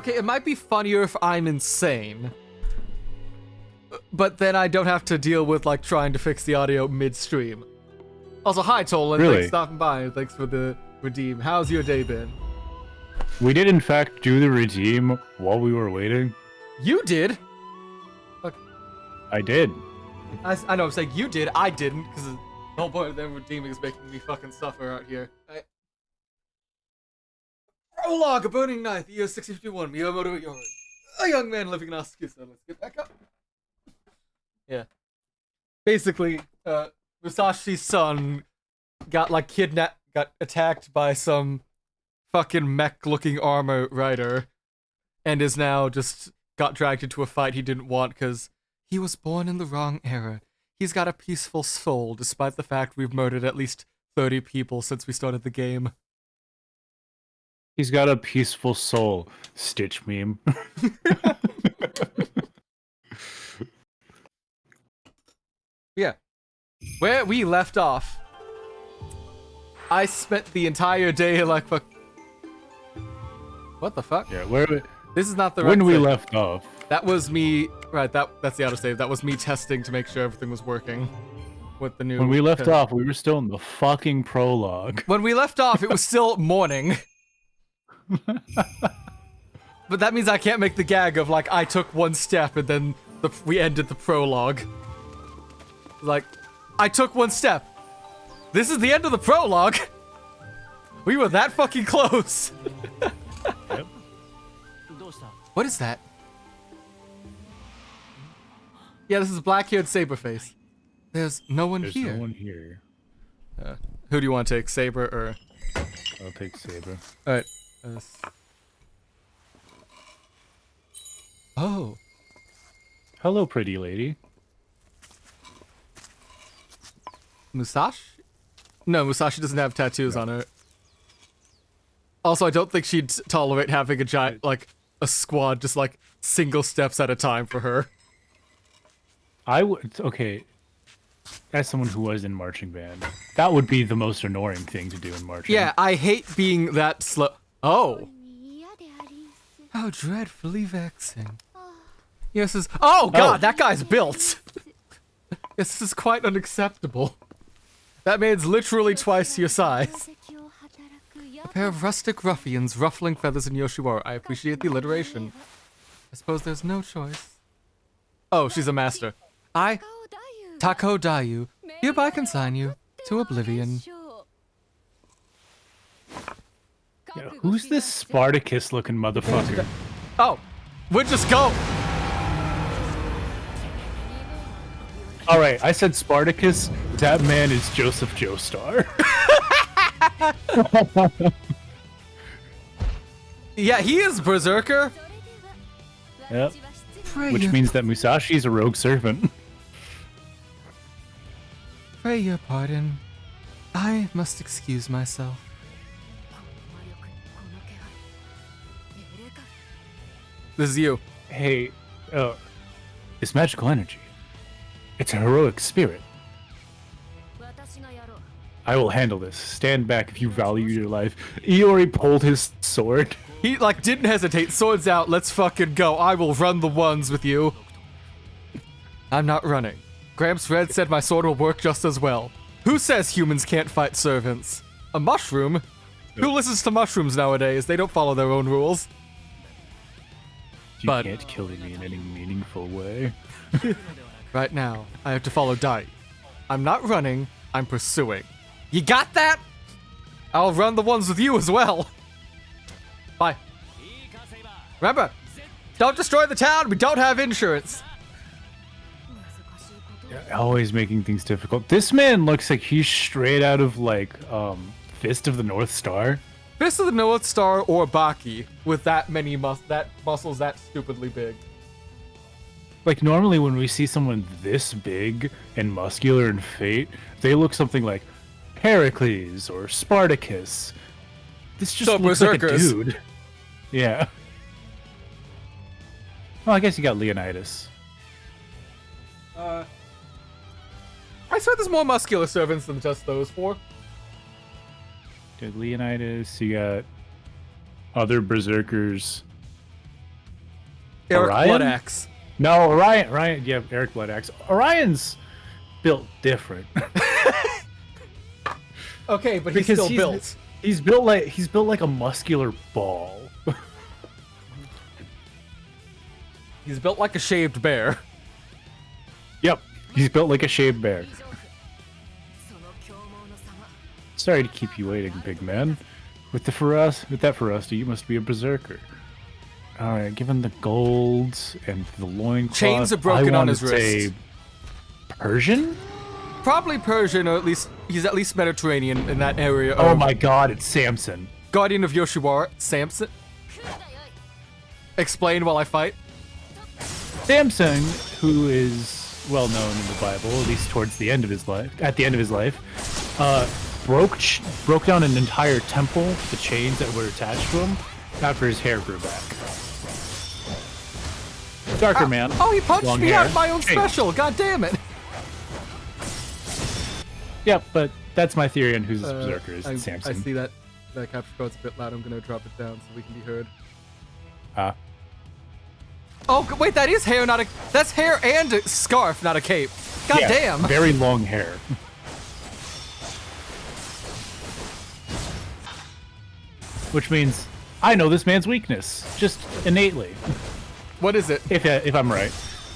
Okay, it might be funnier if I'm insane. But then I don't have to deal with, like, trying to fix the audio midstream. Also, hi, Tolan. Really? Thanks for stopping by. Thanks for the redeem. How's your day been? We did, in fact, do the redeem while we were waiting. You did? Look, I did. I know, I'm saying you did. I didn't, because the whole point of them redeeming is making me fucking suffer out here. Prologue, a burning night, the year 6051, Miyamoto Yori. A young man living in Asakusa. Let's get back up. Yeah. Basically, Musashi's son got, like, got attacked by some fucking mech-looking armor rider, and is now just got dragged into a fight he didn't want because he was born in the wrong era. He's got a peaceful soul, despite the fact we've murdered at least 30 people since we started the game. He's got a peaceful soul. Stitch meme. Yeah. Where we left off, I spent the entire day like fuck. What the fuck? Yeah, where This is not the right when we thing. left off. That was me. Right, that's the autosave. That was me testing to make sure everything was working with the new. When we left off, we were still in the fucking prologue. When we left off, it was still morning. But that means I can't make the gag of like I took one step and then we ended the prologue. Like, I took one step. This is the end of the prologue. We were that fucking close. Yep. What is that? Yeah, this is black-haired Saberface. There's no one There's here. no one here. Who do you want to take, Saber or? I'll take Saber. All right. Oh. Hello, pretty lady. Musashi? No, Musashi doesn't have tattoos on her. Also, I don't think she'd tolerate having a giant, like, a squad just, like, single steps at a time for her. I would, okay, as someone who was in marching band, that would be the most annoying thing to do in marching. Yeah, I hate being that slow. Oh. How dreadfully vexing. Yes, this is. Oh god, that guy's built. Yes, this is quite unacceptable. That man's literally twice your size. A pair of rustic ruffians ruffling feathers in Yoshiwara. I appreciate the alliteration. I suppose there's no choice. Oh, she's a master. Tako Dayu, hereby consign you to oblivion. Yeah, who's this Spartacus-looking motherfucker? Oh, we'll just go. All right, I said Spartacus. That man is Joseph Joestar. Yeah, he is Berserker. Yep. Which means that Musashi is a rogue servant. Pray your pardon. I must excuse myself. This is you. Hey, it's magical energy. It's a heroic spirit. I will handle this. Stand back if you value your life. Iori pulled his sword. He, like, didn't hesitate. Swords out. Let's fucking go. I will run the ones with you. I'm not running. Gramps Red said my sword will work just as well. Who says humans can't fight servants? A mushroom? Who listens to mushrooms nowadays? They don't follow their own rules. You can't kill me in any meaningful way. Right now, I have to follow Dai. I'm not running. I'm pursuing. You got that? I'll run the ones with you as well. Bye. Remember, don't destroy the town. We don't have insurance. Yeah, always making things difficult. This man looks like he's straight out of, like, Fist of the North Star. Fist of the North Star or Baki with that many muscles that stupidly big. Like, normally when we see someone this big and muscular in Fate, they look something like Heracles or Spartacus. This just looks like a dude. Yeah. Well, I guess you got Leonidas. I swear there's more muscular servants than just those four. Dude, Leonidas, you got other berserkers. Eric Orion? Bloodaxe. No, Orion. Yeah, Eric Bloodaxe. Orion's built different. Okay, but he's Because still built. He's built like a muscular ball. He's built like a shaved bear. Yep, he's built like a shaved bear. Sorry to keep you waiting, big man. With that ferocity, you must be a berserker. Alright, given the golds and the loincloth, Chains are broken on his wrist. Persian? Probably Persian, or at least he's at least Mediterranean in that area. Oh my god, it's Samson. Guardian of Yoshiwara, Samson. Explain while I fight. Samson, who is well known in the Bible, at least towards the end of his life, broke down an entire temple, the chains that were attached to him, after his hair grew back. Darker man. Oh, he punched long me hair, out my own chains. special. God damn it. Yep, but that's my theory on who's his berserker is Samson. I see that capture code's a bit loud. I'm gonna drop it down so we can be heard. Oh wait, that is hair, not a. That's hair and a scarf, not a cape. God Yeah, damn. very long hair. Which means I know this man's weakness, just innately. What is it? If I'm right,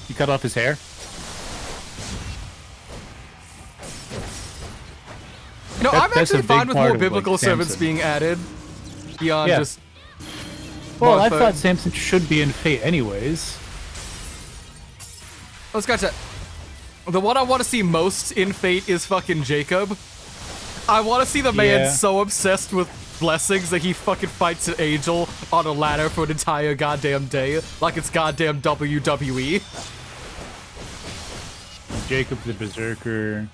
you cut off his hair. No, I'm that's a actually fine big with part more of, like, biblical servants Samson. being added beyond Yeah. just. Well, I Martha. thought Samson should be in Fate anyways. Let's gotcha. The one I want to see most in Fate is fucking Jacob. I want to see the man Yeah. so obsessed with blessings that he fucking fights an angel on a ladder for an entire goddamn day, like it's goddamn WWE. Jacob the Berserker.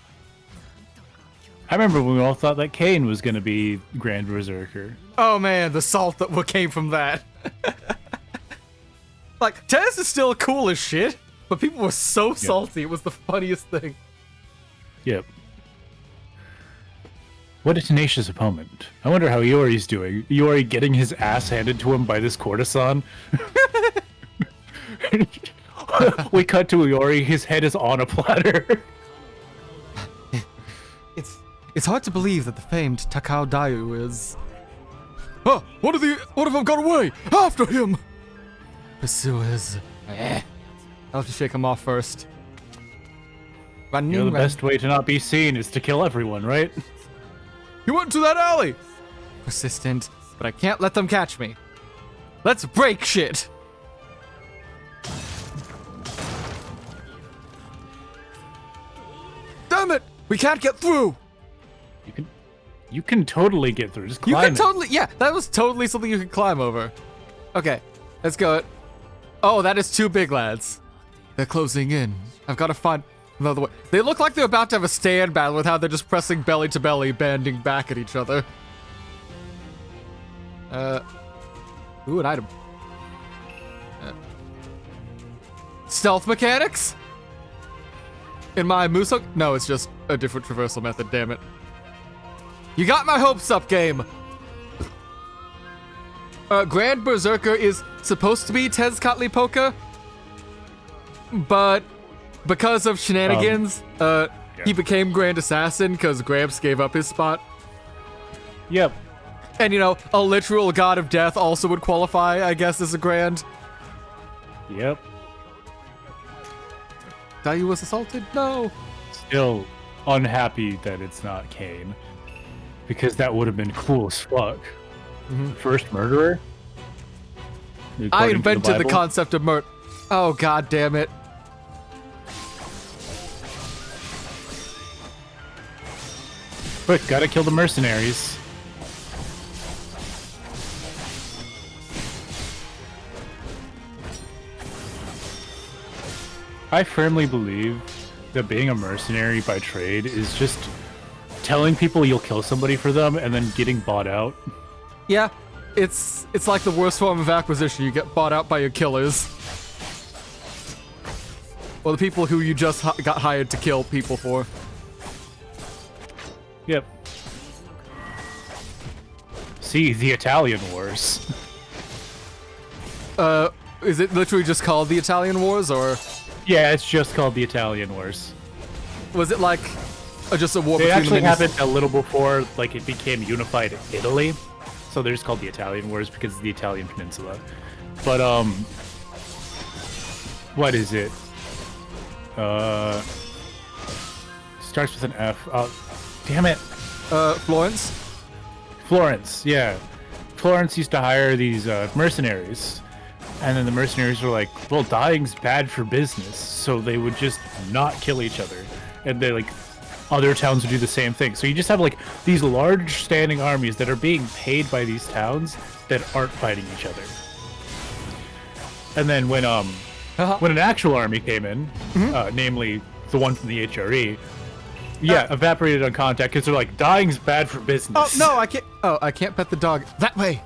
I remember when we all thought that Cain was going to be Grand Berserker. Oh man, the salt that came from that. Like, Tez is still cool as shit, but people were so salty, it was the funniest thing. Yep. What a tenacious opponent. I wonder how Iori's doing. Iori getting his ass handed to him by this courtesan. We cut to Iori, his head is on a platter. It's hard to believe that the famed Takao Dayu is... Oh, one of them got away! After him! Pursuers. I'll have to shake him off first. Running, The best way to not be seen is to kill everyone, right? He went to that alley! Persistent, but I can't let them catch me. Let's break shit! Damn it! We can't get through! You can totally get through. Just You climb can it. totally, yeah, that was totally something you could climb over. Okay, let's go. Oh, that is two big lads. They're closing in. I've got to find another way. They look like they're about to have a stand battle with how they're just pressing belly to belly, banding back at each other. Ooh, an item. Stealth mechanics? In my moose hook? No, it's just a different traversal method, damn it. You got my hopes up, game. Grand Berserker is supposed to be Tezcatlipoca, but because of shenanigans, he became Grand Assassin because Gramps gave up his spot. Yep. And, you know, a literal god of death also would qualify, I guess, as a Grand. Yep. Dayu was assaulted? No. Still unhappy that it's not Cain. Because that would have been cool as fuck. First murderer? I According to invented the Bible. concept of murder. Oh, god damn it. Quick, gotta kill the mercenaries. I firmly believe that being a mercenary by trade is just telling people you'll kill somebody for them and then getting bought out. Yeah, it's like the worst form of acquisition. You get bought out by your killers. Or the people who you just got hired to kill people for. Yep. See, the Italian wars. is it literally just called the Italian Wars, or Yeah, it's just called the Italian Wars. was it like just a war It between actually the happened a little before, like, it became unified Italy. So they're just called the Italian Wars because it's the Italian peninsula. But, what is it? Starts with an F. Oh, damn it. Florence? Florence, yeah. Florence used to hire these mercenaries. And then the mercenaries were like, well, dying's bad for business. So they would just not kill each other. And they like, other towns would do the same thing. So you just have like these large standing armies that are being paid by these towns that aren't fighting each other. And then when an actual army came in, namely the one from the HRE, evaporated on contact because they're like, dying's bad for business. Oh no, I can't. Oh, I can't pet the dog that way.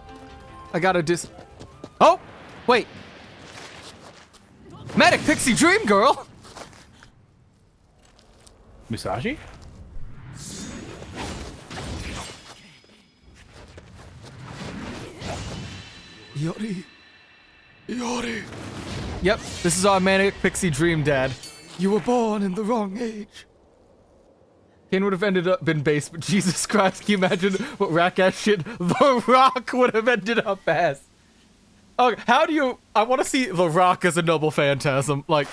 I gotta Oh, wait. Medic Pixie Dream Girl. Musashi? Yori. Yep, this is our Manic Pixie Dream Dad. You were born in the wrong age. Kane would have ended up been base, but Jesus Christ, can you imagine what rack-ass shit The Rock would have ended up as? Okay, how do you... I want to see The Rock as a noble phantasm. Like...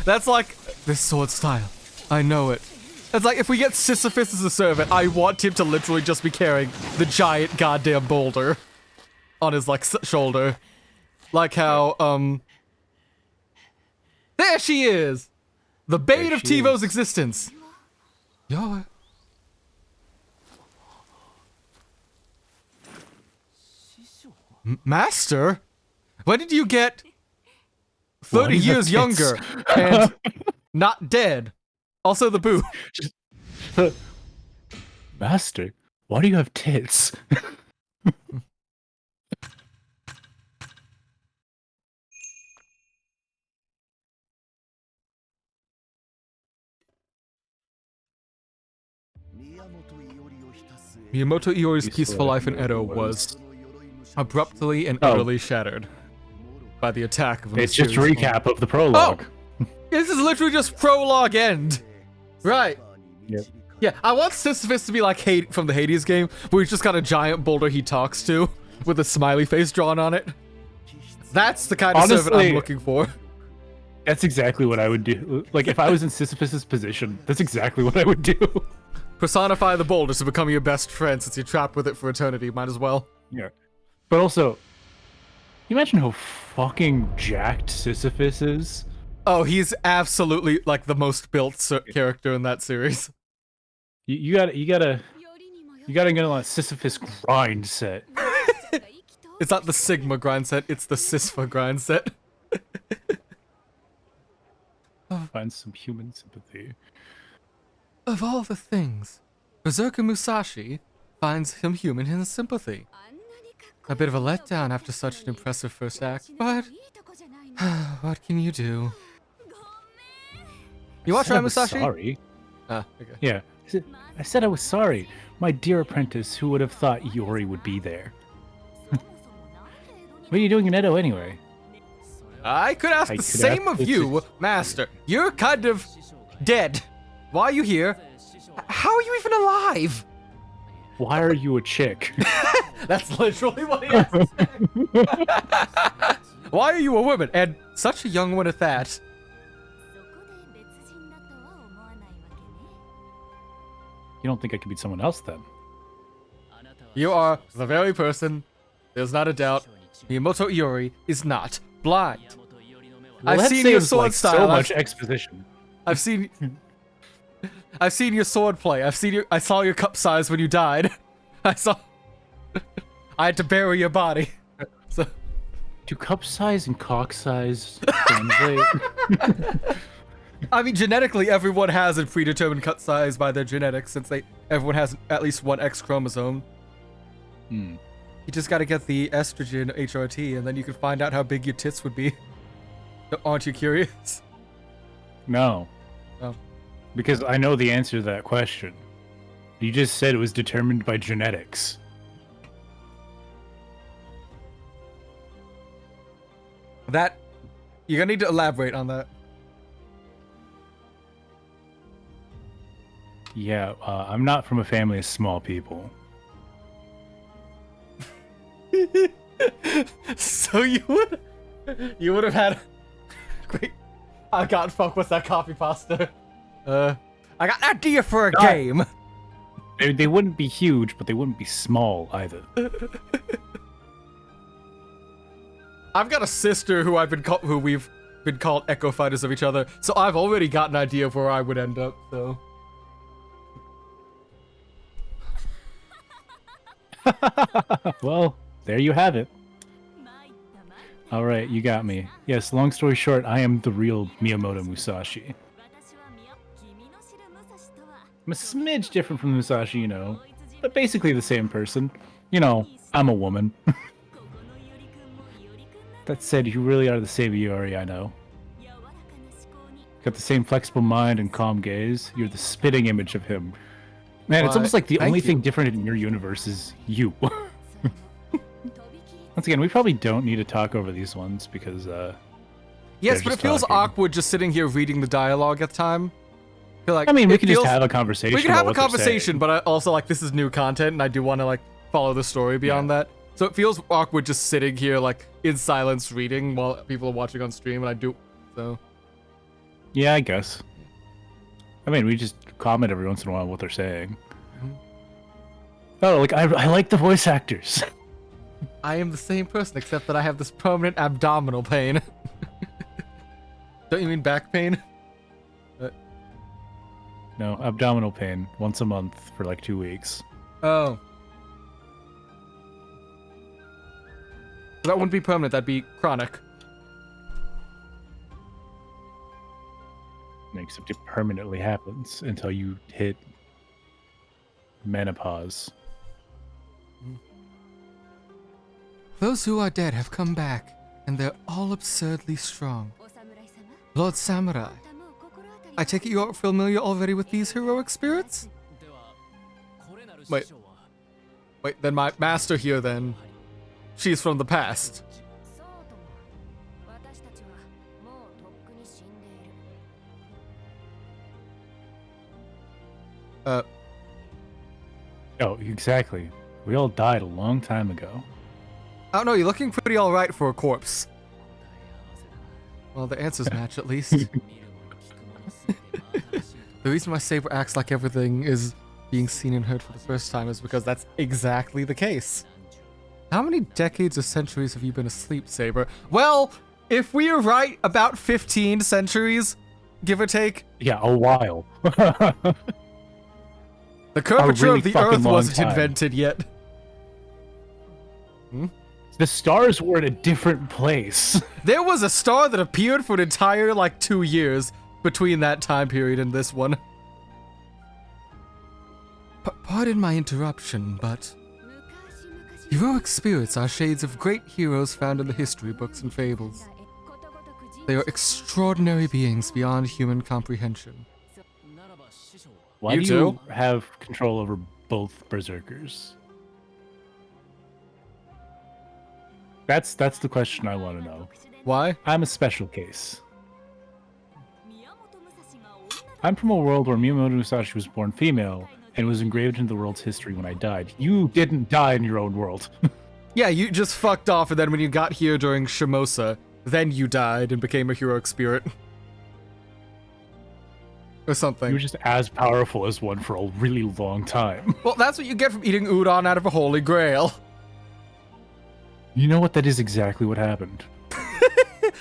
That's like... This sword style. I know it. It's like, if we get Sisyphus as a servant, I want him to literally just be carrying the giant goddamn boulder on his, like, shoulder. Like how, There she is! The bane of TiVo's existence. Yo. Master? When did you get 30 years younger and not dead? Also the boo. Master, why do you have tits? Miyamoto Iori's peaceful life in Edo was abruptly and utterly shattered by the attack of a It's just a recap of the prologue. Oh! This is literally just prologue end. Right. Yep. Yeah, I want Sisyphus to be like from the Hades game, where he's just got a giant boulder he talks to, with a smiley face drawn on it. That's the kind of servant I'm looking for. That's exactly what I would do. Like, if I was in Sisyphus's position, that's exactly what I would do. Personify the boulder to become your best friend since you're trapped with it for eternity. Might as well. Yeah. But also, you imagine how fucking jacked Sisyphus is? Oh, he's absolutely, like, the most built character in that series. You gotta get on a Sisyphus grind set. It's not the Sigma grind set, it's the Sisfa grind set. Find some human sympathy. Of all the things, Berserker Musashi finds him human in his sympathy. A bit of a letdown after such an impressive first act, but what can you do? You watch Ryan Musashi? Sorry. Ah, okay. Yeah. I said I was sorry. My dear apprentice, who would have thought Iori would be there? What are you doing in Edo anyway? I could ask the same of you, Master. You're kind of dead. Why are you here? How are you even alive? Why are you a chick? That's literally what he asked. Why are you a woman? And such a young one at that. You don't think I could be someone else then? You are the very person. There's not a doubt. Miyamoto Iori is not blind. Well, I've seen your sword like style. So much exposition. I've seen your sword play. I saw your cup size when you died. I had to bury your body. So do cup size and cock size translate? I mean, genetically, everyone has a predetermined cut size by their genetics, since everyone has at least one X chromosome. Hmm. You just gotta get the estrogen HRT, and then you can find out how big your tits would be. Aren't you curious? No. Oh. Because I know the answer to that question. You just said it was determined by genetics. That you're gonna need to elaborate on that. Yeah, I'm not from a family of small people. So you would have had. Wait, I can't fuck with that copy pasta. I got an idea for a game. They wouldn't be huge, but they wouldn't be small either. I've got a sister who we've been called echo fighters of each other, so I've already got an idea of where I would end up. So. Well, there you have it. All right, you got me. Yes, long story short, I am the real Miyamoto Musashi. I'm a smidge different from Musashi, you know, but basically the same person. You know, I'm a woman. That said, you really are the same Iori I know. Got the same flexible mind and calm gaze. You're the spitting image of him. Man, it's almost like the only thing different in your universe is you. Once again, we probably don't need to talk over these ones because, yes, but it feels awkward just sitting here reading the dialogue at the time. Like, I mean, we can just have a conversation. We can have a conversation, but I also, like, this is new content, and I do want to, like, follow the story beyond that. So it feels awkward just sitting here, like, in silence reading while people are watching on stream, and I do, so. Yeah, I guess. I mean, we just comment every once in a while what they're saying. Oh, like, I like the voice actors. I am the same person, except that I have this permanent abdominal pain. Don't you mean back pain? No, abdominal pain once a month for like 2 weeks. Oh. That wouldn't be permanent, that'd be chronic. Except it permanently happens until you hit menopause. Those who are dead have come back, and they're all absurdly strong. Lord Samurai, I take it you're familiar already with these heroic spirits? Wait, then my master here then, she's from the past. Oh, exactly. We all died a long time ago. I don't know, you're looking pretty alright for a corpse. Well, the answers match at least. The reason why Saber acts like everything is being seen and heard for the first time is because that's exactly the case. How many decades or centuries have you been asleep, Saber? Well, if we are right, about 15 centuries, give or take. Yeah, a while. The curvature of the Earth wasn't invented yet. The stars were in a different place. There was a star that appeared for an entire, 2 years between that time period and this one. Pardon my interruption, but heroic spirits are shades of great heroes found in the history books and fables. They are extraordinary beings beyond human comprehension. Why do you have control over both berserkers? That's the question I want to know. Why? I'm a special case. I'm from a world where Miyamoto Musashi was born female and was engraved into the world's history when I died. You didn't die in your own world. Yeah, you just fucked off, and then when you got here during Shimosa, then you died and became a heroic spirit. Or something. You were just as powerful as one for a really long time. Well, that's what you get from eating udon out of a holy grail. You know what? That is exactly what happened. I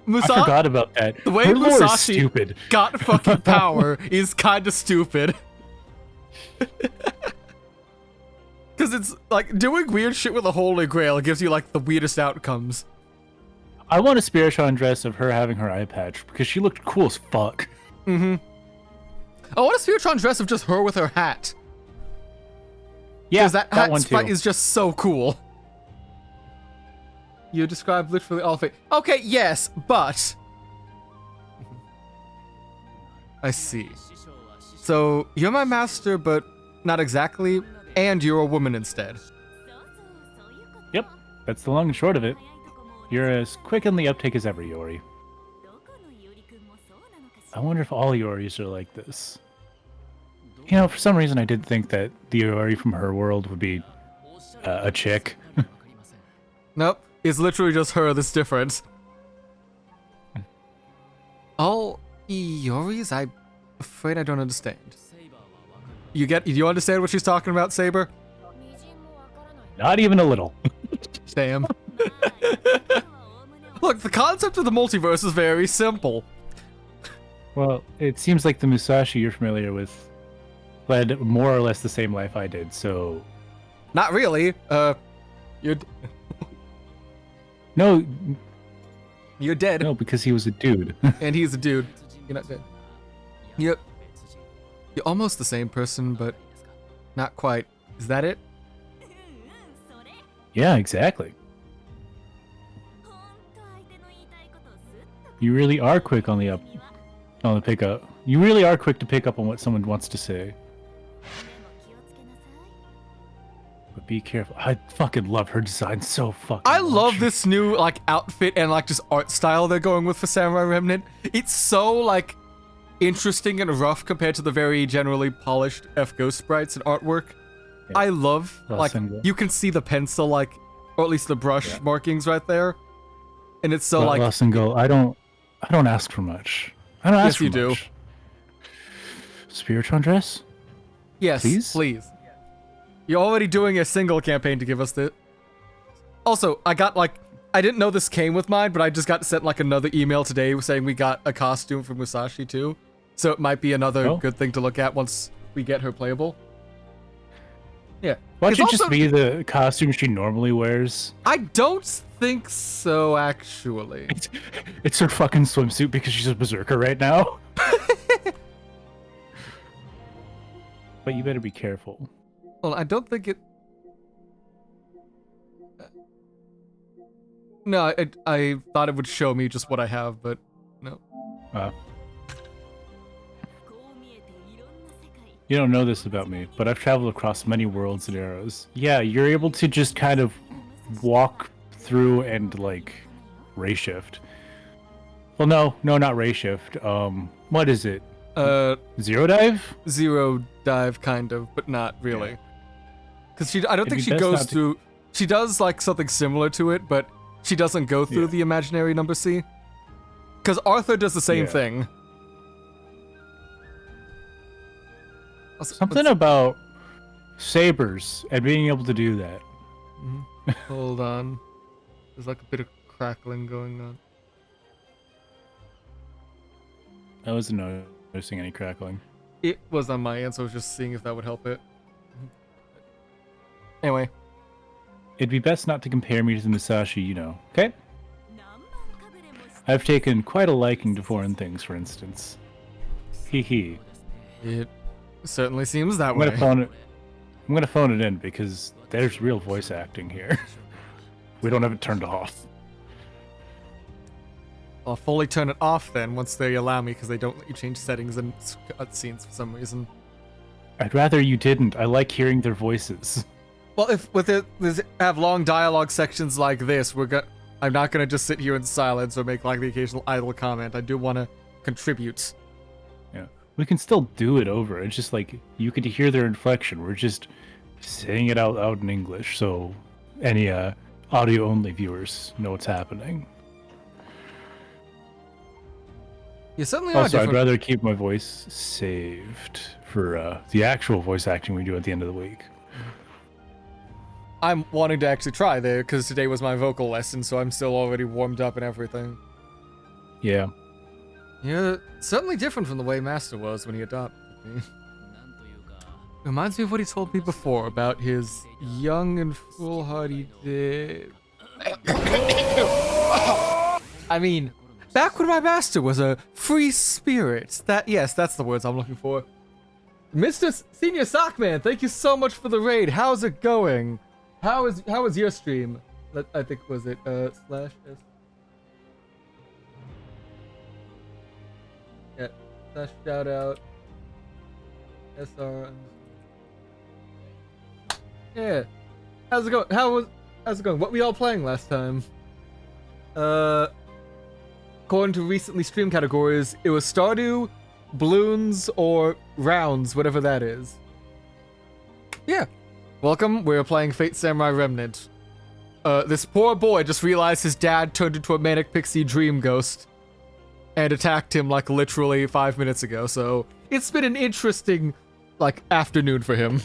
Musashi, forgot about that. The way Her lore is Musashi stupid. got fucking power is kind of stupid. Because it's like doing weird shit with a holy grail gives you the weirdest outcomes. I want a Spiritron dress of her having her eye patch because she looked cool as fuck. Mm-hmm. I want a Spiritron dress of just her with her hat. Yeah, because that hat one sprite too. is just so cool. You described literally all of it. Okay, yes, but... I see. So, you're my master, but not exactly, and you're a woman instead. Yep, that's the long and short of it. You're as quick on the uptake as ever, Yori. I wonder if all Yoris are like this. You know, for some reason I did think that the Yori from her world would be a chick. Nope, it's literally just her that's different. All Ioris? I'm afraid I don't understand. You understand what she's talking about, Saber? Not even a little. Damn. Look, the concept of the multiverse is very simple. Well, it seems like the Musashi you're familiar with led more or less the same life I did, so... Not really. You're... No. You're dead. No, because he was a dude. And he's a dude. You're not dead. You're almost the same person, but not quite. Is that it? Yeah, exactly. You really are quick on the pickup. You really are quick to pick up on what someone wants to say. But be careful. I fucking love her design so fucking I much. love this new like outfit and like just art style they're going with for Samurai Remnant. It's so like interesting and rough compared to the very generally polished F-Ghost sprites and artwork. Yeah. I love like you can see the pencil like, or at least the brush markings right there, and it's so like. Lost and go. I don't ask for much. I don't ask for much. Yes, you do. Spiritron dress? Yes, please. You're already doing a single campaign to give us the. Also, I didn't know this came with mine, but I just got sent like another email today saying we got a costume for Musashi too. So it might be another good thing to look at once we get her playable. Yeah. Why don't you just be the costume she normally wears? I don't think so, actually. It's her fucking swimsuit because she's a berserker right now. But you better be careful. Well, I don't think it... No, I thought it would show me just what I have, but no. You don't know this about me, but I've traveled across many worlds and eras. Yeah, you're able to just kind of walk through and, like, ray shift. Well, no, not ray shift. What is it? Zero dive? Zero dive, kind of, but not really. Because I don't think she goes through... She does, like, something similar to it, but she doesn't go through the imaginary number C. Because Arthur does the same thing. Something about sabers and being able to do that. Mm-hmm. Hold on. There's like a bit of crackling going on. I wasn't noticing any crackling. It was on my end, so I was just seeing if that would help it. Anyway. It'd be best not to compare me to the Musashi, you know, okay? I've taken quite a liking to foreign things, for instance. Hee hee. It certainly seems that way. I'm gonna phone it in because there's real voice acting here. We don't have it turned off. I'll fully turn it off then once they allow me because they don't let you change settings and cutscenes for some reason. I'd rather you didn't. I like hearing their voices. Well, if have long dialogue sections like this, I'm not gonna just sit here in silence or make like the occasional idle comment. I do want to contribute. Yeah, we can still do it over. It's just like you could hear their inflection. We're just saying it out loud in English, so any audio-only viewers know what's happening. You certainly are different. I'd rather keep my voice saved for the actual voice acting we do at the end of the week. I'm wanting to actually try there because today was my vocal lesson, so I'm still already warmed up and everything. Yeah. Yeah, certainly different from the way Master was when he adopted me. Reminds me of what he told me before about his young and foolhardy day. I mean, back when my master was a free spirit. Yes, that's the words I'm looking for. Mr. Senior Sockman, thank you so much for the raid. How's it going? How was your stream? I think was it /S. Yeah, / shout out SR. Yeah. How's it going? How's it going? What were y'all playing last time? according to recently streamed categories, it was Stardew, Bloons, or Rounds, whatever that is. Yeah. Welcome, we're playing Fate Samurai Remnant. This poor boy just realized his dad turned into a manic pixie dream ghost and attacked him like literally 5 minutes ago, so it's been an interesting, like, afternoon for him.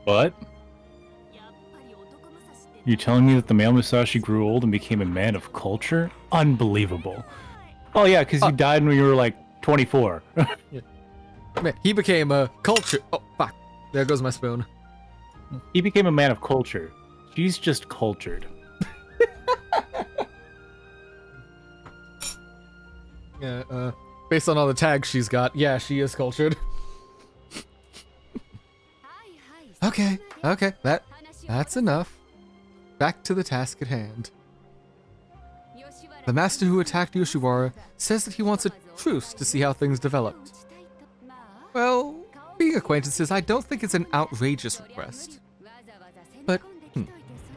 What? You telling me that the male Musashi grew old and became a man of culture? Unbelievable. Oh yeah, because you died when you were like 24. Yeah. Man, he became a culture. Oh, fuck. There goes my spoon. He became a man of culture. She's just cultured. Yeah, based on all the tags she's got, yeah, she is cultured. Okay, that's enough. Back to the task at hand. The master who attacked Yoshiwara says that he wants a truce to see how things developed. Well, being acquaintances, I don't think it's an outrageous request. But,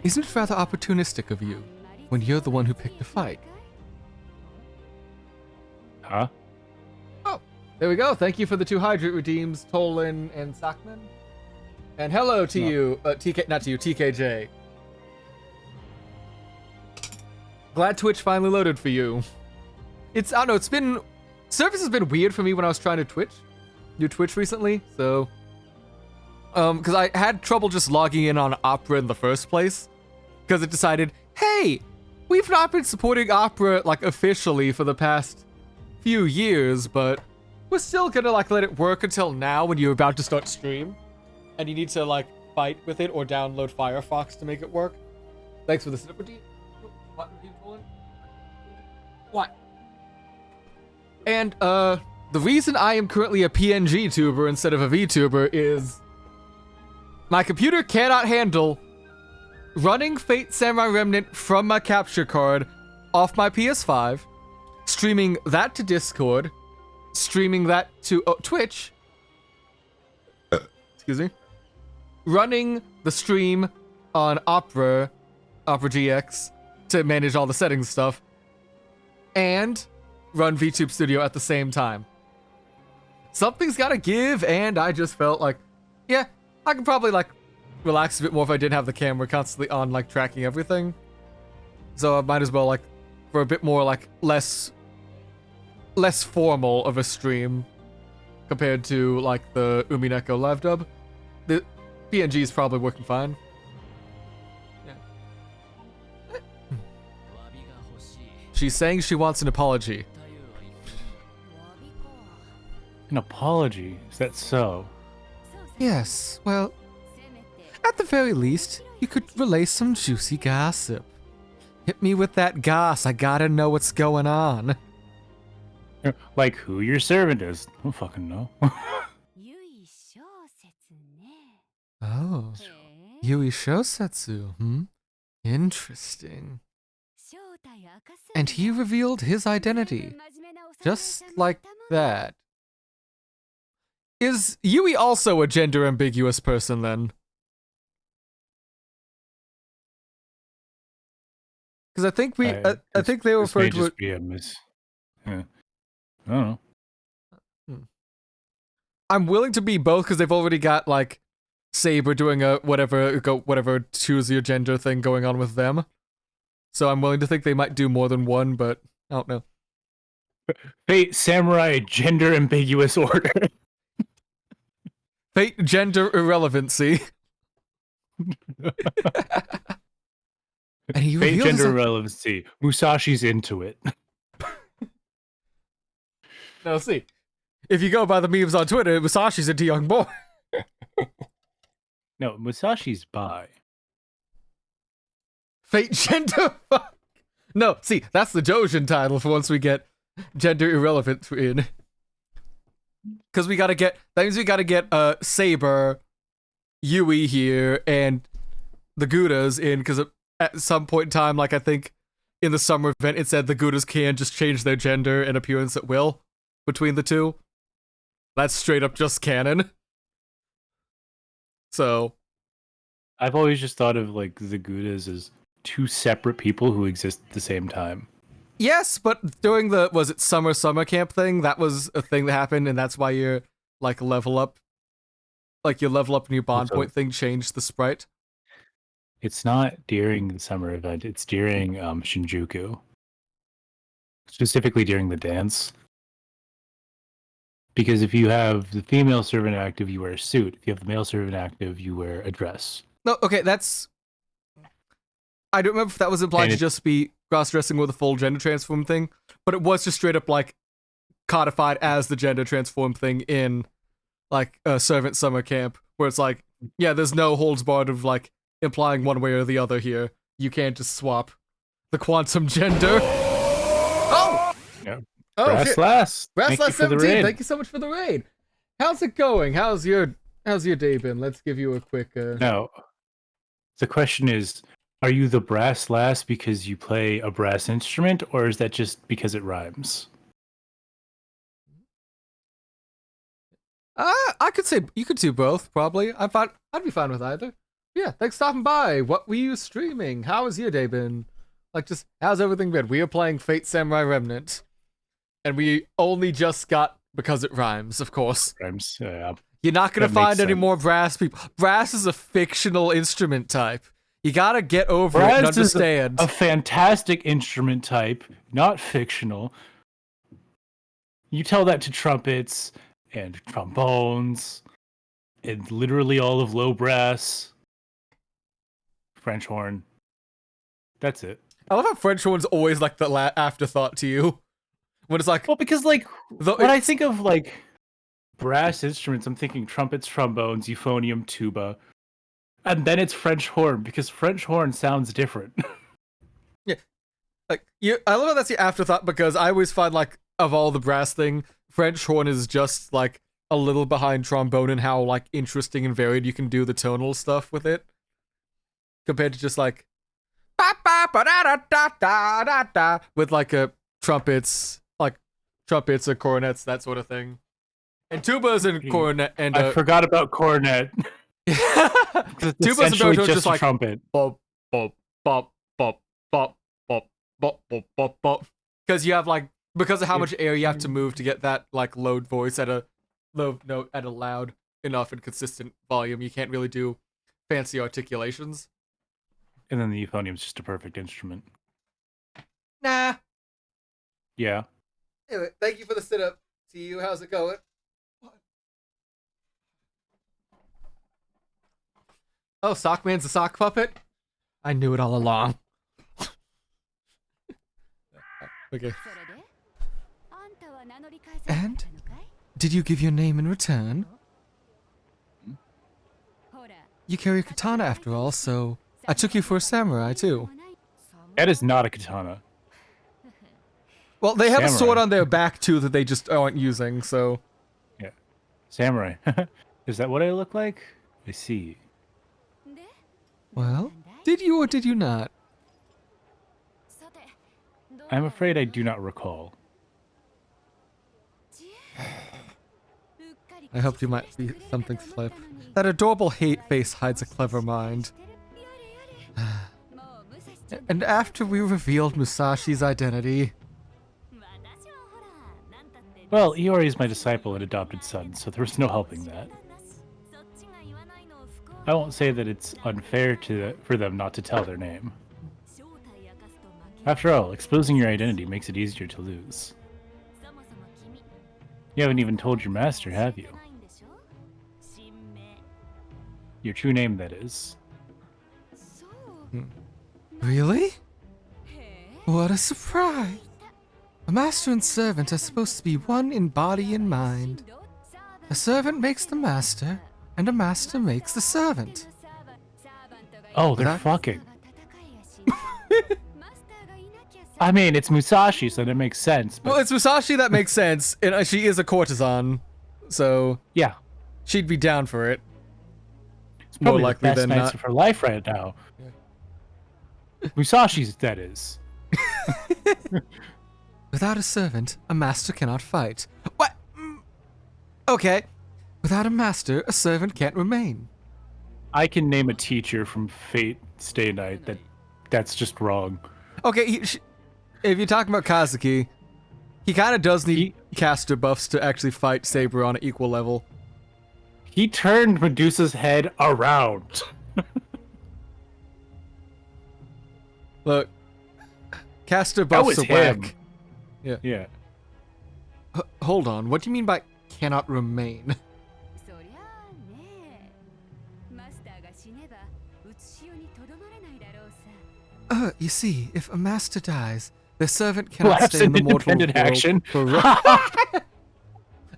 isn't it rather opportunistic of you when you're the one who picked a fight? Huh? Oh, there we go. Thank you for the 2 hydrate redeems, Tolan and Sakman. And hello to you, TK, not to you, TKJ. Glad Twitch finally loaded for you. I don't know, it's been, service has been weird for me when I was trying to do Twitch recently, so, because I had trouble just logging in on Opera in the first place, because it decided, hey, we've not been supporting Opera, like, officially for the past few years, but we're still gonna, like, let it work until now when you're about to start stream. And you need to, like, fight with it or download Firefox to make it work. Thanks for the setup. What? And, the reason I am currently a PNG tuber instead of a VTuber is my computer cannot handle running Fate Samurai Remnant from my capture card off my PS5, streaming that to Discord, streaming that to Twitch, excuse me, running the stream on Opera GX to manage all the settings stuff, and run VTube Studio at the same time. Something's gotta give, and I just felt like, yeah, I could probably, like, relax a bit more if I didn't have the camera constantly on, like, tracking everything. So I might as well, like, for a bit more, like, less formal of a stream compared to, like, the Umineko live dub. The PNG is probably working fine. Yeah. She's saying she wants an apology. An apology? Is that so? Yes, well, at the very least, you could relay some juicy gossip. Hit me with that goss, I gotta know what's going on. Like who your servant is. I don't fucking know. Oh, Yui Shosetsu, Interesting. And he revealed his identity, just like that. Is Yui also a gender-ambiguous person, then? Because I think I think they referred to it. Be a yeah. I don't know. I'm willing to be both because they've already got, like, Saber doing a whatever choose your gender thing going on with them. So I'm willing to think they might do more than one, but I don't know. Fate Samurai Gender Ambiguous Order. Fate Gender Irrelevancy. And he Fate Gender Irrelevancy. Musashi's into it. No, see. If you go by the memes on Twitter, Musashi's into young boy. No, Musashi's bi. Fate Gender Fuck. No, see, that's the Jojin title for once we get gender irrelevant in. Because that means we gotta get Saber, Yui here, and the Goudas in, because at some point in time, like I think in the summer event, it said the Goudas can just change their gender and appearance at will between the two. That's straight up just canon. So, I've always just thought of like the Goudas as two separate people who exist at the same time. Yes, but during the was it summer camp thing, that was a thing that happened, and that's why your like level up, like your level up and your bond point thing changed the sprite. It's not during the summer event. It's during Shinjuku, specifically during the dance. Because if you have the female servant active, you wear a suit. If you have the male servant active, you wear a dress. No, okay, that's. I don't remember if that was implied to just be cross-dressing with a full gender transform thing, but it was just straight up like codified as the gender transform thing in like a servant summer camp, where it's like, yeah, there's no holds barred of like implying one way or the other here. You can't just swap the quantum gender. Oh! Yeah. Oh, Brasslass. Brasslass 17, thank you so much for the raid. How's it going? How's your day been? Let's give you a quick No. The question is, are you the Brasslass because you play a brass instrument, or is that just because it rhymes? I could say you could do both, probably. I'd be fine with either. Yeah, thanks for stopping by. What were you streaming? How has your day been? Like, just, how's everything been? We are playing Fate Samurai Remnant. And we only just got, because it rhymes, of course. Rhymes, You're not gonna find any more brass people. Brass is a fictional instrument type. You gotta get over it and understand. Is a fantastic instrument type, not fictional. You tell that to trumpets and trombones and literally all of low brass. French horn. That's it. I love how French horn's always like the afterthought to you. When it's like, well, because like when I think of like brass instruments, I'm thinking trumpets, trombones, euphonium, tuba, and then it's French horn because French horn sounds different. Yeah, like I love how that's the afterthought because I always find like of all the brass thing, French horn is just like a little behind trombone in how like interesting and varied you can do the tonal stuff with it, compared to just like with like a trumpets or cornets, that sort of thing. And tubas and cornet and I forgot about cornet. Tubas and baritones just like trumpet. Bop bop bop bop bop bop bop bop bop bop. Because you have like because of how much air you have to move to get that like loud voice at a low note at a loud enough and consistent volume, you can't really do fancy articulations. And then the euphonium's just a perfect instrument. Nah. Yeah. Anyway, thank you for the sit-up. See you. How's it going? Oh, Sockman's a sock puppet? I knew it all along. Okay. And? Did you give your name in return? You carry a katana after all, so I took you for a samurai too. That is not a katana. Well, they have a sword on their back too that they just aren't using, so. Yeah. Samurai. Is that what I look like? I see. Well, did you or did you not? I'm afraid I do not recall. I hoped you might be something flip. That adorable hate face hides a clever mind. And after we revealed Musashi's identity... Well, Iori is my disciple and adopted son, so there was no helping that. I won't say that it's unfair for them not to tell their name. After all, exposing your identity makes it easier to lose. You haven't even told your master, have you? Your true name, that is. Really? What a surprise! A master and servant are supposed to be one in body and mind. A servant makes the master, and a master makes the servant. Oh, they're fucking. I mean, it's Musashi, so that makes sense. But... Well, it's Musashi that makes sense, and she is a courtesan, so yeah, she'd be down for it. It's probably more likely the best master for life right now. Yeah. Musashi's, that is. Without a servant, a master cannot fight. What? Okay. Without a master, a servant can't remain. I can name a teacher from Fate Stay Night that's just wrong. Okay, if you're talking about Kazuki, he kind of does need caster buffs to actually fight Saber on an equal level. He turned Medusa's head around. Look, caster buffs are whack. Yeah. Yeah. Hold on, what do you mean by cannot remain? You see, if a master dies, the servant cannot stay in the mortal world. Action.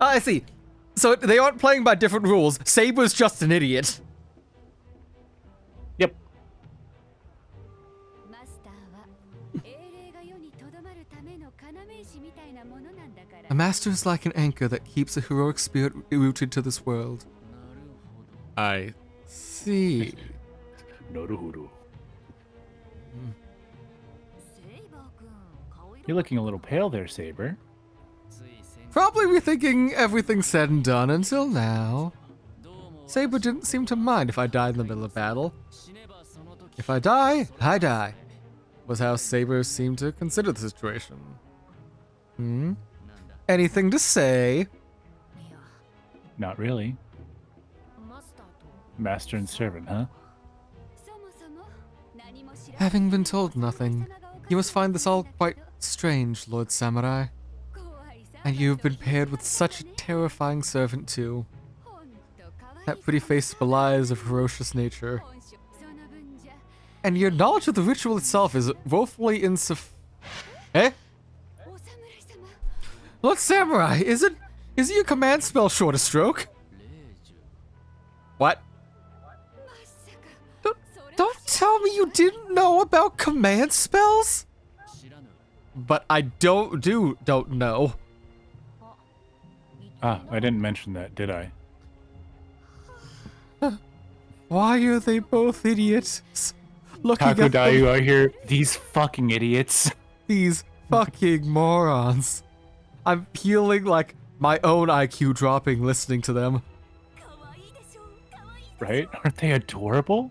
I see. So they aren't playing by different rules. Saber's just an idiot. Yep. A master is like an anchor that keeps a heroic spirit rooted to this world. I see. Noruhuru. You're looking a little pale there, Saber. Probably rethinking everything said and done until now. Saber didn't seem to mind if I died in the middle of battle. If I die, I die, was how Saber seemed to consider the situation. Anything to say? Not really. Master and servant, huh? Having been told nothing, you must find this all quite strange, Lord Samurai. And you have been paired with such a terrifying servant, too. That pretty face belies a ferocious nature. And your knowledge of the ritual itself is woefully insufficient. Eh? Lord Samurai, is your command spell short a stroke? What? Don't tell me you didn't know about command spells? But I don't know. Ah, I didn't mention that, did I? Why are they both idiots? Looking at Takodayu are here. These fucking idiots. These fucking morons. I'm feeling like my own IQ dropping listening to them. Right? Aren't they adorable?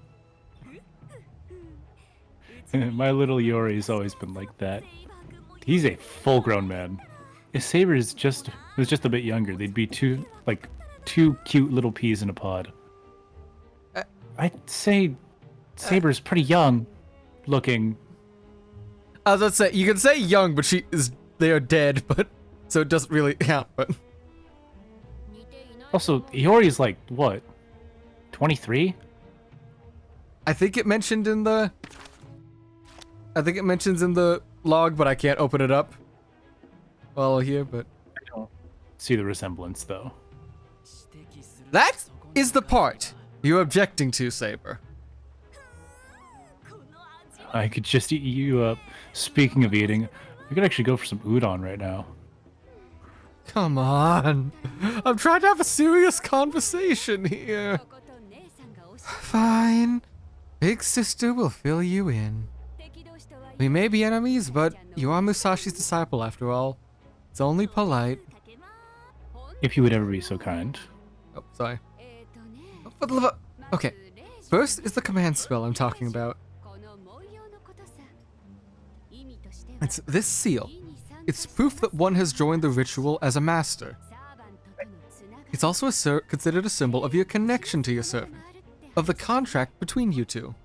My little Yori's always been like that. He's a full-grown man. If Saber was just a bit younger, they'd be two cute little peas in a pod. I'd say Saber's pretty young looking. I was about to say, you can say young, but they are dead, but so it doesn't really count, but also Iori's like what? 23? I think it mentions in the log, but I can't open it up while here, but I don't see the resemblance though. That is the part you're objecting to, Saber. I could just eat you up. Speaking of eating, we could actually go for some udon right now. Come on. I'm trying to have a serious conversation here. Fine. Big sister will fill you in. We may be enemies, but you are Musashi's disciple after all. It's only polite. If you would ever be so kind. Oh, sorry. For the love of... Okay. First is the command spell I'm talking about. It's this seal. It's proof that one has joined the ritual as a master. It's also considered a symbol of your connection to your servant, of the contract between you two.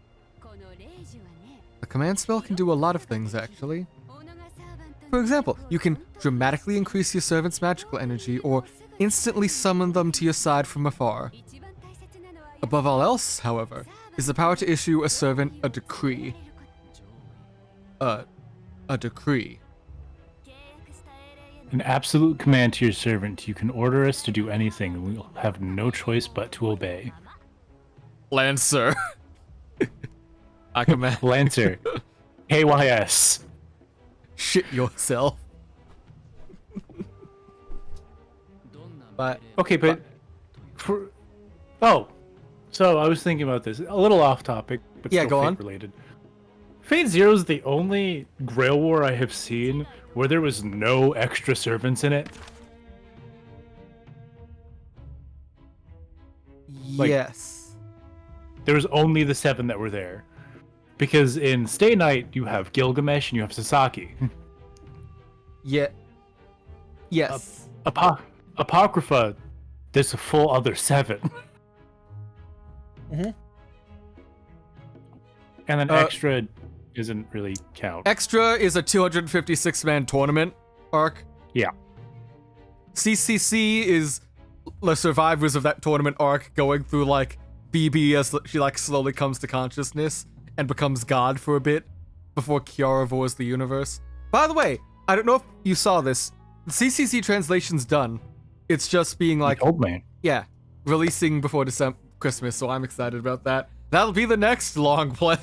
The command spell can do a lot of things, actually. For example, you can dramatically increase your servant's magical energy or instantly summon them to your side from afar. Above all else, however, is the power to issue a servant a decree. A decree. An absolute command to your servant. You can order us to do anything, and we'll have no choice but to obey. Lancer. I command. Lancer. KYS. Shit yourself. But okay, but so I was thinking about this. A little off topic, but yeah, still go on. Related. Fate Zero is the only Grail War I have seen where there was no extra servants in it. Yes. There was only the 7 that were there. Because in Stay Night, you have Gilgamesh and you have Sasaki. Yeah. Yes. Apocrypha, there's a full other 7. Mm-hmm. And then Extra doesn't really count. Extra is a 256-man tournament arc. Yeah. CCC is the survivors of that tournament arc going through, like, BB as she, like, slowly comes to consciousness and becomes God for a bit before Kiara roars the universe. By the way, I don't know if you saw this. The CCC translation's done. It's just being like, Old man. yeah, releasing before Christmas, so I'm excited about that. That'll be the next long play.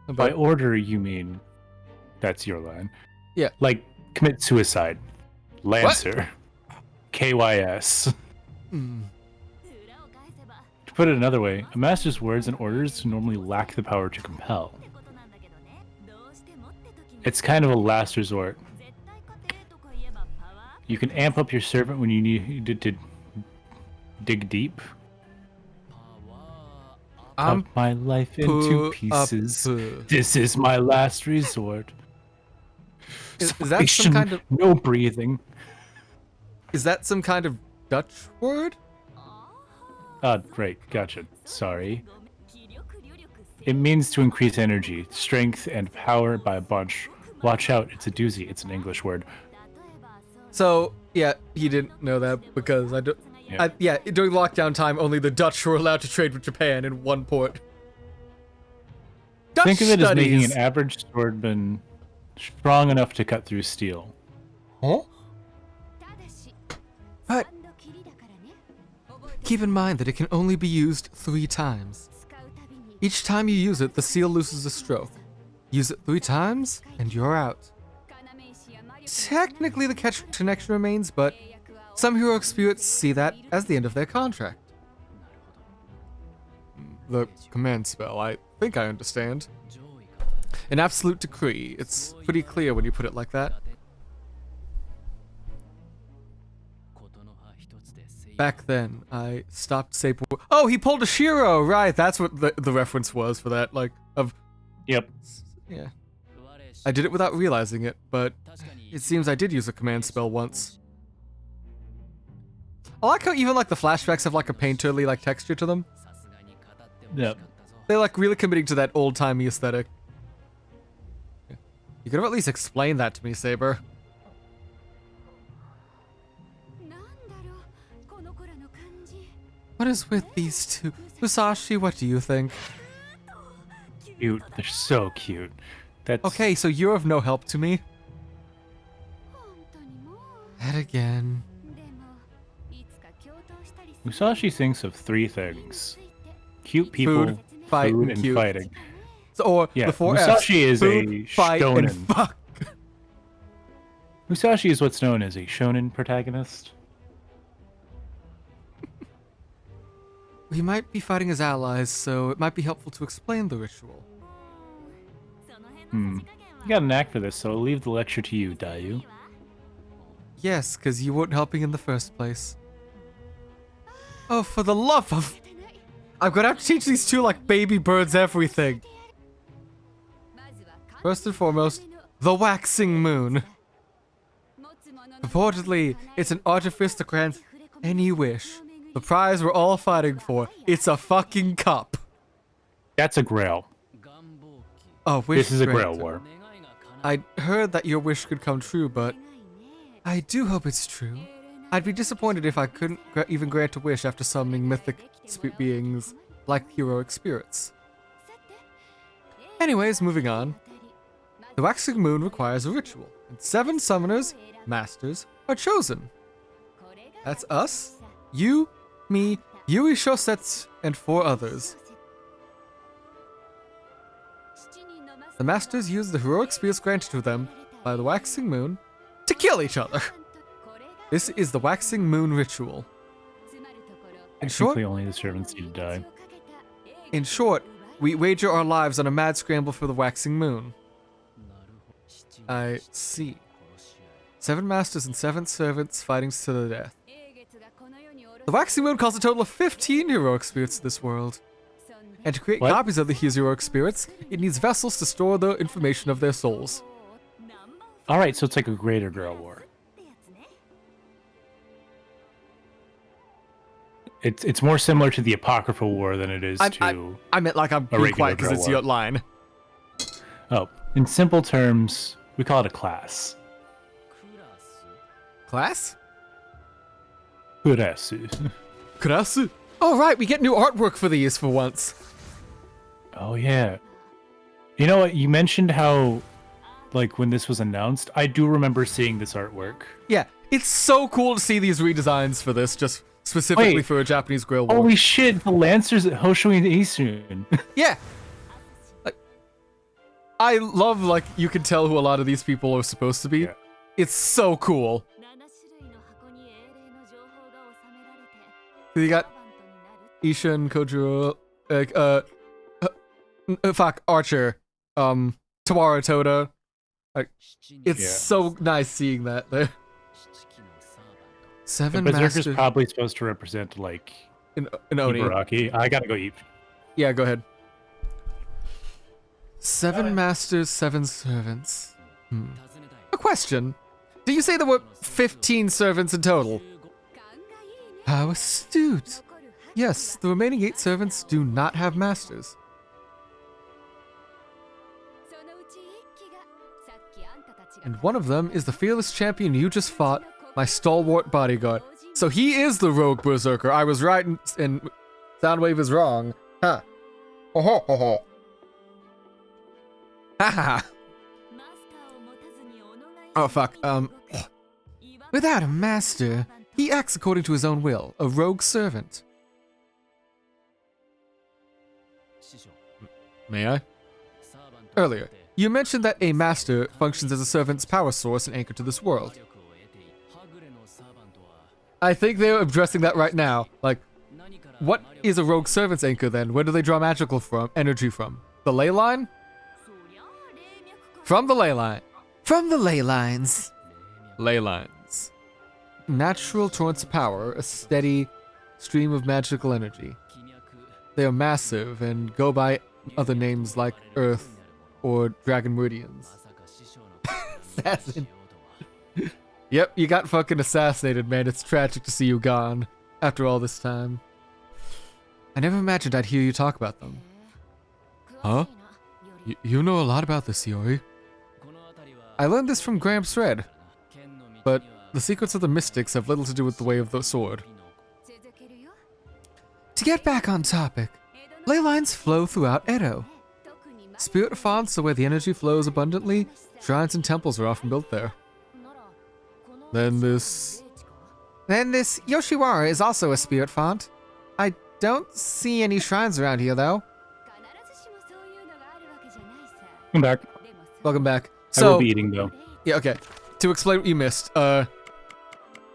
By order, you mean that's your line. Yeah. Like, commit suicide. Lancer. KYS. To put it another way, a master's words and orders normally lack the power to compel. It's kind of a last resort. You can amp up your servant when you need to dig deep. Cut my life into pieces. This is my last resort. Is that some kind of... No breathing. Is that some kind of Dutch word? Right, gotcha. Sorry. It means to increase energy, strength, and power by a bunch. Watch out, it's a doozy. It's an English word. So, yeah, he didn't know that because during lockdown time, only the Dutch were allowed to trade with Japan in one port. Dutch Think of it as making studies. an average swordman strong enough to cut through steel. Huh? But keep in mind that it can only be used 3 times. Each time you use it, the seal loses a stroke. Use it 3 times, and you're out. Technically, the connection remains, but some heroic spirits see that as the end of their contract. The command spell, I think I understand. An absolute decree. It's pretty clear when you put it like that. Back then, I stopped Saber. Oh, he pulled a Shiro! Right, that's what the reference was for that, like, of... Yep. Yeah. I did it without realizing it, but it seems I did use a command spell once. I like how even, like, the flashbacks have, like, a painterly, like, texture to them. Yep. They're, like, really committing to that old-timey aesthetic. You could have at least explained that to me, Saber. What is with these two? Musashi, what do you think? Cute. They're so cute. That's Okay, so you're of no help to me? That again. Musashi thinks of 3 things: cute people, Food, fight, food, and and cute. fighting. So, or Yeah, the 4 Musashi Fs. is Food, a fight, and shonen. fuck. Musashi is what's known as a shonen protagonist. We might be fighting as allies, so it might be helpful to explain the ritual. You got a knack for this, so I'll leave the lecture to you, Dayu. Yes, because you weren't helping in the first place. Oh, for the love of... I'm gonna have to teach these two, like, baby birds everything. First and foremost, the waxing moon. Purportedly, it's an artifice to grant any wish. The prize we're all fighting for. It's a fucking cup. That's a grail. Oh, wish This is a grail granted. war. I heard that your wish could come true, but I do hope it's true. I'd be disappointed if I couldn't even grant a wish after summoning mythic beings like heroic spirits. Anyways, moving on. The waxing moon requires a ritual, and 7 summoners, masters, are chosen. That's us, you, me, Yui Shosetsu, and 4 others. The masters use the heroic spirits granted to them by the waxing moon to kill each other. This is the waxing moon ritual. In short, Technically, only the servants need to die. In short, we wager our lives on a mad scramble for the waxing moon. I see. 7 masters and 7 servants fighting to the death. The Waxing Moon calls a total of 15 heroic spirits to this world. And to create copies of these heroic spirits, it needs vessels to store the information of their souls. Alright, so it's like a Greater Girl War. It's more similar to the Apocryphal War than it is to... I meant like I'm being quiet because it's your line. Oh, in simple terms, we call it a class. Class? Kurasu. Kurasu? Oh right, we get new artwork for these for once. Oh yeah. You know what, you mentioned how, like, when this was announced, I do remember seeing this artwork. Yeah, it's so cool to see these redesigns for this, just specifically for a Japanese Guerrilla War. Holy shit, the Lancers at Hoshui and Isun. Yeah. Like, I love, like, you can tell who a lot of these people are supposed to be. Yeah. It's so cool. You got Ishin, Kojiro, Archer, Tawara Toda. Like, it's so nice seeing that there. Seven Berserker's probably supposed to represent, like, an Oni. Ibaraki. I gotta go eat. Yeah, go ahead. 7 masters, 7 servants. A question. Did you say there were 15 servants in total? How astute. Yes, the remaining 8 servants do not have masters. And one of them is the fearless champion you just fought, my stalwart bodyguard. So he is the rogue berserker. I was right and Soundwave is wrong. Huh. Ho ho ho ho. Haha. Oh fuck. Without a master, he acts according to his own will, a rogue servant. May I? Earlier, you mentioned that a master functions as a servant's power source and anchor to this world. I think they're addressing that right now. Like, what is a rogue servant's anchor then? Where do they draw magical energy from? The ley line? From the ley line. From the ley lines. Ley lines. Natural torrents of power, a steady stream of magical energy. They are massive and go by other names like Earth or Dragon Meridians. Assassin. Yep, you got fucking assassinated, man. It's tragic to see you gone after all this time. I never imagined I'd hear you talk about them. Huh? You know a lot about this, Iori. I learned this from Gramps Red, but the secrets of the mystics have little to do with the way of the sword. To get back on topic, ley lines flow throughout Edo. Spirit fonts are where the energy flows abundantly. Shrines and temples are often built there. Then this Yoshiwara is also a spirit font. I don't see any shrines around here, though. I'm back. Welcome back. I will be eating, though. Yeah, okay. To explain what you missed, the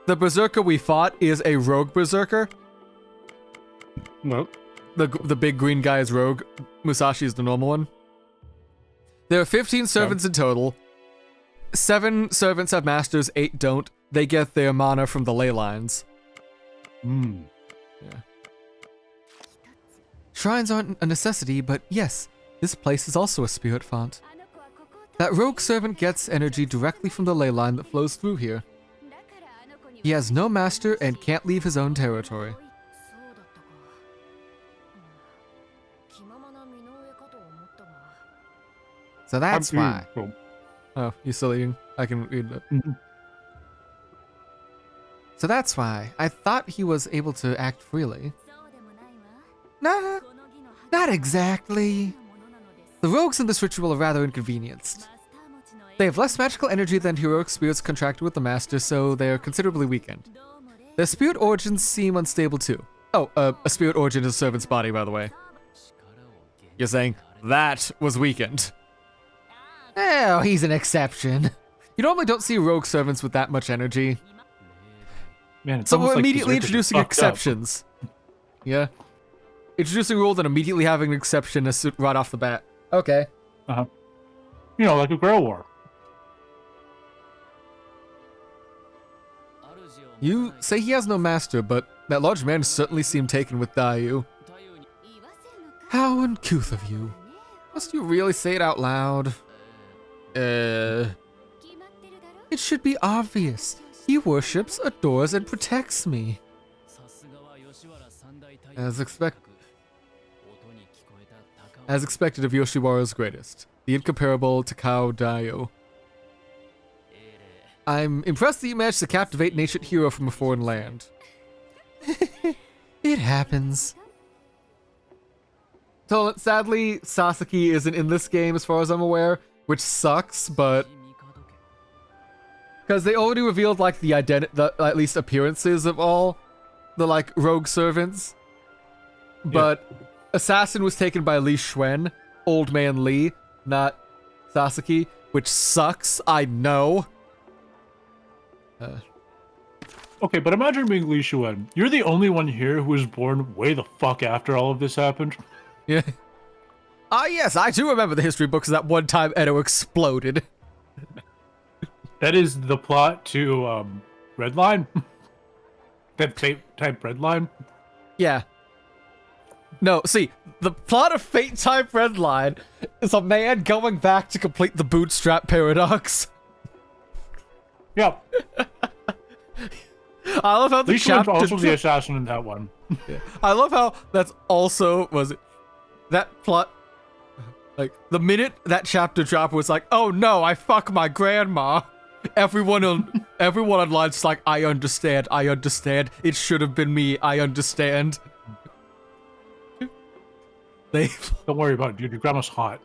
berserker we fought is a rogue berserker. Well, the big green guy is rogue. Musashi is the normal one. There are 15 servants in total. 7 servants have masters, 8 don't. They get their mana from the ley lines. Yeah. Shrines aren't a necessity, but yes, this place is also a spirit font. That rogue servant gets energy directly from the ley line that flows through here. He has no master and can't leave his own territory. So that's why. Oh, you're still eating? I can read it. So that's why I thought he was able to act freely. Nah, not exactly. The rogues in this ritual are rather inconvenienced. They have less magical energy than heroic spirits contracted with the master, so they are considerably weakened. Their spirit origins seem unstable too. Oh, a spirit origin is a servant's body, by the way. You're saying that was weakened. Oh, he's an exception. You normally don't see rogue servants with that much energy. Man, it's So we're like immediately Berserker's introducing fucked exceptions. Yeah. Introducing a rule, then immediately having an exception right off the bat. Okay. Up. You know, like a Guerrilla War. You say he has no master, but that large man certainly seemed taken with Dayu. How uncouth of you. Must you really say it out loud? It should be obvious. He worships, adores, and protects me. As expected of Yoshiwara's greatest, the incomparable Takao Dayo. I'm impressed that you managed to captivate an ancient hero from a foreign land. It happens. So, sadly, Sasaki isn't in this game as far as I'm aware, which sucks, but... Because they already revealed, like, the at least appearances of all the, like, rogue servants. But Assassin was taken by Li Xuan, Old Man Li, not Sasaki, which sucks, I know. Okay, but imagine being Li Xuan. You're the only one here who was born way the fuck after all of this happened. Yeah. Ah, yes, I do remember the history books that one time Edo exploded. That is the plot to Redline. That type Redline. Yeah. No, see, the plot of Fate Type Redline is a man going back to complete the bootstrap paradox. Yep. I love how the chapter also the assassin in that one. Yeah. I love how that's also that plot. Like the minute that chapter dropped was like, oh no, I fuck my grandma. Everyone online's like, I understand. It should have been me. I understand. Don't worry about it, dude. Your grandma's hot.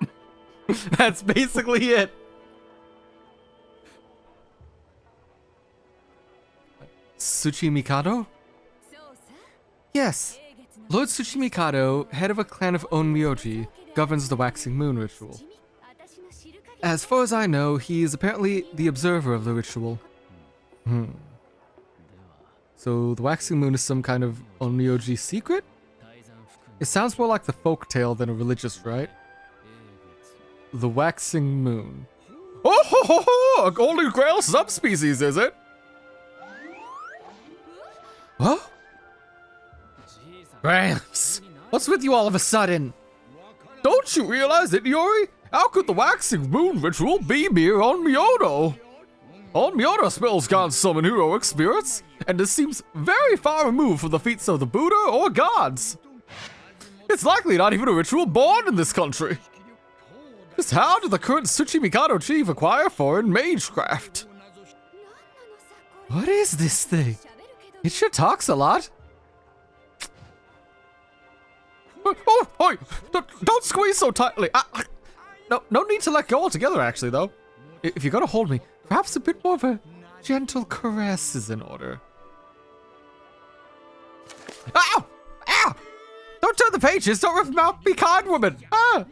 That's basically it. Tsuchimikado? Yes. Lord Tsuchimikado, head of a clan of Onmyoji, governs the Waxing Moon ritual. As far as I know, he is apparently the observer of the ritual. So the Waxing Moon is some kind of Onmyoji secret? It sounds more like the folktale than a religious rite. The Waxing Moon. Oh ho ho ho! A Golden Grail subspecies, is it? What? Gramps, what's with you all of a sudden? Don't you realize it, Yori? How could the Waxing Moon ritual be mere Onmyoto? Onmyoto spells can't summon heroic spirits, and this seems very far removed from the feats of the Buddha or gods. It's likely not even a ritual born in this country. Just how did the current Tsuchimikado chief acquire foreign magecraft? What is this thing? It sure talks a lot. Oh, don't squeeze so tightly. No need to let go altogether, actually, though. If you're gonna hold me, perhaps a bit more of a gentle caress is in order. Ow! Ow! Don't turn the pages! Don't rip them out! Be kind, woman! Ah!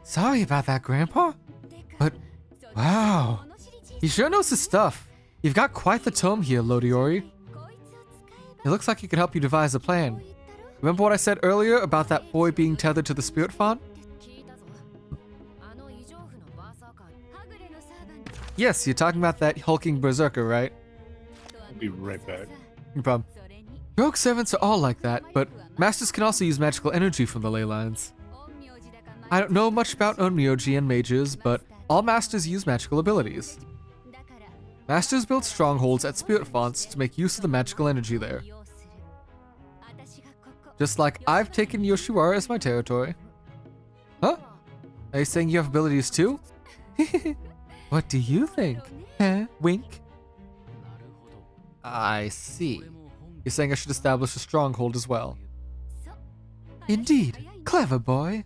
Sorry about that, Grandpa. But, wow. He sure knows his stuff. You've got quite the tome here, Lodiori. It looks like he could help you devise a plan. Remember what I said earlier about that boy being tethered to the spirit font? Yes, you're talking about that hulking berserker, right? I'll be right back. No problem. Rogue servants are all like that, but masters can also use magical energy from the ley lines. I don't know much about Onmyoji and mages, but all masters use magical abilities. Masters build strongholds at spirit fonts to make use of the magical energy there. Just like I've taken Yoshiwara as my territory. Huh? Are you saying you have abilities too? What do you think? Huh? Wink? I see. You're saying I should establish a stronghold as well. Indeed. Clever boy.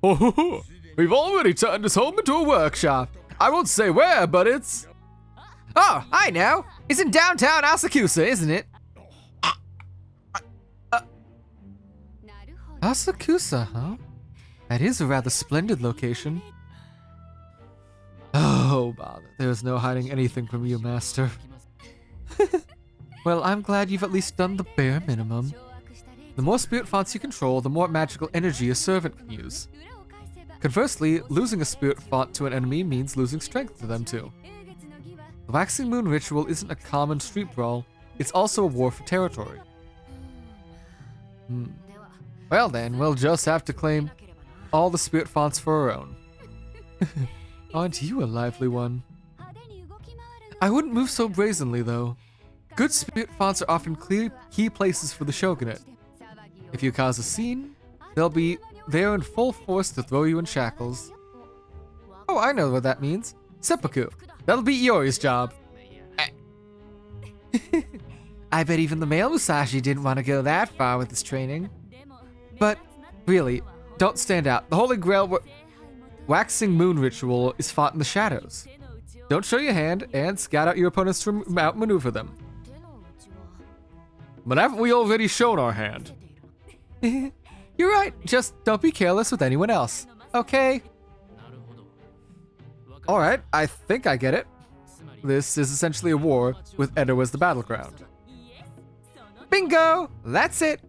Oh, we've already turned this home into a workshop. I won't say where, but it's... Oh, I know. It's in downtown Asakusa, isn't it? Asakusa, huh? That is a rather splendid location. Oh, bother. There's no hiding anything from you, Master. Well, I'm glad you've at least done the bare minimum. The more spirit fonts you control, the more magical energy a servant can use. Conversely, losing a spirit font to an enemy means losing strength to them too. The Waxing Moon ritual isn't a common street brawl, it's also a war for territory. Well then, we'll just have to claim all the spirit fonts for our own. Aren't you a lively one? I wouldn't move so brazenly, though. Good spirit fonts are often clear key places for the shogunate. If you cause a scene, they'll be there in full force to throw you in shackles. Oh, I know what that means. Seppuku. That'll be Iori's job. I bet even the male Musashi didn't want to go that far with his training. But, really, don't stand out. The Holy Grail Waxing Moon ritual is fought in the shadows. Don't show your hand and scout out your opponents to outmaneuver them. But haven't we already shown our hand? You're right, just don't be careless with anyone else, okay? Alright, I think I get it. This is essentially a war with Edo as the battleground. Bingo! That's it!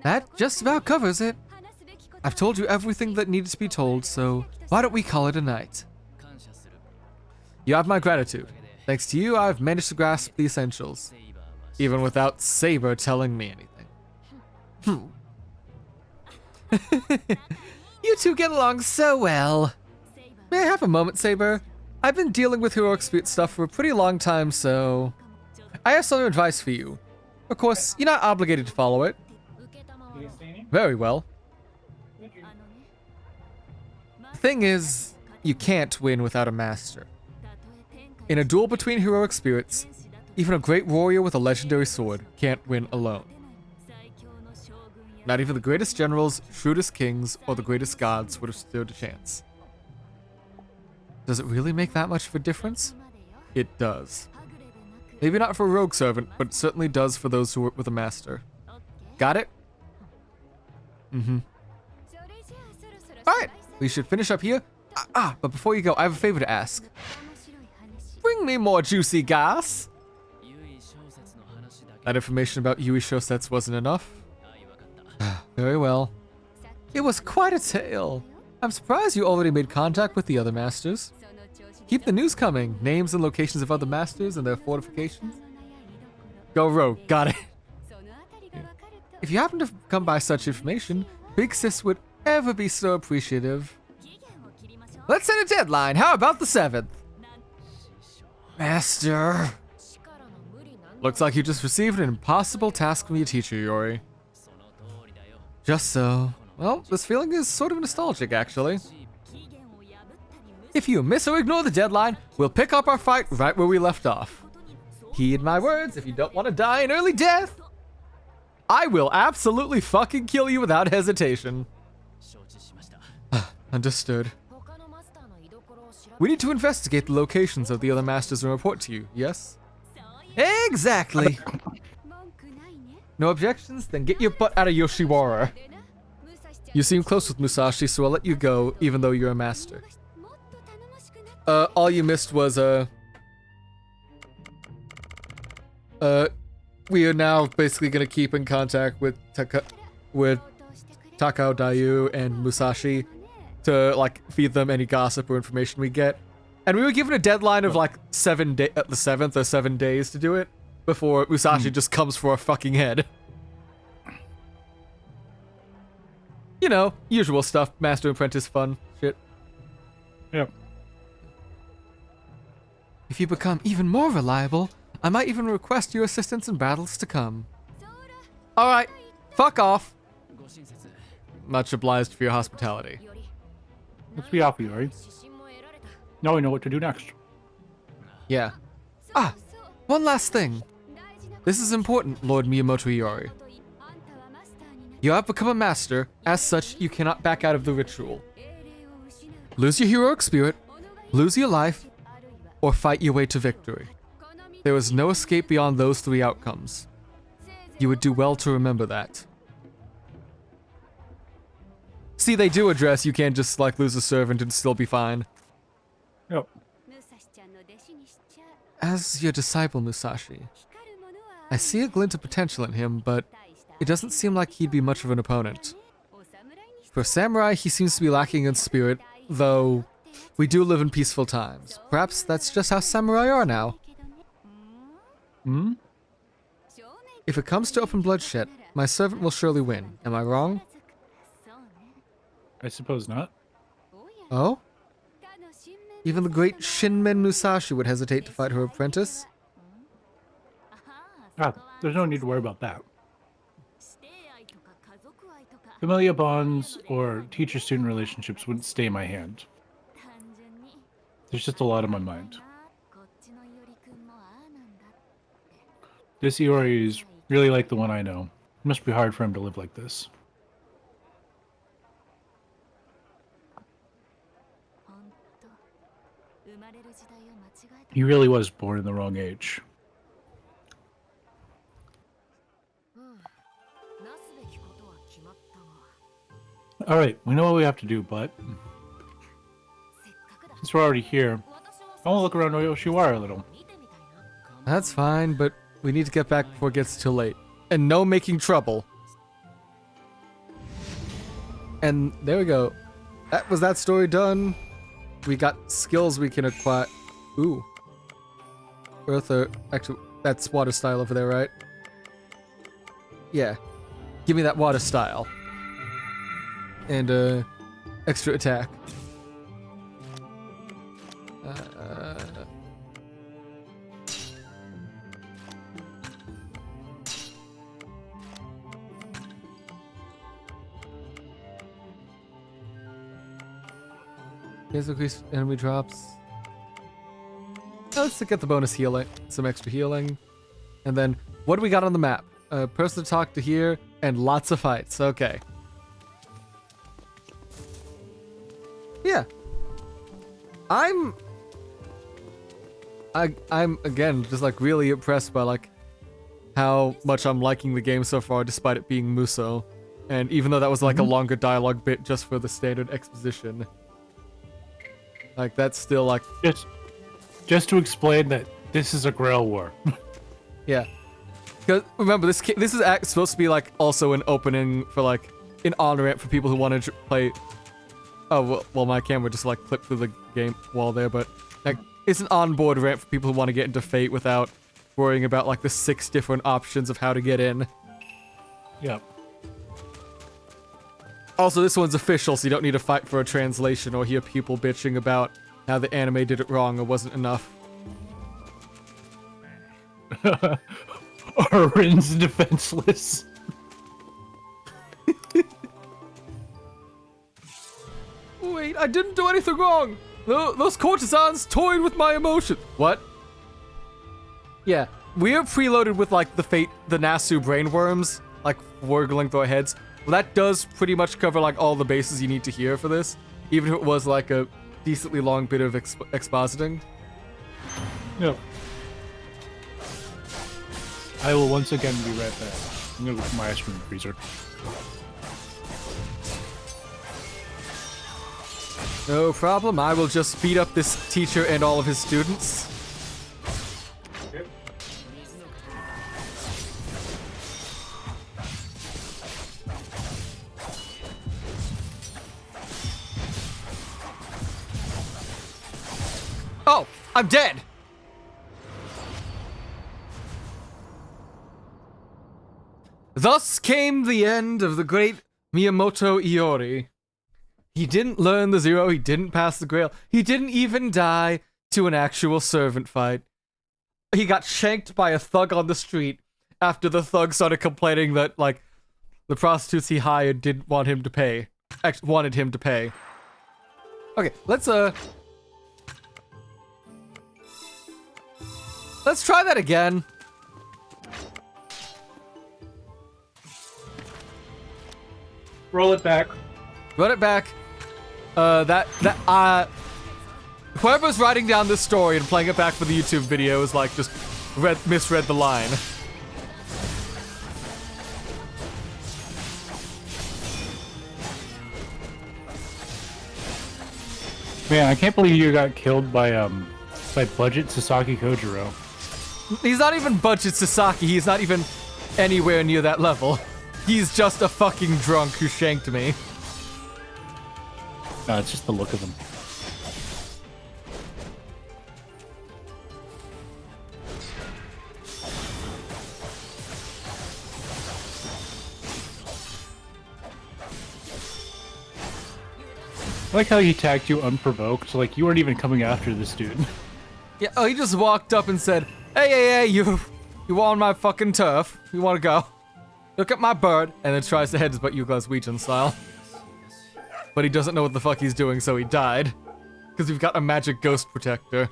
That just about covers it. I've told you everything that needed to be told, so why don't we call it a night? You have my gratitude. Thanks to you, I've managed to grasp the essentials, even without Saber telling me anything. You two get along so well. May I have a moment, Saber? I've been dealing with heroic spirit stuff for a pretty long time, so I have some advice for you. Of course, you're not obligated to follow it. Very well. The thing is, you can't win without a master. In a duel between heroic spirits, even a great warrior with a legendary sword can't win alone. Not even the greatest generals, shrewdest kings, or the greatest gods would have stood a chance. Does it really make that much of a difference? It does. Maybe not for a rogue servant, but it certainly does for those who work with a master. Got it? Alright, we should finish up here. But before you go, I have a favor to ask. Bring me more juicy gas! That information about Yui Shosetsu wasn't enough? Very well. It was quite a tale. I'm surprised you already made contact with the other masters. Keep the news coming. Names and locations of other masters and their fortifications. Go rogue, got it. If you happen to come by such information, Big Sis would ever be so appreciative. Let's set a deadline. How about the 7th? Master. Looks like you just received an impossible task from your teacher, Yori. Just so. Well, this feeling is sort of nostalgic, actually. If you miss or ignore the deadline, we'll pick up our fight right where we left off. Heed my words, if you don't want to die an early death, I will absolutely fucking kill you without hesitation. Understood. We need to investigate the locations of the other masters and report to you, yes? Exactly! No objections? Then get your butt out of Yoshiwara. You seem close with Musashi, so I'll let you go, even though you're a master. All you missed was, we are now basically gonna keep in contact with Takao Dayu and Musashi to, like, feed them any gossip or information we get. And we were given a deadline of, like, the 7th or 7 days to do it before Musashi just comes for our fucking head. You know, usual stuff, master apprentice fun shit. Yep. If you become even more reliable, I might even request your assistance in battles to come. Alright, fuck off. Much obliged for your hospitality. Let's be off, Yori. Now we know what to do next. Yeah. One last thing. This is important, Lord Miyamoto Iori. You have become a master. As such, you cannot back out of the ritual. Lose your heroic spirit, lose your life, or fight your way to victory. There is no escape beyond those 3 outcomes. You would do well to remember that. See, they do address you can't just, like, lose a servant and still be fine. Yep. As your disciple, Musashi, I see a glint of potential in him, but it doesn't seem like he'd be much of an opponent. For a samurai, he seems to be lacking in spirit, though we do live in peaceful times. Perhaps that's just how samurai are now. Hmm? If it comes to open bloodshed, my servant will surely win. Am I wrong? I suppose not. Oh? Even the great Shinmen Musashi would hesitate to fight her apprentice? Ah, there's no need to worry about that. Familial bonds or teacher-student relationships wouldn't stay my hand. There's just a lot on my mind. This Iori is really like the one I know. It must be hard for him to live like this. He really was born in the wrong age. Alright, we know what we have to do, but since we're already here, I want to look around Yoshiwara a little. That's fine, but we need to get back before it gets too late. And no making trouble. And there we go. That was that story done. We got skills we can acquire. Ooh. Earther. Actually, that's water style over there, right? Yeah. Give me that water style. And, extra attack. Here's increased enemy drops. Let's get the bonus healing, some extra healing. And then, what do we got on the map? A person to talk to here, and lots of fights. Okay. Yeah. I'm again just like really impressed by like how much I'm liking the game so far, despite it being Muso. And even though that was like a longer dialogue bit just for the standard exposition. Like that's still like just to explain that this is a Grail War. Yeah. Because remember, this is supposed to be like also an opening for like an on-ramp for people who want to play. Oh well, my camera just like clipped through the game wall there, but like it's an onboard ramp for people who want to get into Fate without worrying about like the 6 different options of how to get in. Yep. Also, this one's official, so you don't need to fight for a translation or hear people bitching about how the anime did it wrong or wasn't enough. Oren's defenseless. Wait, I didn't do anything wrong! Those courtesans toyed with my emotions. What? Yeah, we are preloaded with like the Nasu brainworms, like wurgling through our heads. Well, that does pretty much cover like all the bases you need to hear for this, even if it was like a decently long bit of expositing. Yep. I will once again be right back. I'm gonna go to my ice cream freezer. No problem. I will just beat up this teacher and all of his students. Yep. Oh, I'm dead. Thus came the end of the great Miyamoto Iori. He didn't learn the zero, he didn't pass the grail, he didn't even die to an actual servant fight. He got shanked by a thug on the street after the thug started complaining that, like, the prostitutes he hired didn't want him to pay. Wanted him to pay. Okay, let's try that again. Roll it back. Run it back. Whoever's writing down this story and playing it back for the YouTube video is like just misread the line. Man, I can't believe you got killed by Budget Sasaki Kojiro. He's not even Budget Sasaki. He's not even anywhere near that level. He's just a fucking drunk who shanked me. No, it's just the look of them. I like how he tagged you unprovoked. Like, you weren't even coming after this dude. Yeah, oh, he just walked up and said, hey, you on my fucking turf? You wanna go? Look at my bird. And then tries to headbutt you guys Ouija style. But he doesn't know what the fuck he's doing, so he died. Because we've got a magic ghost protector.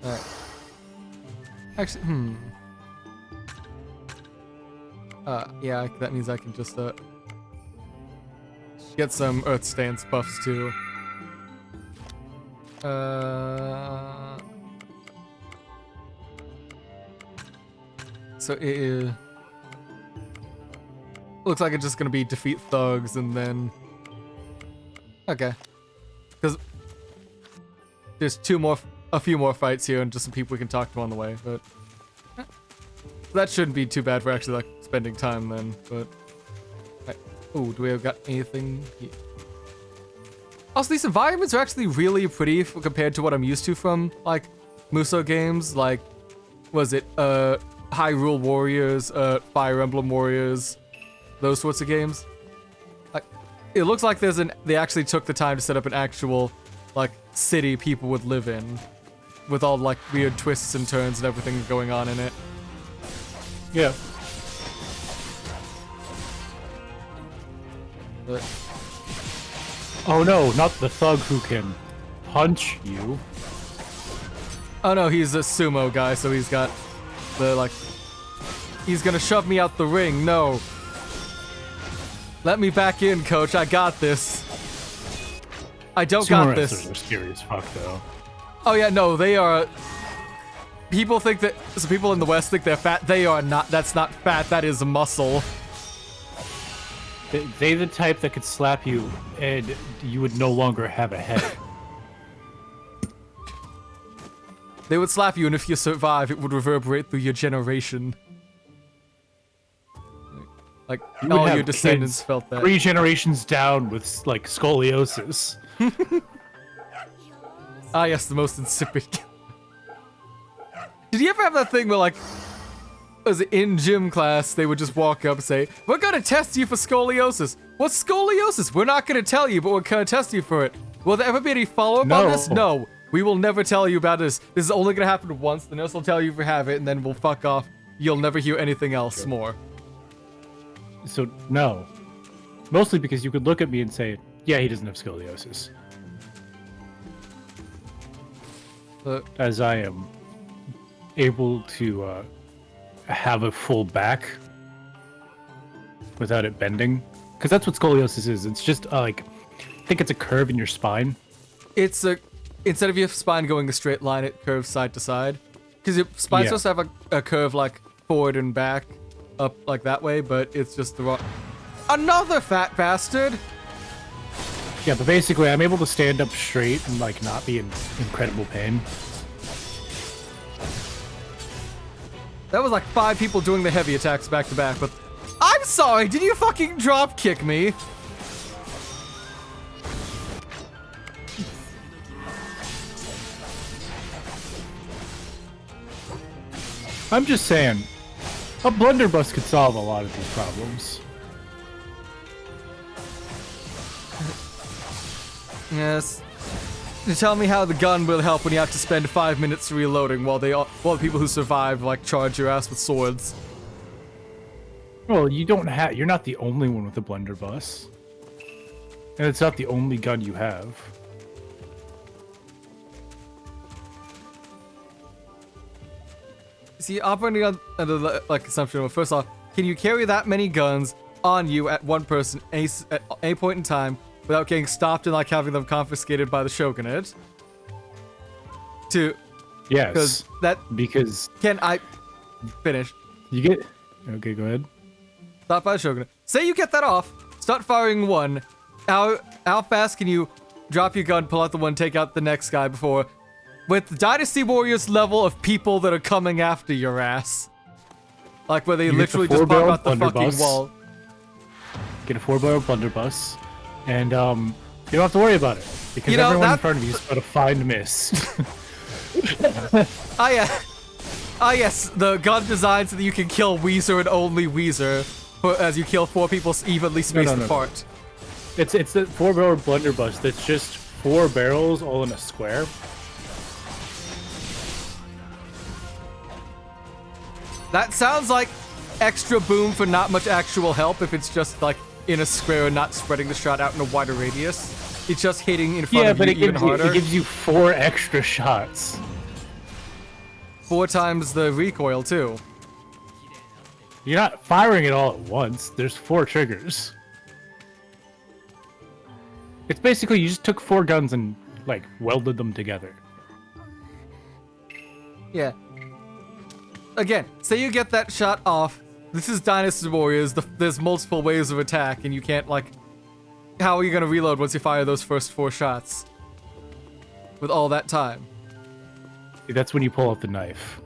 Alright. Actually, yeah, that means I can just, get some Earth Stance buffs, too. So it looks like it's just gonna be defeat thugs and then... Okay. Because there's a few more fights here and just some people we can talk to on the way, but... That shouldn't be too bad for actually, like, spending time then, but... Oh, do we have got anything here? Also, these environments are actually really pretty compared to what I'm used to from, like, Musou games. Like, was it, Hyrule Warriors, Fire Emblem Warriors, those sorts of games. Like, it looks like they actually took the time to set up an actual, like, city people would live in. With all, like, weird twists and turns and everything going on in it. Yeah. But... Oh no, not the thug who can punch you. Oh no, he's a sumo guy, so he's got the, like... He's gonna shove me out the ring, no. Let me back in, coach, I got this. I don't Sumo got this. wrestlers are scary as fuck, though. Oh yeah, no, they are... People think that... So people in the West think they're fat. They are not. That's not fat, that is muscle. They the type that could slap you and you would no longer have a head. They would slap you, and if you survive, it would reverberate through your generation. Like, You would all have your descendants kids felt that. 3 generations down with, like, scoliosis. Ah, yes, the most insipid. Did you ever have that thing where, like, was it in gym class, they would just walk up and say, we're gonna test you for scoliosis. What's scoliosis? We're not gonna tell you, but we're gonna test you for it. Will there ever be any follow-up on this? No. We will never tell you about this. This is only gonna happen once. The nurse will tell you if you have it, and then we'll fuck off. You'll never hear anything else more. So, no. Mostly because you could look at me and say, yeah, he doesn't have scoliosis. As I am able to have a full back without it bending. Because that's what scoliosis is. It's just, like, I think it's a curve in your spine. It's a... Instead of your spine going a straight line, it curves side to side. Because your spine's supposed to have a curve, like, forward and back, up, like, that way, but it's just the wrong... Another fat bastard! Yeah, but basically, I'm able to stand up straight and, like, not be in incredible pain. That was like 5 people doing the heavy attacks back to back, but... I'm sorry, did you fucking drop kick me? I'm just saying, a blunderbuss could solve a lot of these problems. Yes. You tell me how the gun will help when you have to spend 5 minutes reloading while the people who survive, like, charge your ass with swords. Well, you're not the only one with a blunderbuss. And it's not the only gun you have. See, operating under the, like, assumption of, first off, can you carry that many guns on you at one person at any point in time without getting stopped and, like, having them confiscated by the shogunate? Yes. Because... Can I... Finish. You get... Okay, go ahead. Stopped by the shogunate. Say you get that off, start firing one. How fast can you drop your gun, pull out the one, take out the next guy before... With Dynasty Warriors level of people that are coming after your ass. Like where they You get the literally just pop 4-barrel out the fucking blunderbuss. wall. Get a 4-barrel blunderbuss, and you don't have to worry about it because You know, everyone in that- front of you is about to find miss. Ah, yeah. Ah, yes, the gun designed so that you can kill Weezer and only Weezer, as you kill 4 people evenly spaced no. apart. It's the 4-barrel blunderbuss that's just 4 barrels all in a square. That sounds like extra boom for not much actual help if it's just like in a square and not spreading the shot out in a wider radius. It's just hitting in front of you even harder. It gives you 4 extra shots. 4 times the recoil too. You're not firing it all at once. There's 4 triggers. It's basically you just took 4 guns and like welded them together. Yeah. Again, say you get that shot off. This is Dynasty Warriors. There's multiple ways of attack, and you can't like. How are you gonna reload once you fire those first 4 shots? With all that time. That's when you pull out the knife.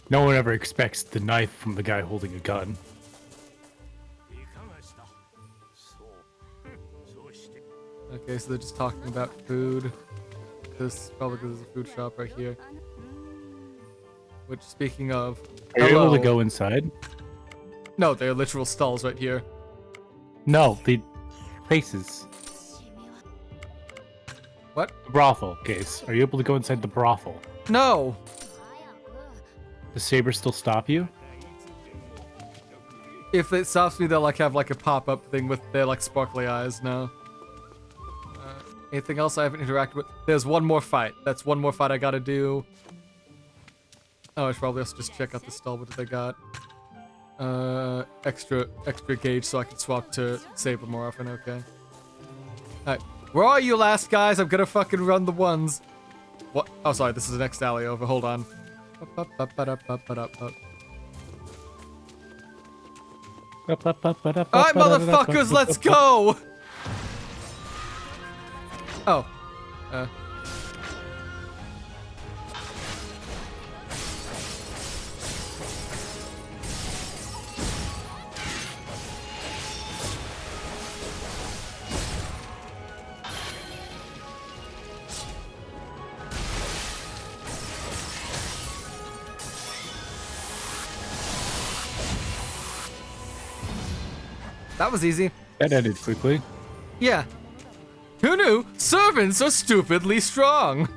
No one ever expects the knife from the guy holding a gun. Okay, so they're just talking about food. This probably because there's a food shop right here. Which, speaking of, Are you able hello. to go inside? No, they're literal stalls right here. No, the places. What? The brothel case. Are you able to go inside the brothel? No. Does Saber still stop you? If it stops me, they'll like have like a pop-up thing with their like sparkly eyes. No. Anything else I haven't interacted with? There's one more fight. That's one more fight I gotta do. Oh, I should probably also just check out the stall. What did they got? Extra gauge so I can swap to Saber more often. Okay. Alright. Where are you, last guys? I'm gonna fucking run the ones. What? Oh, sorry. This is the next alley over. Hold on. Alright, motherfuckers, let's go! Oh. That was easy. That ended quickly. Yeah. Who knew? Servants are stupidly strong.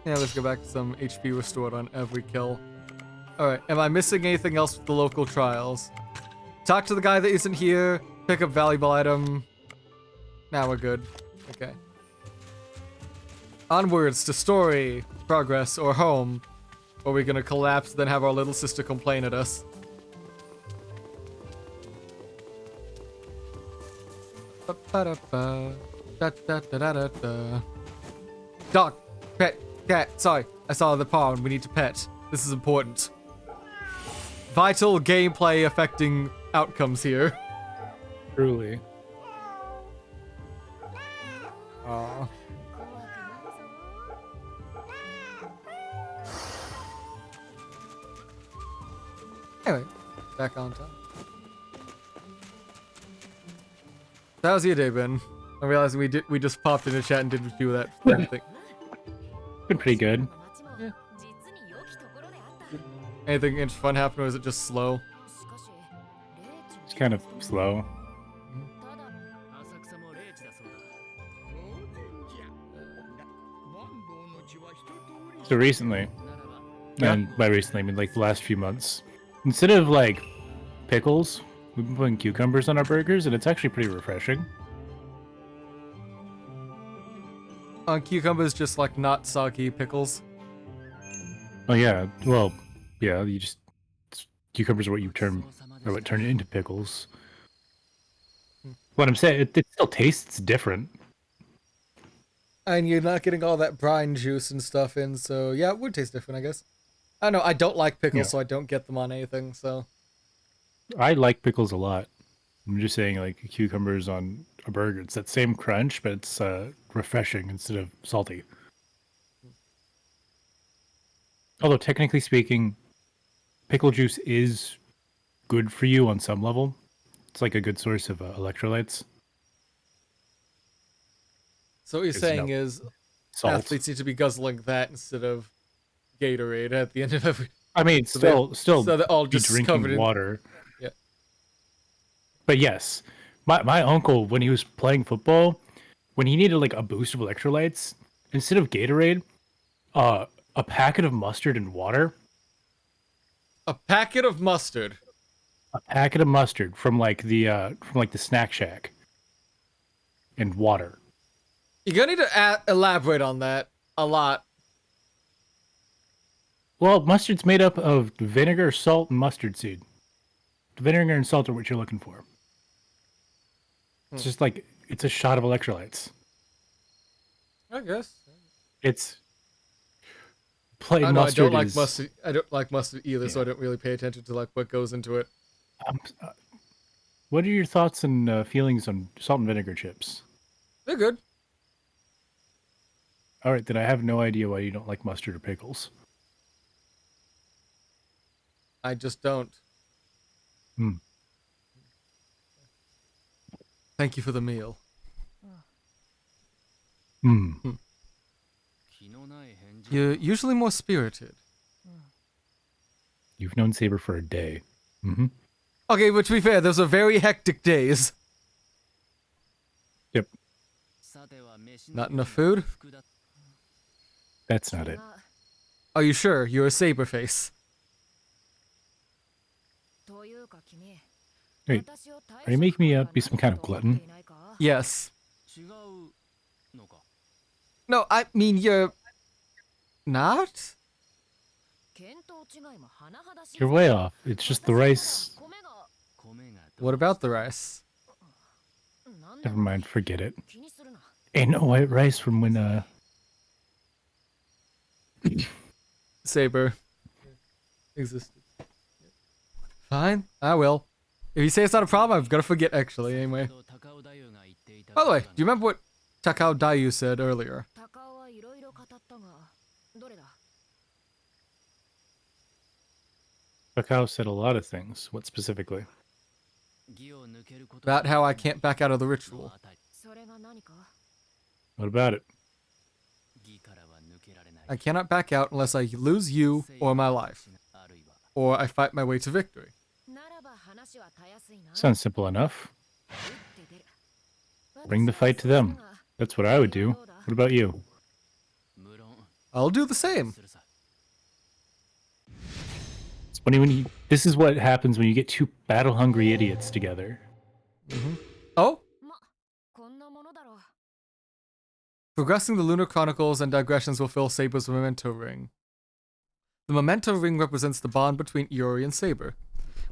Yeah, let's go back to some HP restored on every kill. Alright, am I missing anything else with the local trials? Talk to the guy that isn't here. Pick up valuable item. Now we're good. Okay. Onwards to story, progress, or home. Or we're gonna collapse, then have our little sister complain at us. Ba-ba-da-ba. Da-da-da-da-da-da. Dog, pet, cat. Sorry, I saw the pawn. We need to pet. This is important. Vital gameplay affecting outcomes here. Truly. Aww. Anyway, back on time. How's your day been? I'm realizing we just popped in the chat and didn't do that thing. Been pretty good. Yeah. Anything fun happen, or is it just slow? It's kind of slow. So recently, Yeah. and by recently I mean like the last few months, instead of like pickles, we've been putting cucumbers on our burgers, and it's actually pretty refreshing. On cucumbers, just like not soggy pickles. Oh yeah, well, yeah, you just cucumbers are what you turn it into pickles. What I'm saying, it still tastes different. And you're not getting all that brine juice and stuff in, so yeah, it would taste different, I guess. I know I don't like pickles, Yeah. so I don't get them on anything. So I like pickles a lot. I'm just saying, like cucumbers on a burger. It's that same crunch, but it's refreshing instead of salty. Although technically speaking, pickle juice is good for you on some level. It's like a good source of electrolytes. what you're saying is Salt. athletes need to be guzzling that instead of Gatorade at the end of every. I mean, So still so they're all be just covered drinking in water. Yeah. But yes, my uncle, when he was playing football, when he needed like a boost of electrolytes, instead of Gatorade, a packet of mustard and water. A packet of mustard. A packet of mustard from like the snack shack. And water. You're gonna need to elaborate on that a lot. Well, mustard's made up of vinegar, salt, and mustard seed. Vinegar and salt are what you're looking for. It's just like it's a shot of electrolytes. I guess. It's plain I know I mustard. don't like mustard. I don't like mustard either, so Yeah. I don't really pay attention to like what goes into it. What are your thoughts and feelings on salt and vinegar chips? They're good. All right, then I have no idea why you don't like mustard or pickles. I just don't. Hmm. Thank you for the meal. Hmm. You're usually more spirited. You've known Saber for a day. Mm-hmm. Okay, but to be fair, those are very hectic days. Yep. Not enough food? That's not it. Are you sure? You're a saber face. Wait, are you making me out to be some kind of glutton? Yes. No, I mean you're not? You're way off. It's just the rice. What about the rice? Never mind, forget it. Ain't no white rice from when Saber existed. Fine, I will. If you say it's not a problem, I've got to forget actually, anyway. By the way, do you remember what Takao Dayu said earlier? Takao said a lot of things. What specifically? About how I can't back out of the ritual. What about it? I cannot back out unless I lose you or my life. Or I fight my way to victory. Sounds simple enough. Bring the fight to them. That's what I would do. What about you? I'll do the same. It's funny when you... This is what happens when you get two battle-hungry idiots together. Oh? Progressing the Lunar Chronicles and digressions will fill Saber's memento ring. The memento ring represents the bond between Iori and Saber.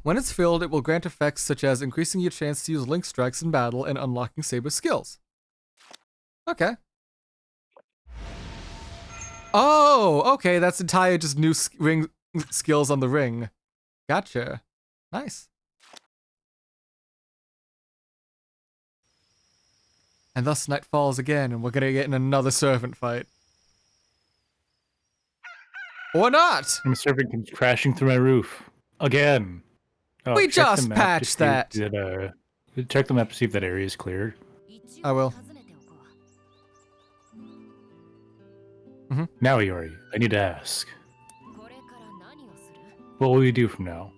When it's filled, it will grant effects such as increasing your chance to use link strikes in battle and unlocking Saber's skills. Okay. Oh, okay, that's entire just new ring skills on the ring. Gotcha. Nice. And thus night falls again, and we're gonna get in another servant fight. Or not! I'm a servant comes crashing through my roof. Again. Oh, We check the just map to patched see that. check the map to see if that area is cleared. I will. Now, Iori, I need to ask. What will you do from now?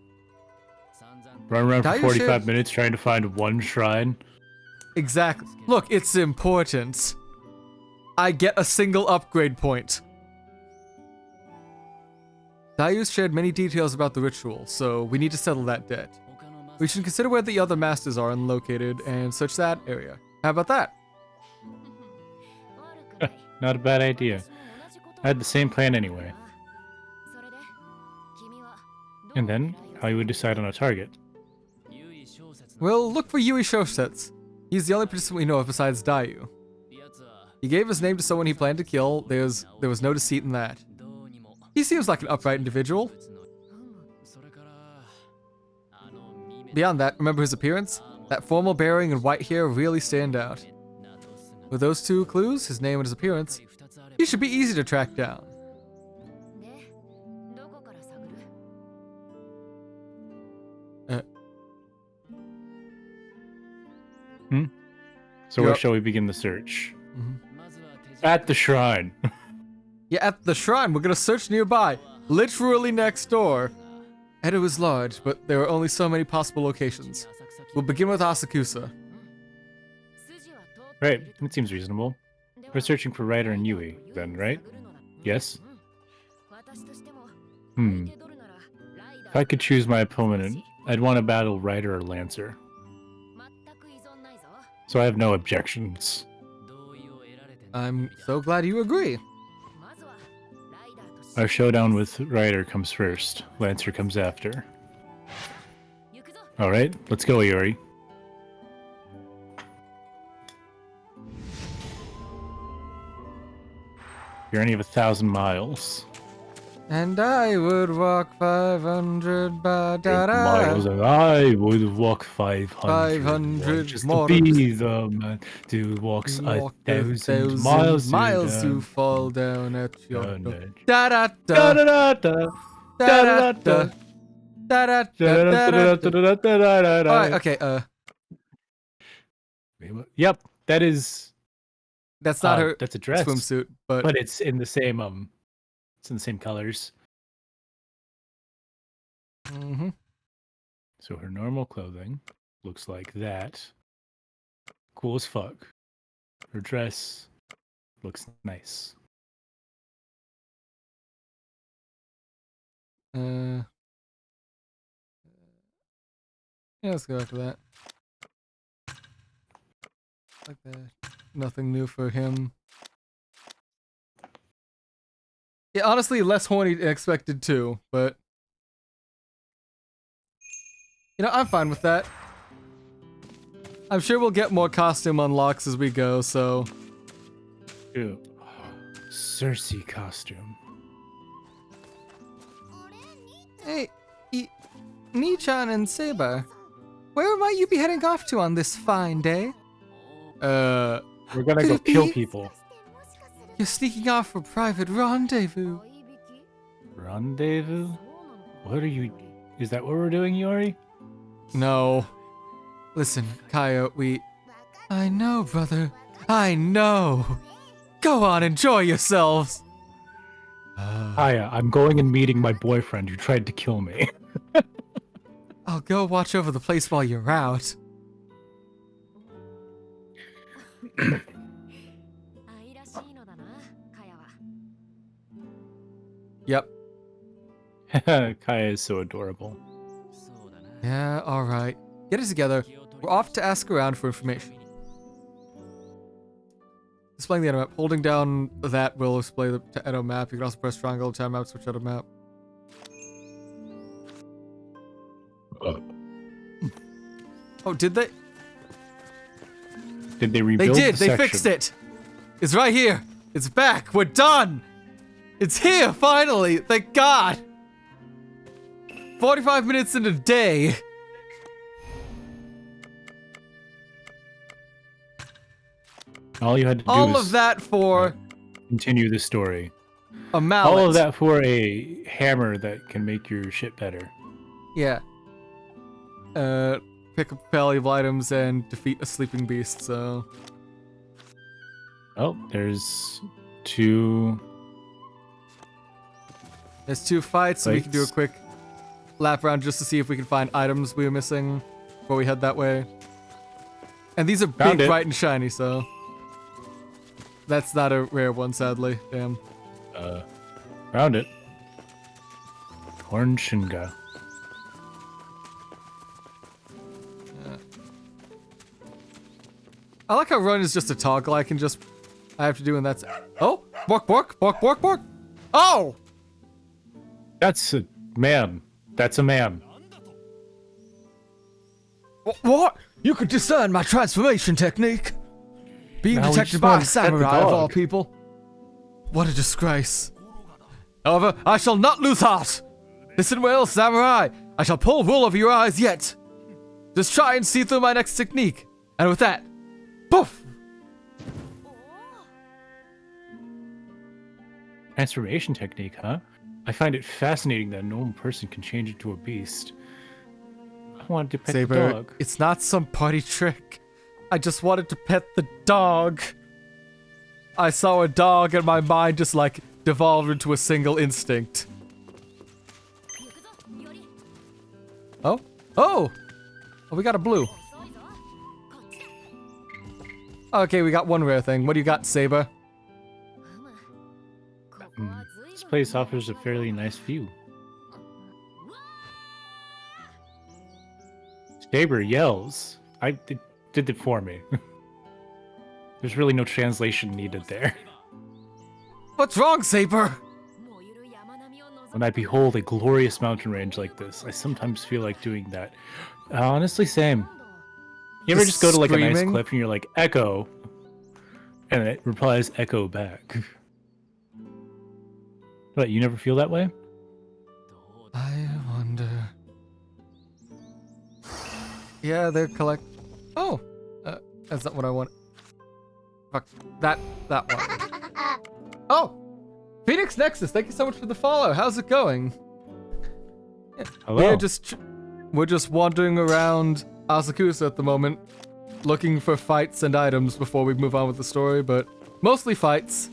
Run around for Dayu 45 should- minutes trying to find one shrine? Exactly. Look, it's important. I get a single upgrade point. Dayu shared many details about the ritual, so we need to settle that debt. We should consider where the other masters are located and search that area. How about that? Not a bad idea. I had the same plan anyway. And then, how you would decide on a target? We'll look for Yui Shosetsu. He's the only participant we know of besides Dayu. He gave his name to someone he planned to kill. There was no deceit in that. He seems like an upright individual. Beyond that, remember his appearance? That formal bearing and white hair really stand out. With those two clues, his name and his appearance, he should be easy to track down. So where shall we begin the search? At the shrine. Yeah, at the shrine. We're gonna search nearby. Literally next door. Edo is large, but there are only so many possible locations. We'll begin with Asakusa. Right, it seems reasonable. We're searching for Ryder and Yui, then, right? Yes? If I could choose my opponent, I'd want to battle Ryder or Lancer. So I have no objections. I'm so glad you agree. Our showdown with Ryder comes first. Lancer comes after. Alright, let's go, Yuri. Journey of 1,000 miles. And I would walk 500 miles, and I would walk 500. 500 just more. To be the man who walks 1,000 miles to fall down at your door. Da da da da da da da da. Alright, okay, Yep, that is. That's not her that's a dress swimsuit, but it's in the same it's in the same colors. So her normal clothing looks like that. Cool as fuck. Her dress looks nice. Yeah, let's go after that. Like that. Nothing new for him. Yeah, honestly, less horny than expected too, but you know, I'm fine with that. I'm sure we'll get more costume unlocks as we go, so. Ew. Cersei costume. Hey, Ni-chan and Saber, where might you be heading off to on this fine day? We're gonna go kill people. You're sneaking off for private rendezvous. Rendezvous? What are you... Is that what we're doing, Yori? No. Listen, Kaya, I know, brother. I know. Go on, enjoy yourselves. Kaya, I'm going and meeting my boyfriend who tried to kill me. I'll go watch over the place while you're out. Yep. Kaya is so adorable. Yeah, alright. Get it together. We're off to ask around for information. Displaying the Edo map. Holding down that will display the Edo map. You can also press triangle to time map, switch Edo map. Oh, did they? Did they rebuild They did. the They section? fixed it. It's right here. It's back. We're done. It's here, finally. Thank God. 45 minutes in a day. All you had to do All was of that for continue the story. a mallet. All of that for a hammer that can make your shit better. Yeah. Pick up valuable items and defeat a sleeping beast, so. Oh, there's two. There's two fights, so we can do a quick lap around just to see if we can find items we were missing before we head that way. And these are Found big, it. bright, and shiny, so. That's not a rare one, sadly. Damn. Found it. Horn Shinga. I like how run is just a toggle I can just... I have to do, and that's... Oh! Bork, bork, bork, bork, bork! Oh! That's a man. That's a man. What? You could discern my transformation technique? Being Now we detected just by wanted a to pet the samurai of all dog. people? What a disgrace. However, I shall not lose heart. Listen well, samurai. I shall pull wool over your eyes yet. Just try and see through my next technique. And with that, poof! Transformation technique, huh? I find it fascinating that a normal person can change into a beast. I wanted to pet the Saber, dog. it's not some party trick. I just wanted to pet the dog. I saw a dog and my mind just like devolved into a single instinct. Oh? Oh! Oh, we got a blue. Okay, we got one rare thing. What do you got, Saber? This place offers a fairly nice view. Saber yells. Did it for me. There's really no translation needed there. What's wrong, Saber? When I behold a glorious mountain range like this, I sometimes feel like doing that. Honestly, same. You ever just go to like a nice cliff and you're like, echo, and it replies echo back. What, you never feel that way? I wonder. Yeah, they're Oh, that's not what I want. Fuck, that one. Oh, Phoenix Nexus, thank you so much for the follow. How's it going? Hello. We're just wandering around Asakusa at the moment, looking for fights and items before we move on with the story, but mostly fights.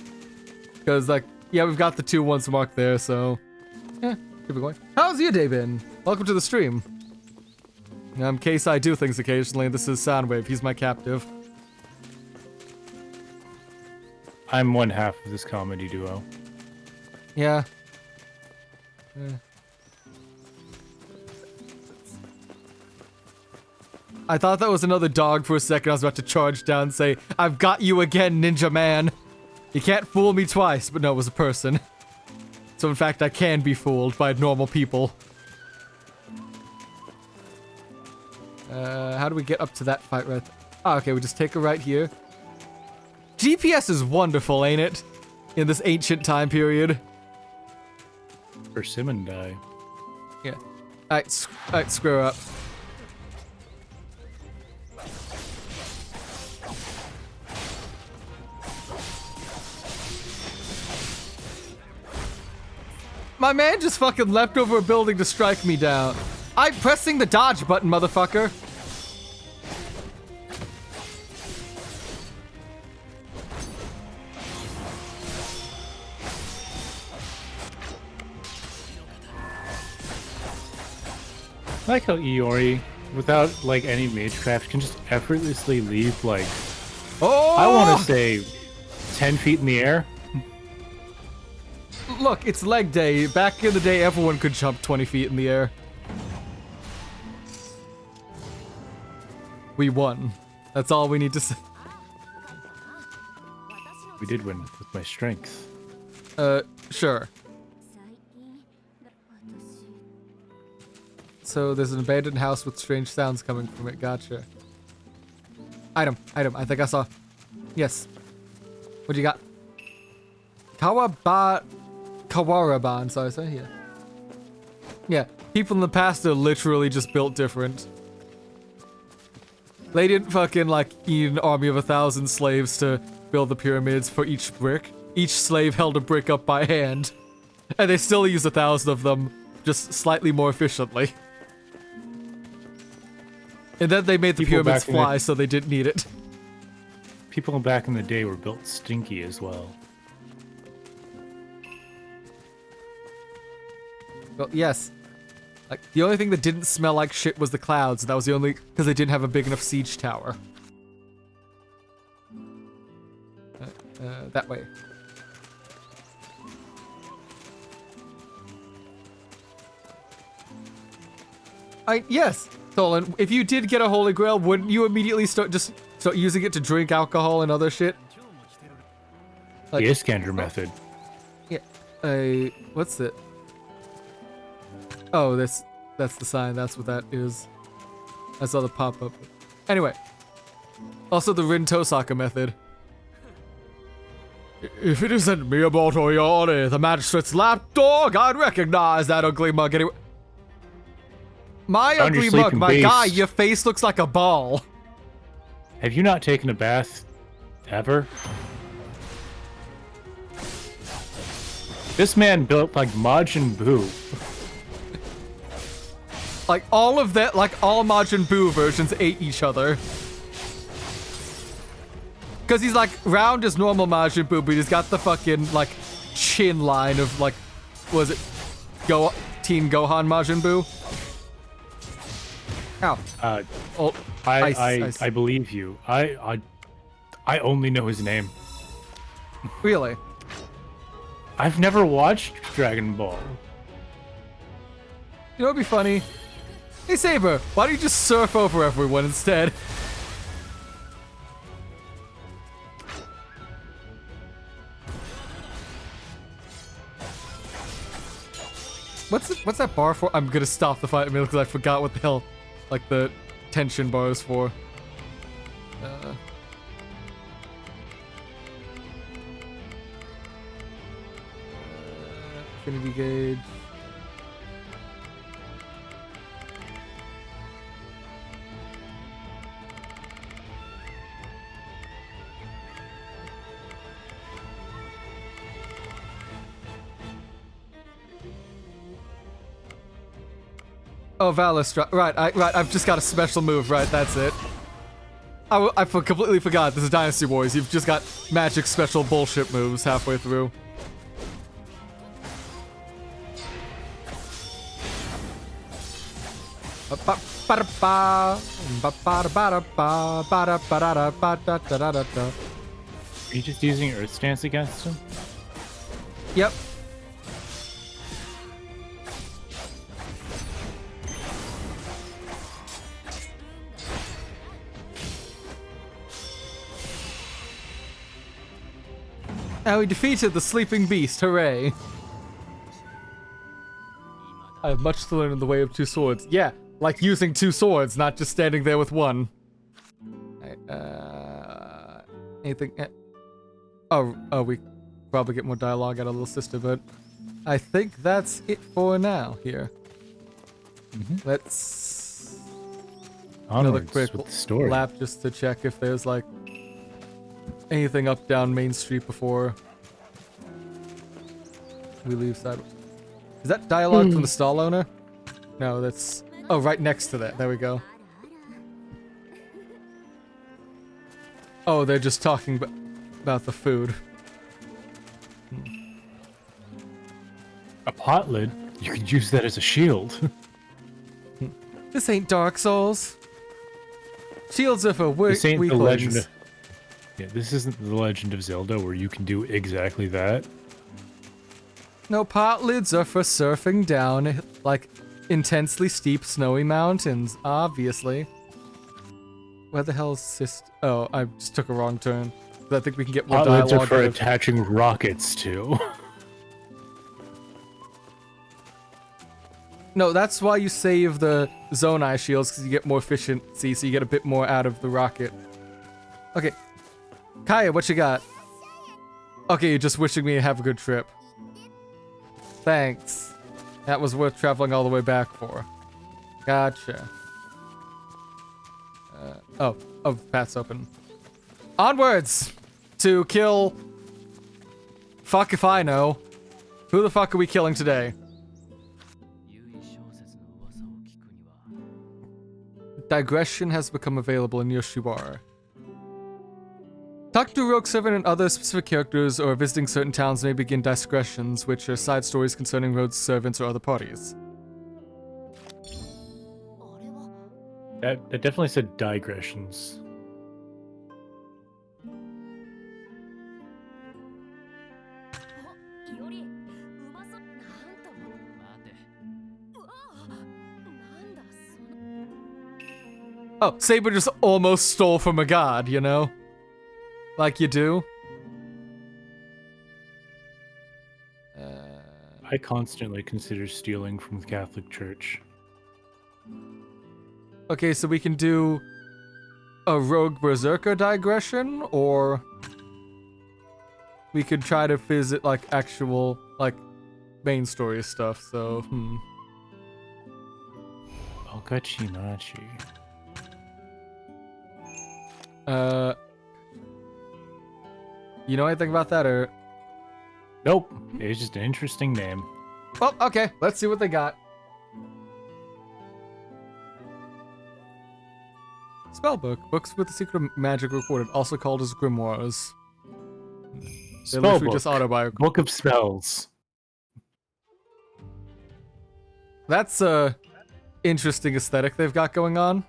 Because, like, yeah, we've got the 2 ones marked there, so yeah, keep it going. How's your day been? Welcome to the stream. In case I do things occasionally, this is Soundwave. He's my captive. I'm one half of this comedy duo. Yeah. I thought that was another dog for a second. I was about to charge down and say, I've got you again, ninja man. You can't fool me twice, but no, it was a person. So in fact, I can be fooled by normal people. How do we get up to that fight right there? Oh, okay, we just take a right here. GPS is wonderful, ain't it? In this ancient time period. Persimmon die. Yeah. Alright, screw up. My man just fucking leapt over a building to strike me down. I'm pressing the dodge button, motherfucker. I like how Iori, without like any magecraft, can just effortlessly leap like, I want to say 10 feet in the air. Look, it's leg day. Back in the day, everyone could jump 20 feet in the air. We won. That's all we need to say. We did win with my strength. Sure. So there's an abandoned house with strange sounds coming from it. Gotcha. Item. I think I saw. Yes. What do you got? Kawaraban. Sorry, yeah. Yeah. People in the past are literally just built different. They didn't fucking like need an army of 1,000 slaves to build the pyramids for each brick. Each slave held a brick up by hand. And they still use 1,000 of them, just slightly more efficiently. And then they made the pyramids fly, so they didn't need it. People back in the day were built stinky as well. Well, yes. Like, the only thing that didn't smell like shit was the clouds, and that was the only... because they didn't have a big enough siege tower. That way. Yes, Tolan, if you did get a Holy Grail, wouldn't you immediately start using it to drink alcohol and other shit? Like, the Iskander method. Yeah. What's it? Oh, that's the sign. That's what that is. I saw the pop-up. Anyway. Also the Rin Tosaka method. If it isn't Miyamoto Yone, the magistrate's lapdog, I'd recognize that ugly mug anyway. My Found your ugly mug, sleeping my guy, beast. your face looks like a ball. Have you not taken a bath ever? This man built like Majin Buu. Like all of that, like all Majin Buu versions ate each other. Cause he's like round as normal Majin Buu, but he's got the fucking like chin line of like, was it Teen Gohan Majin Buu? Ow. I believe you. I only know his name. Really? I've never watched Dragon Ball. You know what'd be funny? Hey Saber, why don't you just surf over everyone instead? What's that bar for? I'm gonna stop the fight because I forgot what the hell, like the tension bar is for. Affinity gauge. Oh, Valor Strike. Right, I've just got a special move. Right, that's it. I completely forgot. This is Dynasty Wars. You've just got magic special bullshit moves halfway through. Are you just using Earth Stance against him? Yep. Now we defeated the sleeping beast, hooray. I have much to learn in the way of two swords. Yeah, like using two swords, not just standing there with one. Alright, anything? Oh, we probably get more dialogue out of Little Sister, but I think that's it for now here. Let's another quick story. lap just to check if there's like anything up down Main Street before we leave side. Is that dialogue from the stall owner? No, that's... Oh, right next to that. There we go. Oh, they're just talking about the food. A pot lid? You could use that as a shield. This ain't Dark Souls. Shields are for This ain't the weaklings. Legend of... Yeah, this isn't the Legend of Zelda where you can do exactly that. No, pot lids are for surfing down, like, intensely steep snowy mountains, obviously. Where the hell is Oh, I just took a wrong turn. I think we can get more Pot lids dialogue. are for attaching rockets to. No, that's why you save the Zonai shields, because you get more efficiency, so you get a bit more out of the rocket. Okay. Kaya, what you got? Okay, you're just wishing me to have a good trip. Thanks. That was worth traveling all the way back for. Gotcha. Oh, path's open. Onwards! To kill... Fuck if I know. Who the fuck are we killing today? Digression has become available in Yoshiwara. Talk to a rogue servant and other specific characters or visiting certain towns may begin digressions, which are side stories concerning rogue servants or other parties. That definitely said digressions. Oh, Saber just almost stole from a god, you know? Like you do. I constantly consider stealing from the Catholic Church. Okay, so we can do a rogue berserker digression, or we could try to visit like actual like main story stuff. So, Okachimachi. You know anything about that or? Nope. It's just an interesting name. Well, okay. Let's see what they got. Spellbook. Books with the secret of magic recorded, also called as grimoires. They're literally just autobiography. Book of spells. That's a interesting aesthetic they've got going on.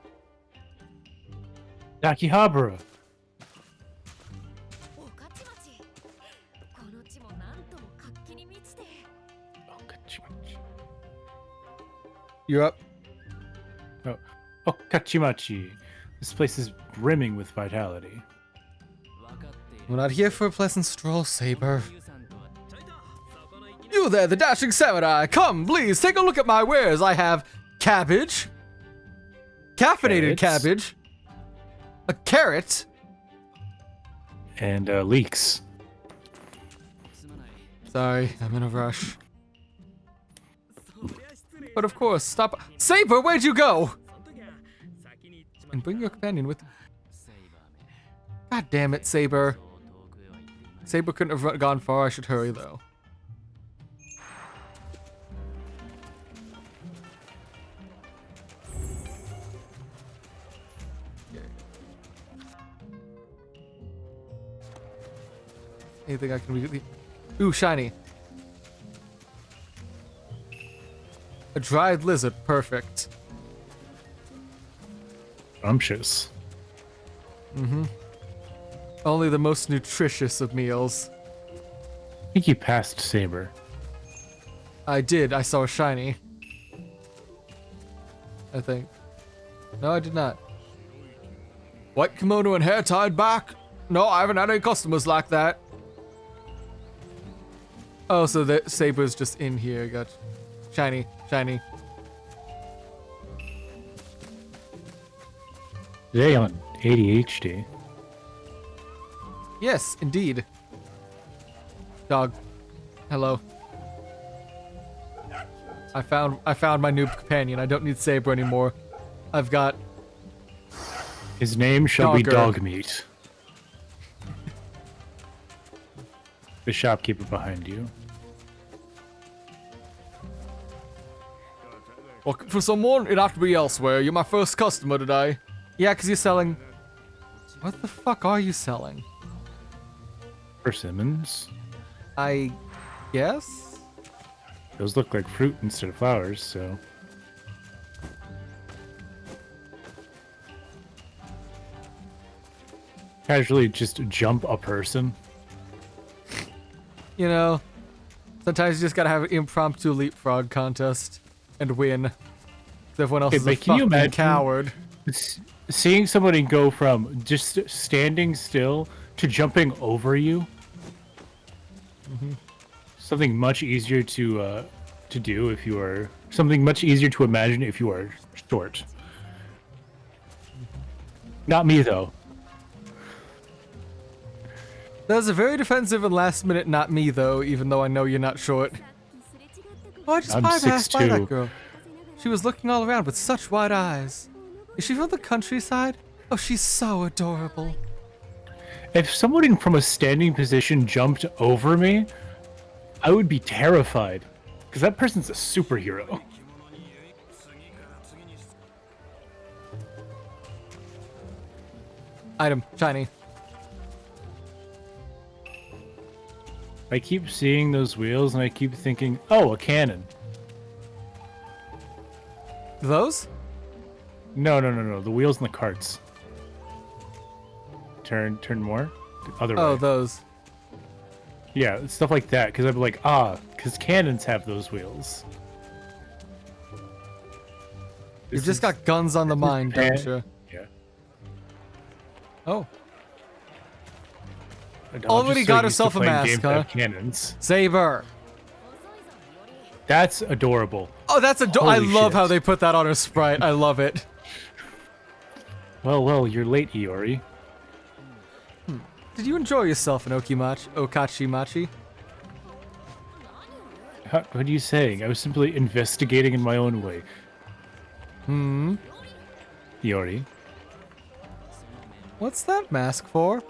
Akihabara. You're up. Oh, Okachimachi. This place is brimming with vitality. We're not here for a pleasant stroll, Saber. You there, the dashing samurai! Come, please, take a look at my wares. I have cabbage, caffeinated cabbage, a carrot, and leeks. Sorry, I'm in a rush. But of course, stop. Saber, where'd you go? And bring your companion with you. God damn it, Saber. Saber couldn't have gone far. I should hurry, though. Anything I can read? Ooh, shiny. A dried lizard, perfect. Scrumptious. Only the most nutritious of meals. I think you passed Saber. I did. I saw a shiny. I think. No, I did not. White kimono and hair tied back? No, I haven't had any customers like that. Oh, so the Saber's just in here. Gotcha. Shiny, shiny. Today on ADHD. Yes, indeed. Dog. Hello. I found my new companion. I don't need Saber anymore. I've got His name shall be Dogger. Dogmeat. The shopkeeper behind you. looking for someone. It'd have to be elsewhere. You're my first customer today. Yeah, because you're selling. What the fuck are you selling? Persimmons. I guess? Those look like fruit instead of flowers, so. Casually just jump a person. You know, sometimes you just gotta have an impromptu leapfrog contest and win. 'Cause everyone else is a can you fucking imagine coward. Seeing somebody go from just standing still to jumping over you. Something much easier to do if you are. Something much easier to imagine if you are short. Not me though. That was a very defensive and last minute not me though, even though I know you're not short. Oh, I just I'm bypassed by that 6'2". girl. She was looking all around with such wide eyes. Is she from the countryside? Oh, she's so adorable. If someone from a standing position jumped over me, I would be terrified. Because that person's a superhero. Item, shiny. I keep seeing those wheels and I keep thinking, oh, a cannon. Those? No. The wheels and the carts. Turn more. Other way. Oh, those. Yeah, stuff like that. Because I'd be like, because cannons have those wheels. You've just got guns on the mind, don't you? Yeah. Oh. I'm Already just so got used to herself a playing mask, games that huh? have Cannons. Saber. That's adorable. Oh, that's I Holy love shit. how they put that on her sprite. I love it. Well, you're late, Iori. Did you enjoy yourself in Okachimachi? What are you saying? I was simply investigating in my own way. Yori. What's that mask for?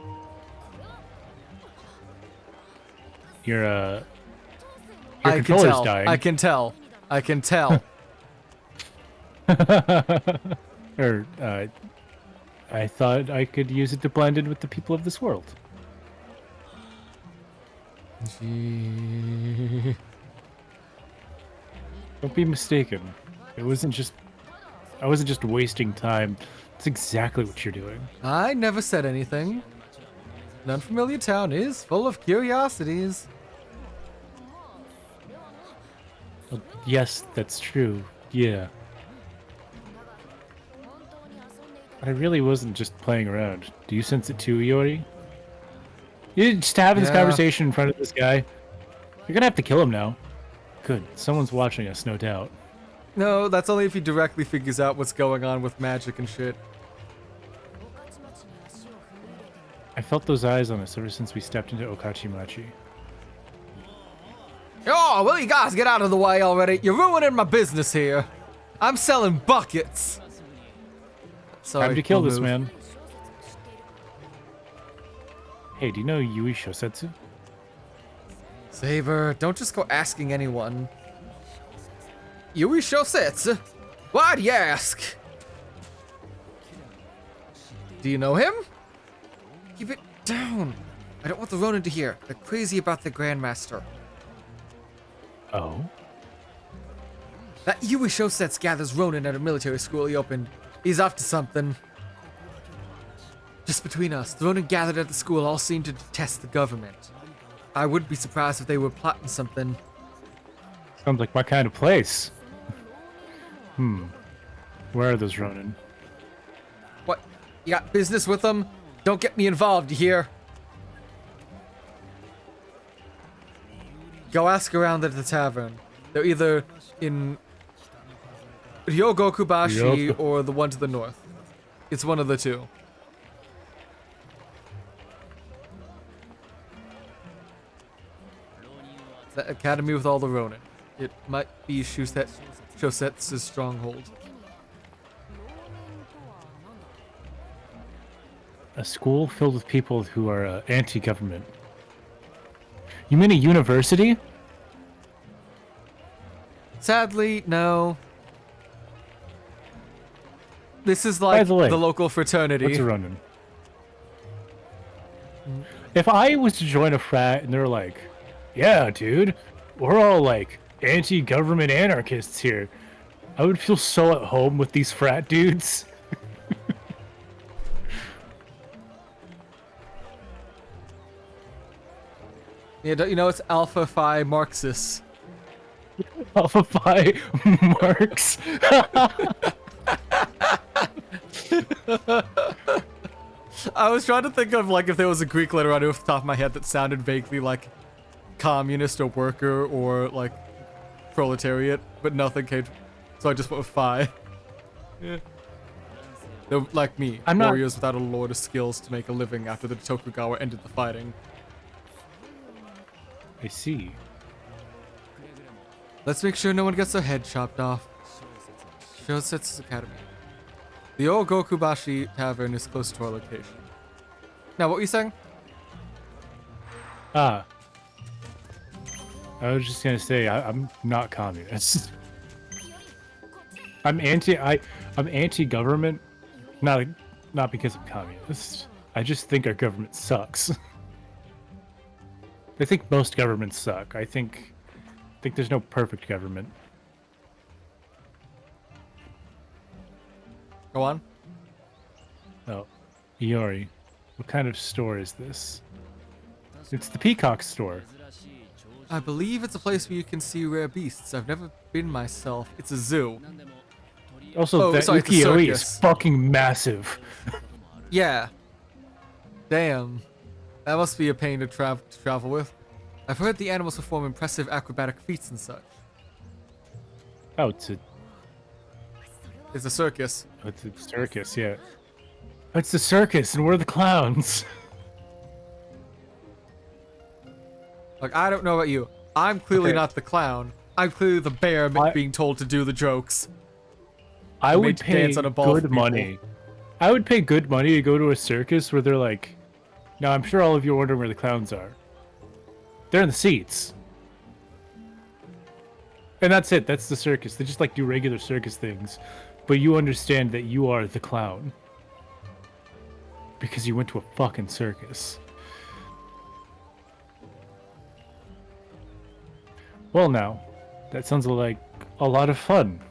Your I can controller's tell. dying. I can tell. I can tell. Or, I thought I could use it to blend in with the people of this world. Gee. Don't be mistaken. I wasn't just wasting time. It's exactly what you're doing. I never said anything. An unfamiliar town is full of curiosities. Well, yes, that's true. Yeah. But I really wasn't just playing around. Do you sense it too, Yori? You're just having this conversation in front of this guy. You're gonna have to kill him now. Good. Someone's watching us, no doubt. No, that's only if he directly figures out what's going on with magic and shit. I felt those eyes on us ever since we stepped into Okachimachi. Oh, will you guys get out of the way already? You're ruining my business here. I'm selling buckets. Sorry, Time to kill we'll this move. man. Hey, do you know Yui Shosetsu? Saber, don't just go asking anyone. Yui Shosetsu? Why'd you ask? Do you know him? Keep it down. I don't want the Ronin to hear. They're crazy about the Grandmaster. Oh? That Yui Shosetsu gathers Ronin at a military school he opened. He's up to something. Just between us, the Ronin gathered at the school all seem to detest the government. I wouldn't be surprised if they were plotting something. Sounds like my kind of place. Where are those Ronin? What? You got business with them? Don't get me involved, you hear? Go ask around at the tavern. They're either in Ryogokubashi or the one to the north. It's one of the two. The academy with all the Ronin. It might be Shosetsu's stronghold. A school filled with people who are anti-government. You mean a university? Sadly, no. This is like the way, the local fraternity. What's a Ronin? If I was to join a frat and they're like, yeah, dude, we're all like anti-government anarchists here, I would feel so at home with these frat dudes. Yeah, you know, it's Alpha Phi Marxists. Alpha Phi Marx. I was trying to think of like if there was a Greek letter I knew off the top of my head that sounded vaguely like communist or worker or like proletariat, but nothing came. So I just went with Phi. Yeah. They're like me, I'm not- warriors without a lot of skills to make a living after the Tokugawa ended the fighting. I see. Let's make sure no one gets their head chopped off. Shosetsu's Academy. The old Gokubashi Tavern is close to our location. Now, what were you saying? I was just gonna say I'm not communist. I'm anti-government, not because I'm communist. I just think our government sucks. I think most governments suck. I think there's no perfect government. Go on. Oh, Iori, what kind of store is this? It's the Peacock store. I believe it's a place where you can see rare beasts. I've never been myself. It's a zoo. Also, that sorry, it's a ukiyo-e is circus. fucking massive. Yeah. Damn. That must be a pain to travel with. I've heard the animals perform impressive acrobatic feats and such. Oh, It's a circus. it's a circus, yeah. It's the circus, and we're the clowns. Like, I don't know about you. I'm clearly not the clown. I'm clearly the bear being told to do the jokes. I would pay good money. I would pay good money to go to a circus where they're like... Now, I'm sure all of you are wondering where the clowns are. They're in the seats. And that's it. That's the circus. They just like do regular circus things. But you understand that you are the clown. Because you went to a fucking circus. Well now, that sounds like a lot of fun.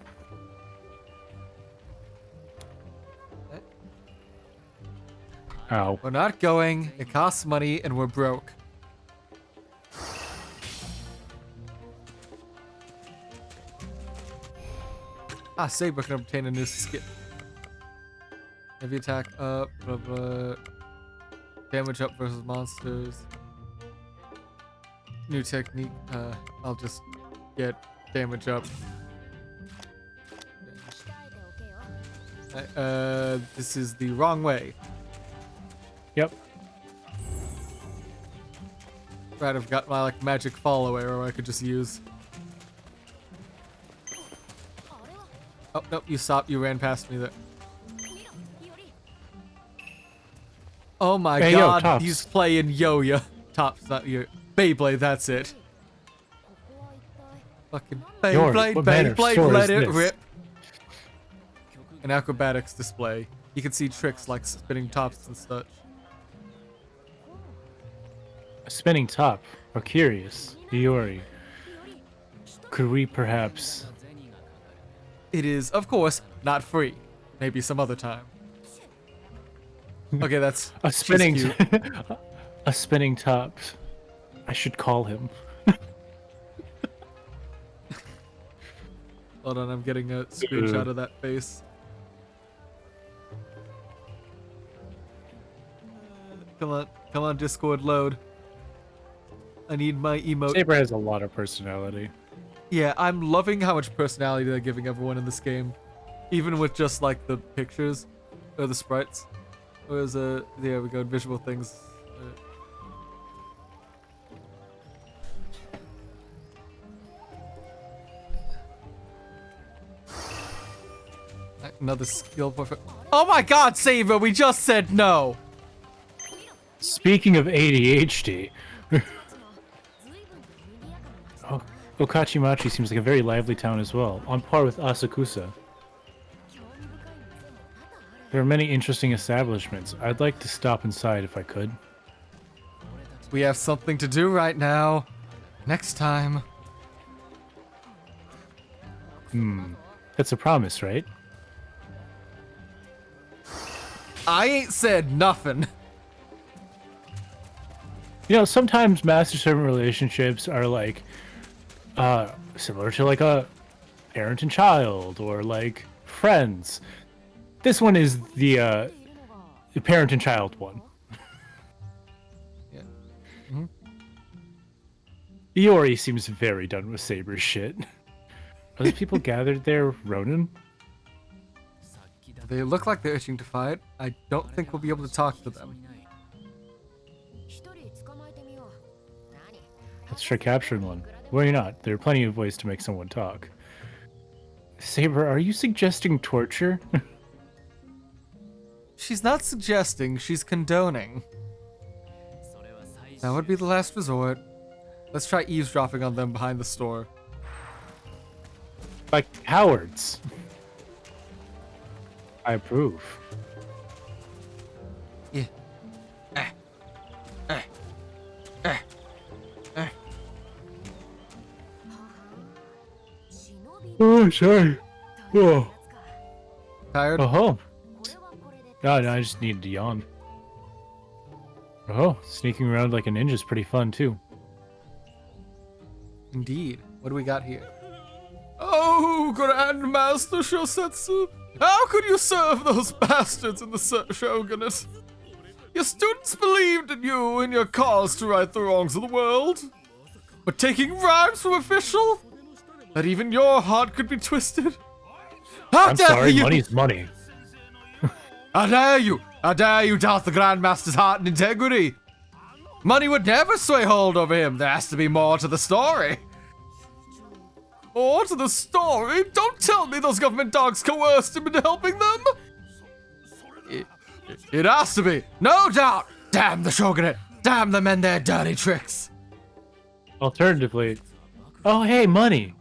Ow. We're not going. It costs money and we're broke. Saber can obtain a new skill. Heavy attack up, blah blah. Damage up versus monsters. New technique. I'll just get damage up. This is the wrong way. Yep. Right, I've got my like magic follow arrow I could just use. Oh, nope, you stopped. You ran past me there. Oh my god, yo, he's playing Yo-Yo. Tops, not your Beyblade, that's it. Fucking Beyblade, let it rip. An acrobatics display. You can see tricks like spinning tops and such. A spinning top. We're curious. Iori. Could we perhaps... It is, of course, not free. Maybe some other time. Okay, that's a spinning a spinning top. I should call him. Hold on, I'm getting a screenshot of that face. Come on, Discord, load. I need my emote. Saber has a lot of personality. Yeah, I'm loving how much personality they're giving everyone in this game. Even with just like the pictures or the sprites. Whereas, there we go, visual things. Another skill for... Oh my god, Saber, we just said no! Speaking of ADHD... Okachimachi seems like a very lively town as well, on par with Asakusa. There are many interesting establishments. I'd like to stop inside if I could. We have something to do right now. Next time. That's a promise, right? I ain't said nothing. You know, sometimes master-servant relationships are like, similar to like a parent and child, or like friends. This one is the parent and child one. Yeah. Iori seems very done with Saber's shit. Are these people gathered there, Ronin? They look like they're itching to fight. I don't think we'll be able to talk to them. Let's try capturing one. Worry not, there are plenty of ways to make someone talk. Saber, are you suggesting torture? She's not suggesting, she's condoning. That would be the last resort. Let's try eavesdropping on them behind the store. Like cowards. I approve. Yeah. Oh, sorry. Oh. Tired? Oh. No, I just needed to yawn. Oh, sneaking around like a ninja is pretty fun too. Indeed. What do we got here? Oh, Grandmaster Shosetsu! How could you serve those bastards in the shogunate? Your students believed in you and your cause to right the wrongs of the world. But taking bribes from official? That even your heart could be twisted? I'm sorry, money's money. How dare you! How dare you doubt the Grandmaster's heart and integrity! Money would never sway hold over him. There has to be more to the story. More to the story? Don't tell me those government dogs coerced him into helping them. It has to be. No doubt. Damn the shogunate. Damn them and their dirty tricks. Alternatively, oh hey, money.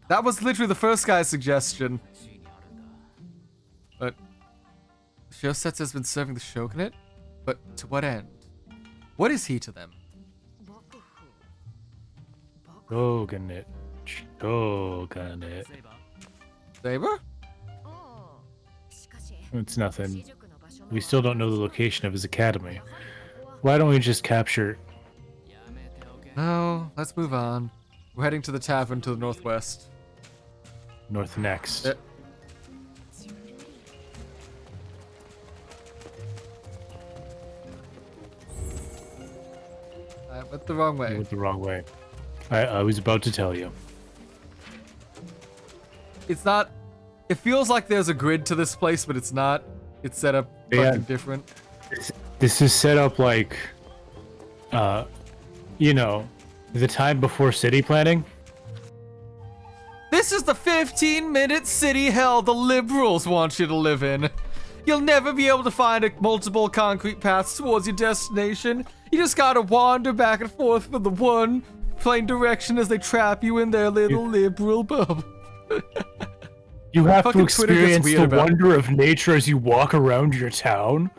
That was literally the first guy's suggestion. But Shiosetsu has been serving the shogunate? But to what end? What is he to them? Shogunate. Shogunate. Saber? It's nothing. We still don't know the location of his academy. Why don't we just capture... No, let's move on. We're heading to the tavern to the northwest. North next. I went the wrong way. You went the wrong way. I was about to tell you. It's not... It feels like there's a grid to this place, but it's not. It's set up fucking different. This is set up like... you know, the time before city planning. This is the 15-minute city hell the liberals want you to live in. You'll never be able to find multiple concrete paths towards your destination. You just gotta wander back and forth with the one plain direction as they trap you in their little liberal bubble. You have to experience the wonder of nature as you walk around your town.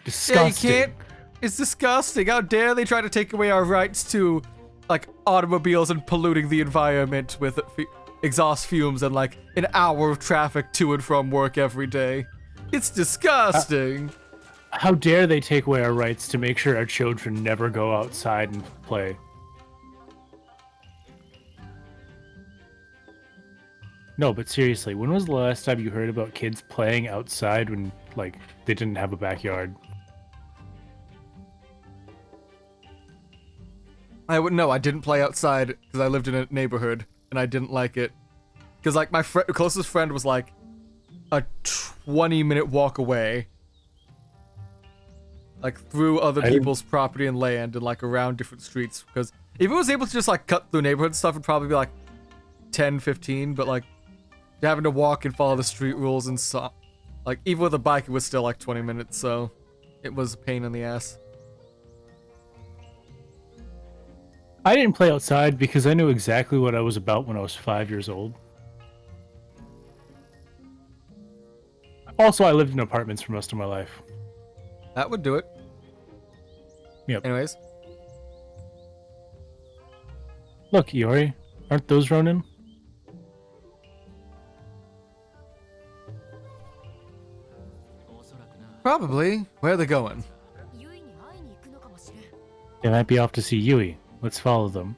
Disgusting. Yeah, you can't. It's disgusting. How dare they try to take away our rights to, like, automobiles and polluting the environment with exhaust fumes and, like, an hour of traffic to and from work every day. It's disgusting. How dare they take away our rights to make sure our children never go outside and play. No, but seriously, when was the last time you heard about kids playing outside when, like, they didn't have a backyard? I wouldn't know. I didn't play outside because I lived in a neighborhood and I didn't like it. Because, like, my closest friend was, like, a 20-minute walk away. Like, through other people's property and land and, like, around different streets. Because if it was able to just, like, cut through neighborhood stuff, it'd probably be, like, 10, 15. But, like, having to walk and follow the street rules and so, like, even with a bike, it was still, like, 20 minutes. So it was a pain in the ass. I didn't play outside because I knew exactly what I was about when I was 5 years old. Also, I lived in apartments for most of my life. That would do it. Yep. Anyways. Look, Iori, aren't those Ronin? Probably. Where are they going? They might be off to see Yui. Let's follow them.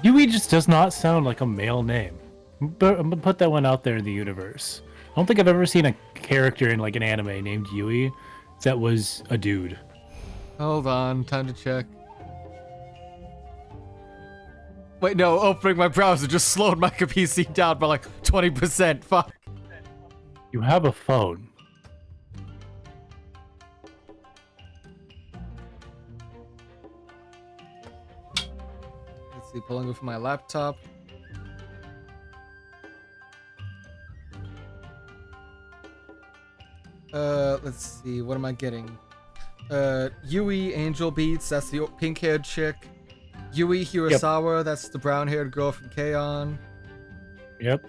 Yui just does not sound like a male name. But I'm gonna put that one out there in the universe. I don't think I've ever seen a character in, like, an anime named Yui that was a dude. Hold on, time to check. Wait, no, opening my browser just slowed my PC down by like 20%. Fuck. You have a phone. Let's see, pulling up from my laptop. Let's see, what am I getting? Yui Angel Beats, that's the pink-haired chick. Yui Hirasawa, that's the brown-haired girl from K-On! Yep.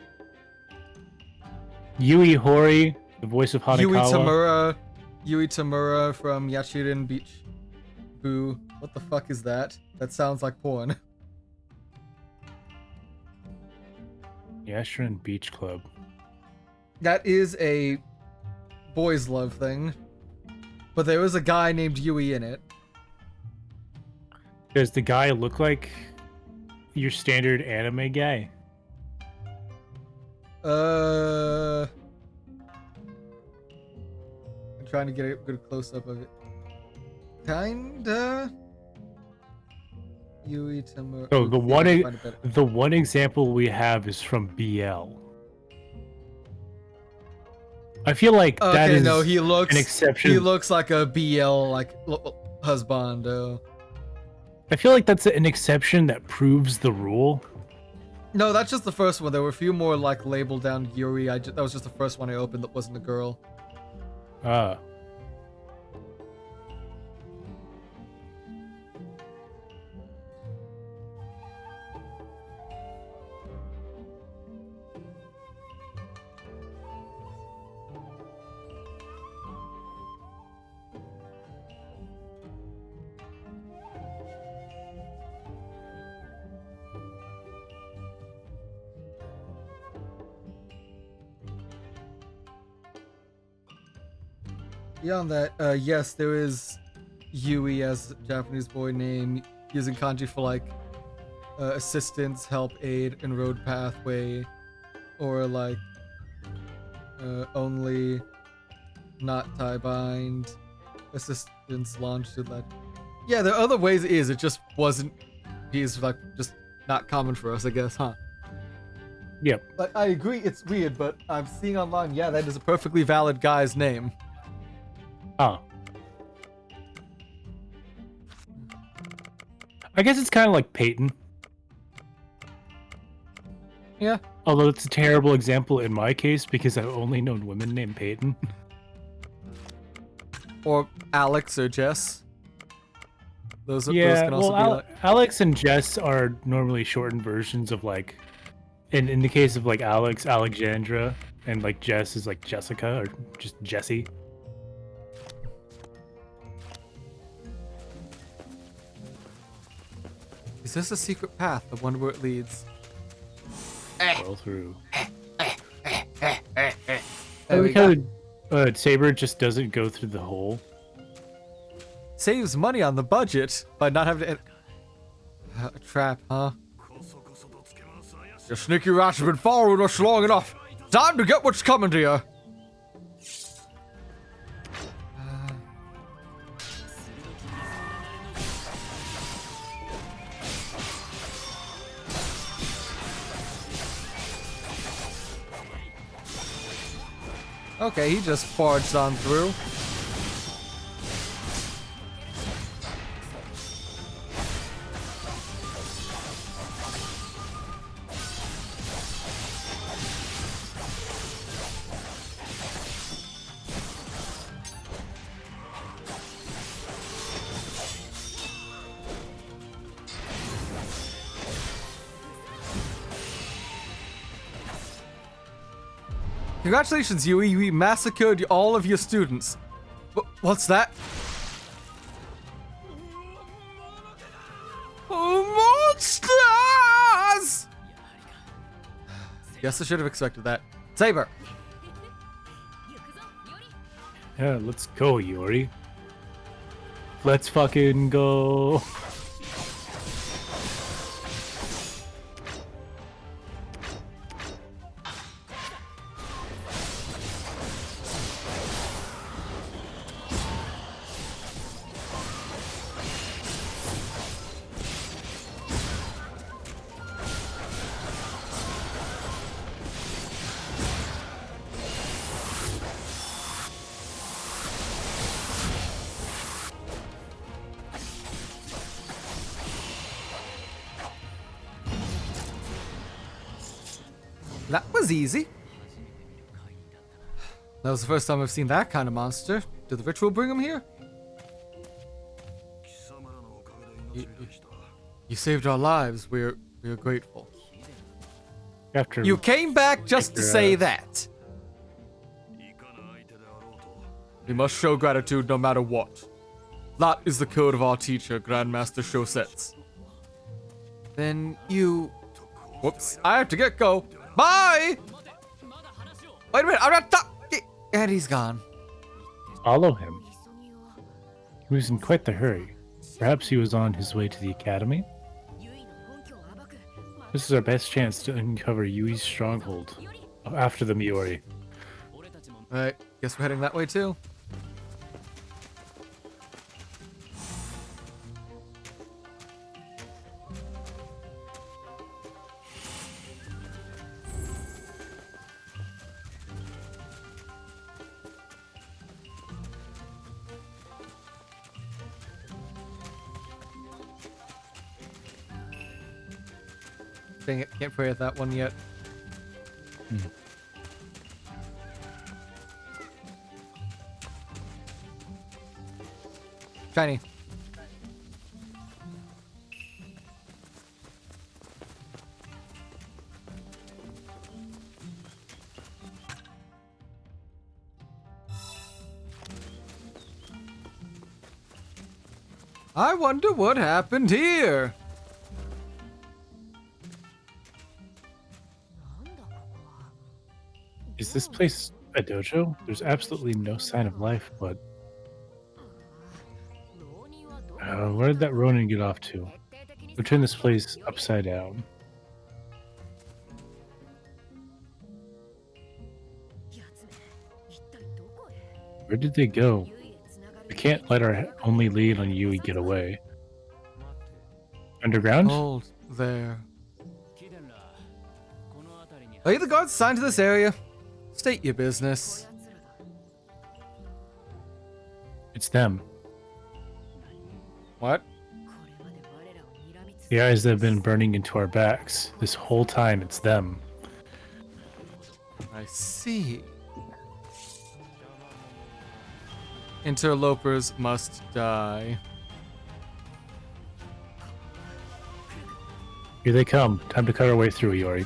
Yui Hori, the voice of Hanekawa. Yui Tamura from Yachirin Beach. Boo. What the fuck is that? That sounds like porn. Yachirin Beach Club. That is a boys' love thing. But there was a guy named Yui in it. Does the guy look like your standard anime guy? I'm trying to get a good close-up of it. Kinda. Yui Tamura. So the one example we have is from BL. I feel like that Okay, is no, he looks an exception. He looks like a BL husband. I feel like that's an exception that proves the rule. No, that's just the first one. There were a few more like labeled down Yuri. That was just the first one I opened that wasn't a girl. Ah. Beyond that, yes, there is Yui as a Japanese boy name, using kanji for like assistance, help, aid, and road pathway, or like only, not tie bind, assistance, launch to that. Yeah, there are other ways it just wasn't. He's like just not common for us, I guess, huh? Yep. But I agree, it's weird, but I'm seeing online, yeah, that is a perfectly valid guy's name. Oh. I guess it's kind of like Peyton. Yeah. Although it's a terrible example in my case because I've only known women named Peyton. Or Alex or Jess. Those can also be like... Alex and Jess are normally shortened versions of like, in the case of like Alex, Alexandra, and like Jess is like Jessica or just Jessie. Is this a secret path? I wonder where it leads. Roll through. There we go. Saber just doesn't go through the hole. Saves money on the budget by not having to... A trap, huh? Your sneaky rats have been following us long enough. Time to get what's coming to you. Okay, he just barged on through. Congratulations, Yui. We massacred all of your students. What's that? Oh, monsters! Guess I should have expected that. Saber! Yeah, let's go, Yuri. Let's fucking go. That was easy. That was the first time I've seen that kind of monster. Did the ritual bring him here? You saved our lives. We're grateful. After You came back just to say that. We must show gratitude no matter what. That is the code of our teacher, Grandmaster Shosetsu. Then you... Whoops, I have to get go. Bye! Wait a minute, I'm not and he's gone. Follow him. He was in quite the hurry. Perhaps he was on his way to the academy? This is our best chance to uncover Yui's stronghold after the Miori. Alright, guess we're heading that way too. Dang it, can't pray at that one yet. Shiny. I wonder what happened here. Is this place a dojo? There's absolutely no sign of life, but where did that Ronin get off to? We'll turn this place upside down. Where did they go? We can't let our only lead on Yui get away. Underground? Hold there. Are you the guards assigned to this area? State your business. It's them. What? The eyes that have been burning into our backs. This whole time, it's them. I see. Interlopers must die. Here they come. Time to cut our way through, Yori.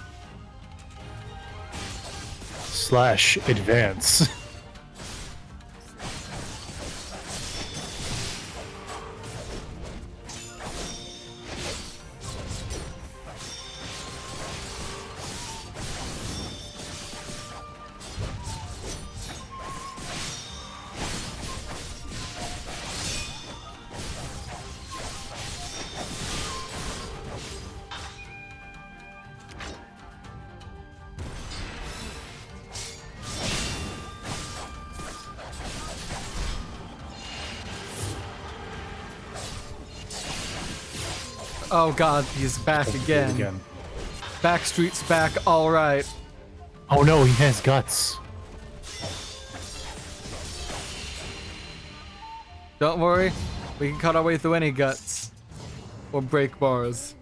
Slash advance. Oh god, he's back again. Backstreet's back, alright. Oh no, he has guts. Don't worry, we can cut our way through any guts. Or break bars.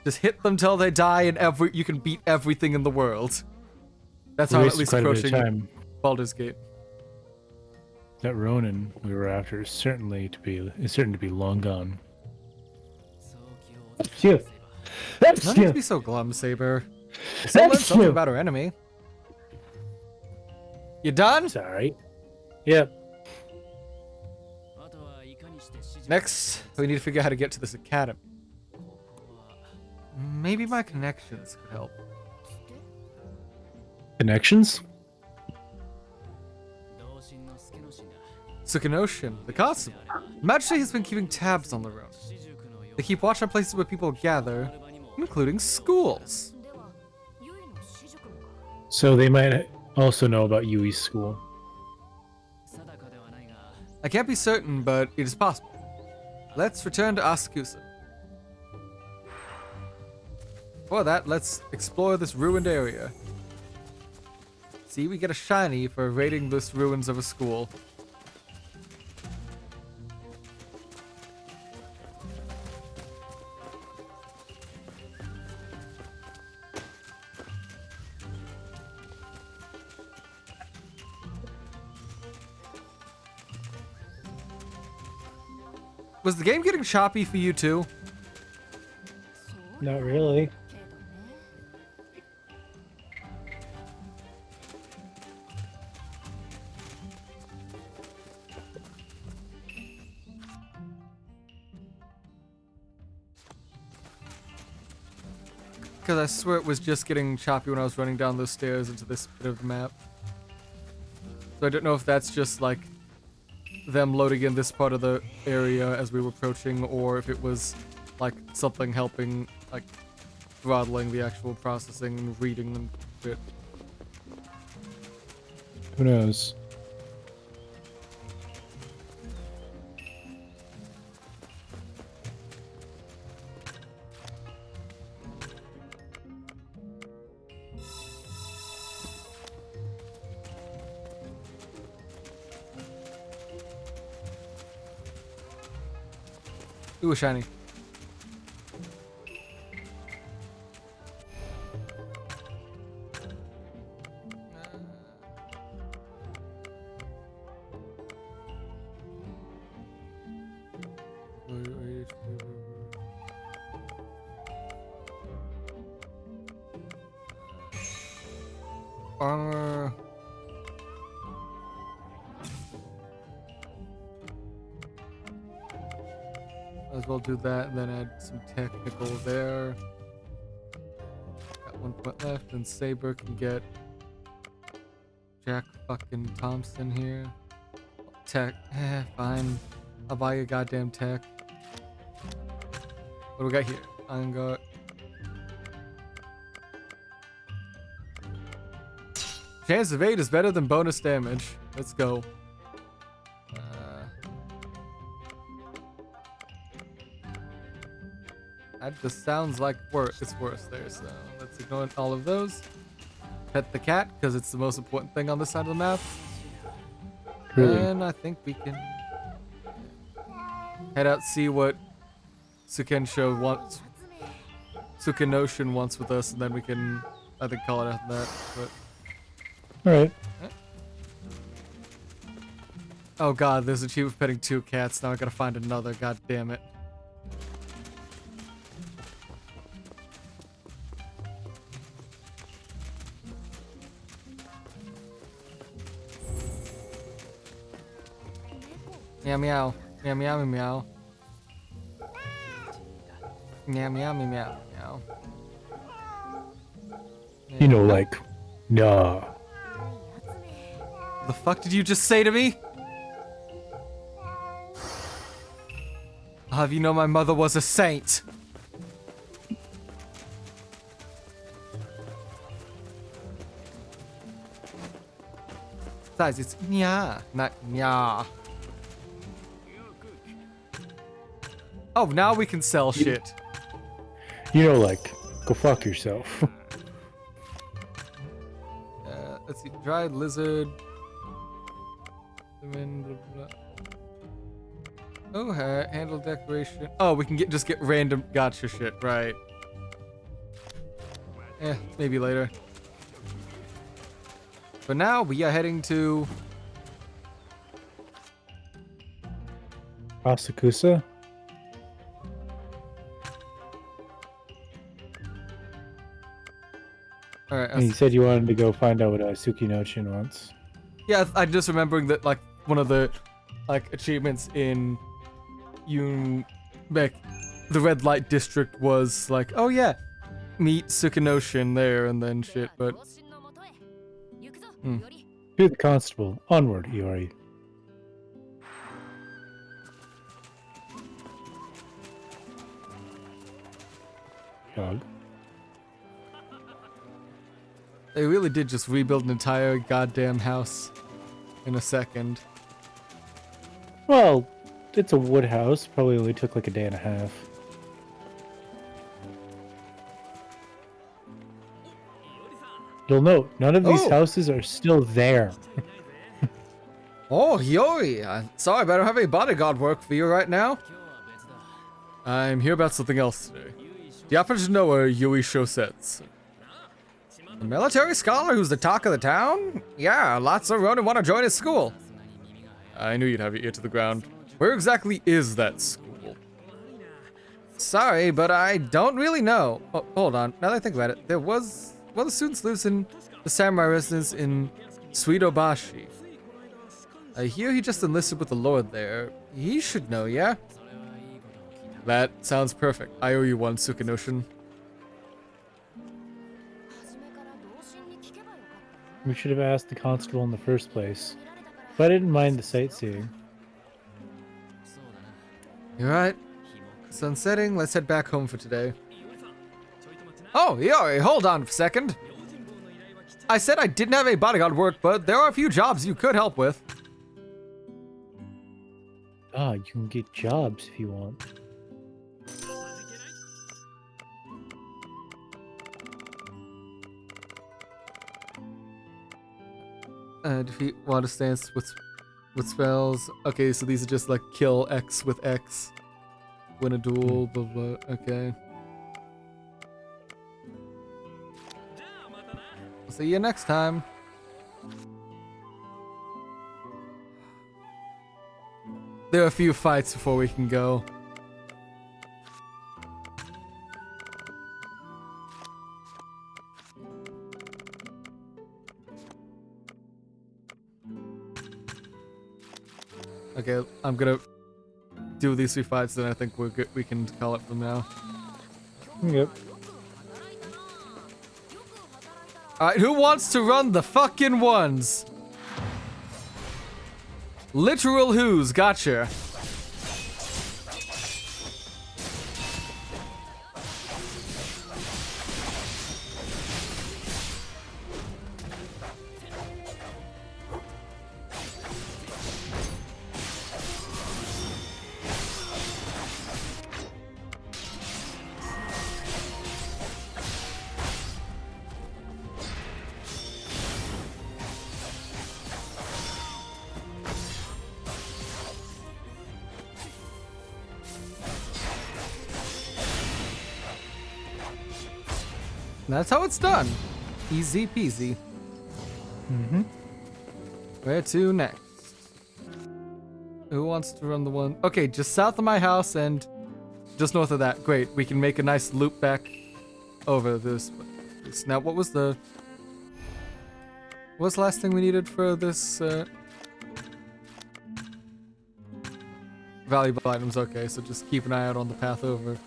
Just hit them till they die and you can beat everything in the world. That's how I'm at least approaching Baldur's Gate. That Ronin we were after is certain to be long gone. Don't need to be so glum, Saber. Still learn something about our enemy. You done? Sorry. Yep. Next, we need to figure out how to get to this academy. Maybe my connections could help. Connections? Tsukunoshin, the constable. Majesty has been keeping tabs on the road. They keep watch on places where people gather, including schools. So they might also know about Yui's school. I can't be certain, but it is possible. Let's return to Asakusa. For that, let's explore this ruined area. See, we get a shiny for raiding this ruins of a school. Was the game getting choppy for you too? Not really. Because I swear it was just getting choppy when I was running down those stairs into this bit of the map. So I don't know if that's just like them loading in this part of the area as we were approaching, or if it was like something helping, like throttling the actual processing and reading and bit. Who knows? Ooh, a shiny. armor. Might as well do that and then add some technical there. Got 1 point left, and Saber can get Jack fucking Thompson here. Tech, fine. I'll buy you goddamn tech. What do we got here? I'm got. Chance of 8 is better than bonus damage. Let's go. That just sounds like it's worse there, so let's ignore all of those. Pet the cat, because it's the most important thing on this side of the map. Really? And I think we can head out, see what Sukensho wants. Sukenoshin wants with us, and then we can, I think, call it after that. But Alright. oh god, there's a chief of petting 2 cats. Now I gotta find another. God damn it. Meow meow. Meow meow meow. Meow meow meow meow. You know, like, nah. The fuck did you just say to me? I'll have you know my mother was a saint. Besides, it's nya, not nya. Oh, now we can sell shit. You know, like, go fuck yourself. Let's see, dried lizard. Oh, handle decoration. Oh, we can just get random gotcha shit, right? Maybe later. But now we are heading to Asakusa? all right. And you said you wanted to go find out what Sukinochin wants. Yeah, I'm just remembering that like one of the like achievements in the red light district was like, oh yeah, meet Sukenoshin there and then shit, but To the constable. Onward, Iori. Dog. they really did just rebuild an entire goddamn house in a second. Well, it's a wood house. Probably only took like a day and a half. You'll note, none of these houses are still there. Oh, Yori, sorry, but I don't have any bodyguard work for you right now. I'm here about something else today. Do you happen to know where Yui Shosets? A military scholar who's the talk of the town? Yeah, lots of Ronin want to join his school. I knew you'd have your ear to the ground. Where exactly is that school? Sorry, but I don't really know. Oh, hold on, now that I think about it, there was... One of the students lives in the samurai residence in Suidobashi. I hear he just enlisted with the lord there. He should know, yeah? That sounds perfect. I owe you one, Sukenoshin. We should have asked the constable in the first place. But I didn't mind the sightseeing. You're right. Sun's setting. Let's head back home for today. Oh, Yori, hold on a second. I said I didn't have any bodyguard work, but there are a few jobs you could help with. Ah, you can get jobs if you want. Defeat water stance with spells. Okay, so these are just like kill X with X. Win a duel, blah blah. Okay. See you next time. There are a few fights before we can go. Okay, I'm gonna do these 3 fights, then I think we're good. We can call it from now. Yep. Alright, who wants to run the fucking ones? Literal who's, gotcha. That's how it's done. Easy peasy. Mm-hmm. Where to next? Who wants to run the one? Okay, just south of my house and just north of that. Great, we can make a nice loop back over this. Now, what's the last thing we needed for this? Valuable items. Okay, so just keep an eye out on the path over.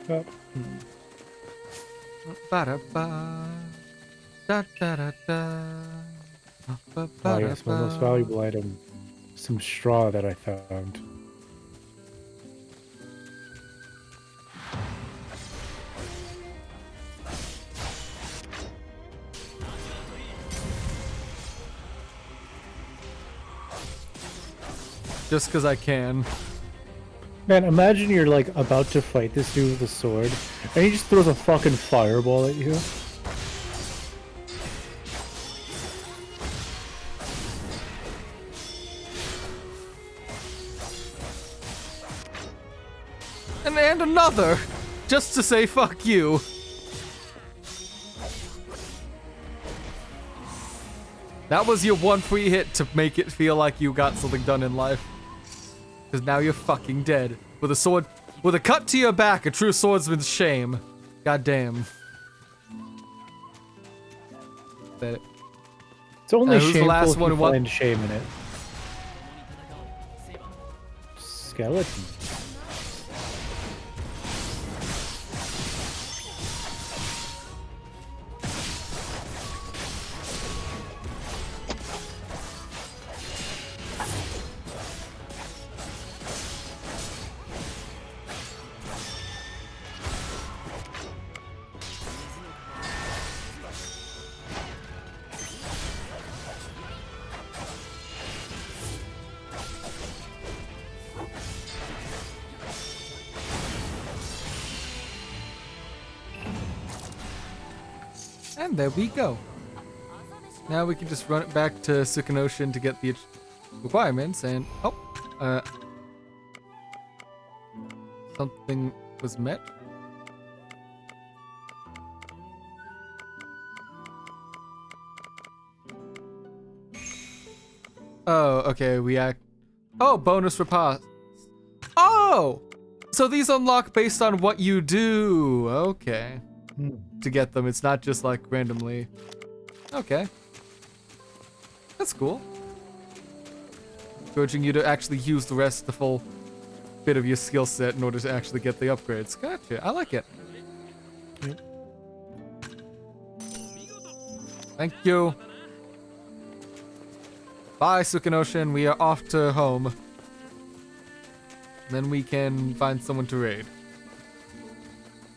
Yep. Ba-da-ba. Da-da-da-da. Oh yes, my most valuable item. Some straw that I found. Just because I can. Man, imagine you're like about to fight this dude with a sword, and he just throws a fucking fireball at you. And another! Just to say fuck you. That was your one free hit to make it feel like you got something done in life. Because now you're fucking dead. With a sword, with a cut to your back, a true swordsman's shame. God damn. That. It's only who's the shameful last if one you who find shame in it. Skeleton. And there we go. Now we can just run it back to Sukanoshin to get the requirements and something was met. Oh, okay, bonus repass. Oh! So these unlock based on what you do. Okay. To get them, it's not just like randomly. Okay. That's cool. Encouraging you to actually use the full bit of your skill set in order to actually get the upgrades. Gotcha. I like it. Yep. Thank you. Bye, Sukanoshin. We are off to home. Then we can find someone to raid.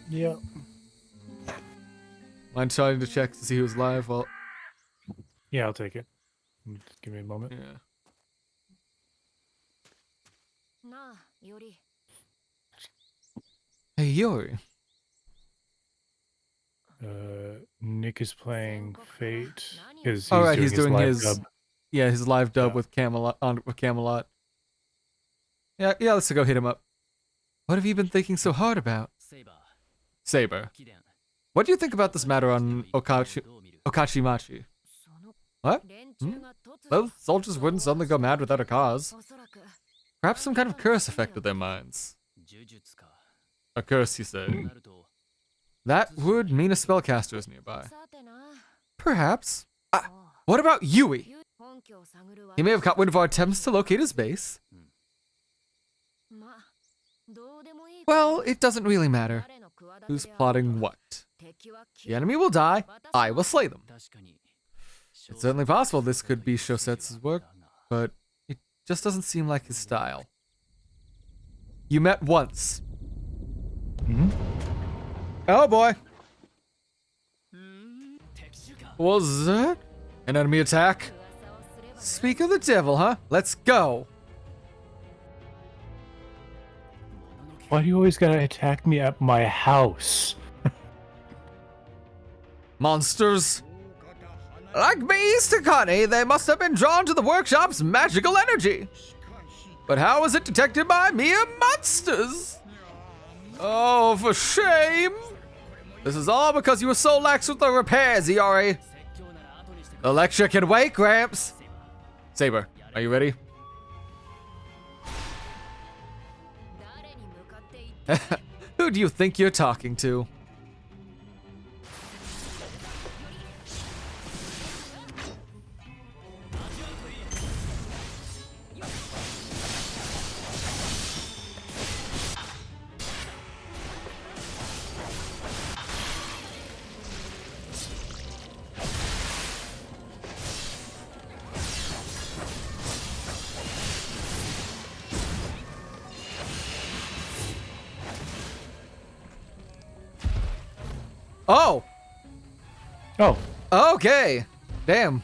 Yeah. Mind trying to check to see who's live? Well, Yeah, I'll take it. Just give me a moment. yeah. Hey, Yori. Nick is playing Fate. He's doing live his dub. Yeah, his live dub Yeah. with Camelot. Yeah, let's go hit him up. What have you been thinking so hard about? Saber. What do you think about this matter on Okachimachi? What? Those soldiers wouldn't suddenly go mad without a cause. Perhaps some kind of curse affected their minds. A curse, you say? That would mean a spellcaster is nearby. Perhaps. What about Yui? He may have caught wind of our attempts to locate his base. Well, it doesn't really matter. Who's plotting what? The enemy will die, I will slay them. It's certainly possible this could be Shosetsu's work, but it just doesn't seem like his style. You met once. Oh boy. Was that an enemy attack? Speak of the devil, huh? Let's go. Why do you always gotta attack me at my house? Monsters. Like bees to honey, they must have been drawn to the workshop's magical energy. But how was it detected by mere monsters? Oh, for shame. This is all because you were so lax with the repairs, Iori. The lecture can wait, Gramps. Saber, are you ready? Who do you think you're talking to? Oh! Oh. Okay. Damn.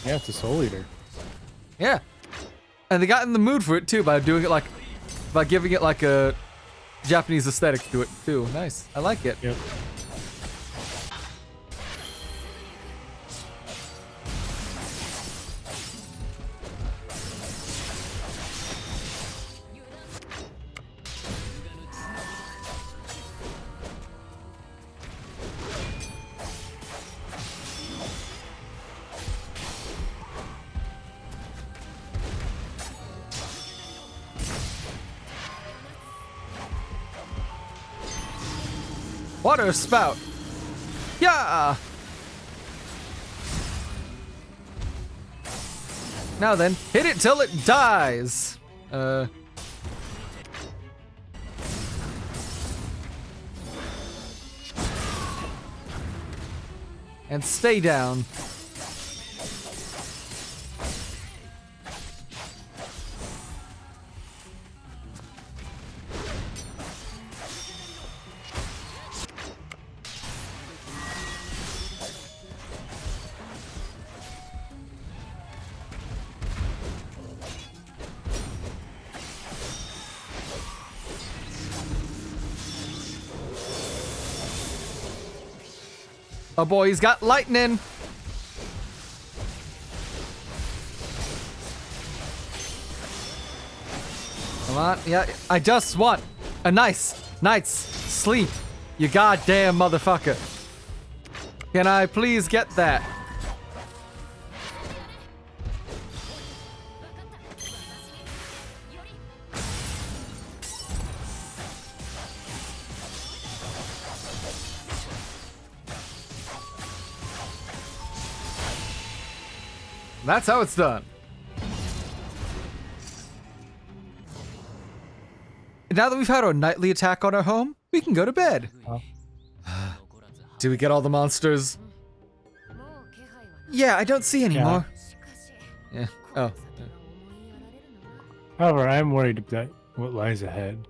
Yeah, it's a Soul Eater. Yeah. And they got in the mood for it too by doing it by giving it like a Japanese aesthetic to it too. Nice. I like it. Yep. Water spout. Yeah. Now then, hit it till it dies. And stay down. Oh boy, he's got lightning. Come on, yeah, I just want a nice night's sleep, you goddamn motherfucker. Can I please get that? That's how it's done. Now that we've had our nightly attack on our home, we can go to bed. Oh. Did we get all the monsters? Yeah, I don't see any more. Yeah. Oh. However, I am worried about what lies ahead.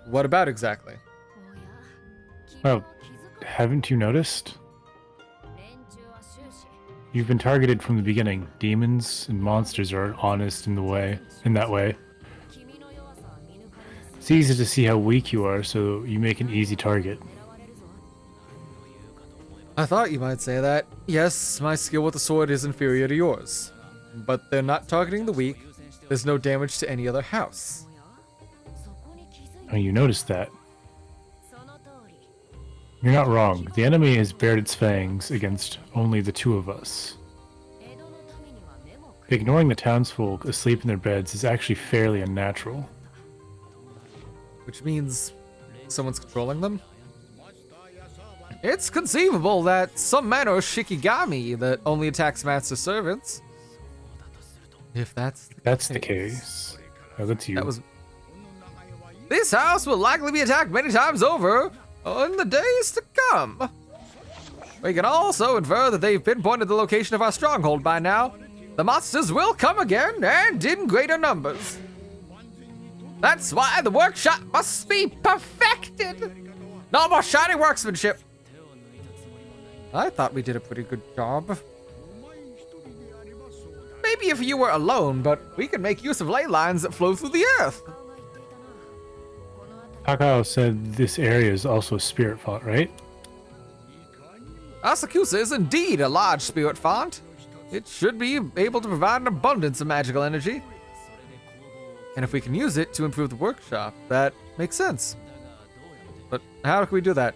What about exactly? Well, haven't you noticed? You've been targeted from the beginning. Demons and monsters are honest in that way. It's easy to see how weak you are, so you make an easy target. I thought you might say that. Yes, my skill with the sword is inferior to yours. But they're not targeting the weak. There's no damage to any other house. Oh, you noticed that. You're not wrong. The enemy has bared its fangs against only the two of us. Ignoring the townsfolk asleep in their beds is actually fairly unnatural. Which means someone's controlling them? It's conceivable that some man or shikigami that only attacks master servants. If that's the case. Oh, that's you. This house will likely be attacked many times over in the days to come. We can also infer that they've pinpointed the location of our stronghold by now. The monsters will come again, and in greater numbers. That's why the workshop must be perfected. No more shoddy workmanship. I thought we did a pretty good job. Maybe if you were alone, but we can make use of ley lines that flow through the earth. Takao said this area is also a spirit font, right? Asakusa is indeed a large spirit font. It should be able to provide an abundance of magical energy. And if we can use it to improve the workshop, that makes sense. But how can we do that?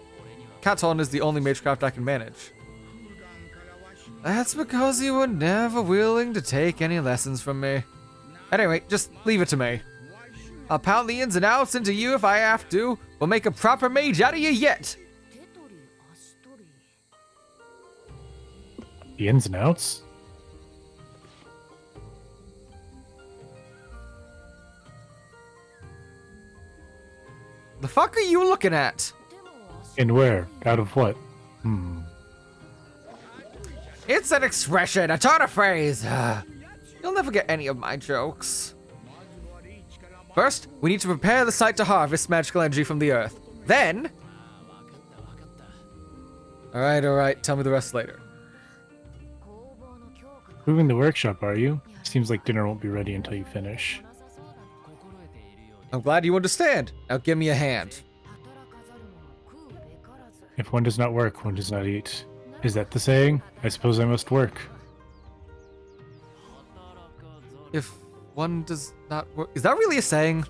Katon is the only magecraft I can manage. That's because you were never willing to take any lessons from me. Anyway, just leave it to me. I'll pound the ins and outs into you if I have to. We'll make a proper mage out of you yet. The ins and outs? The fuck are you looking at? And where? Out of what? It's an expression, a turn of phrase. You'll never get any of my jokes. First, we need to prepare the site to harvest magical energy from the earth. Then... Alright, tell me the rest later. Moving the workshop, are you? Seems like dinner won't be ready until you finish. I'm glad you understand. Now give me a hand. If one does not work, one does not eat. Is that the saying? I suppose I must work. If one does not work... Is that really a saying?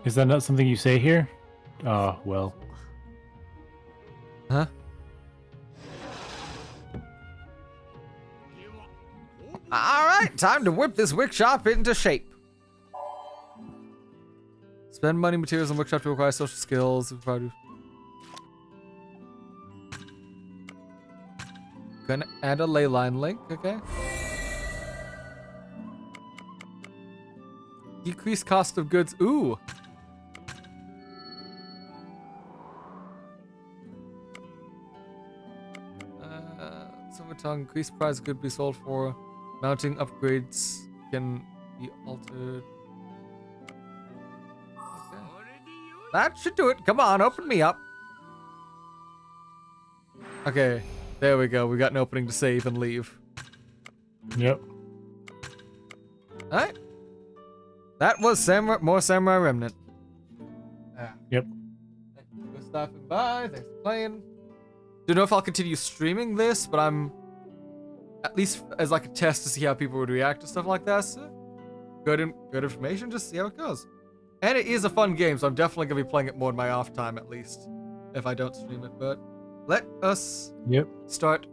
Is that not something you say here? Ah, well. Huh? Alright, time to whip this workshop into shape. Spend money, materials, and workshop to acquire social skills. Gonna add a ley line link, okay? Decrease cost of goods. Ooh. Summertime, increase price could be sold for. Mounting upgrades can be altered. Okay. That should do it. Come on, open me up. Okay, there we go. We got an opening to save and leave. Yep. Alright. That was more Samurai Remnant. Yep. Thank you for stopping by. Thanks for playing. Don't know if I'll continue streaming this, but I'm at least as like a test to see how people would react to stuff like that. So good information, just see how it goes. And it is a fun game, so I'm definitely gonna be playing it more in my off time at least, if I don't stream it. But let us start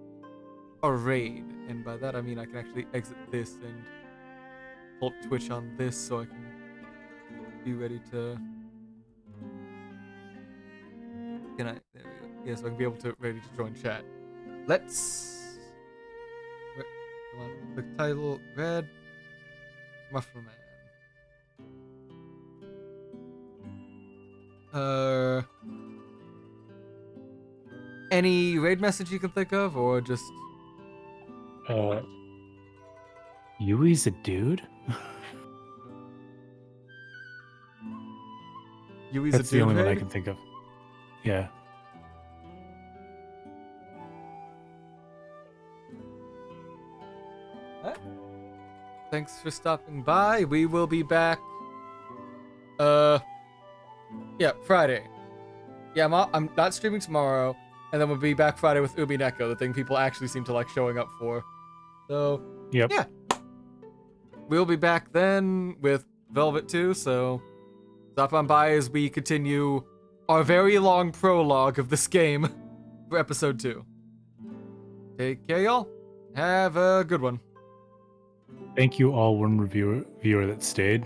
a raid, and by that I mean I can actually exit this and pull Twitch on this so I can be ready to. Can I? There we go. Yeah, so I can be able to ready to join chat. Let's. Come on, the title red. Muffler Man. Any raid message you can think of, or just? Yui's a dude? Yui's That's a dude. the only raid? one I can think of. Yeah. Thanks for stopping by. We will be back. Yeah, Friday. Yeah, I'm not streaming tomorrow, and then we'll be back Friday with Ubi Neko, the thing people actually seem to like showing up for. So, yep. Yeah. We'll be back then with Velvet 2, so stop on by as we continue our very long prologue of this game for episode 2. Take care, y'all. Have a good one. Thank you all, one viewer that stayed.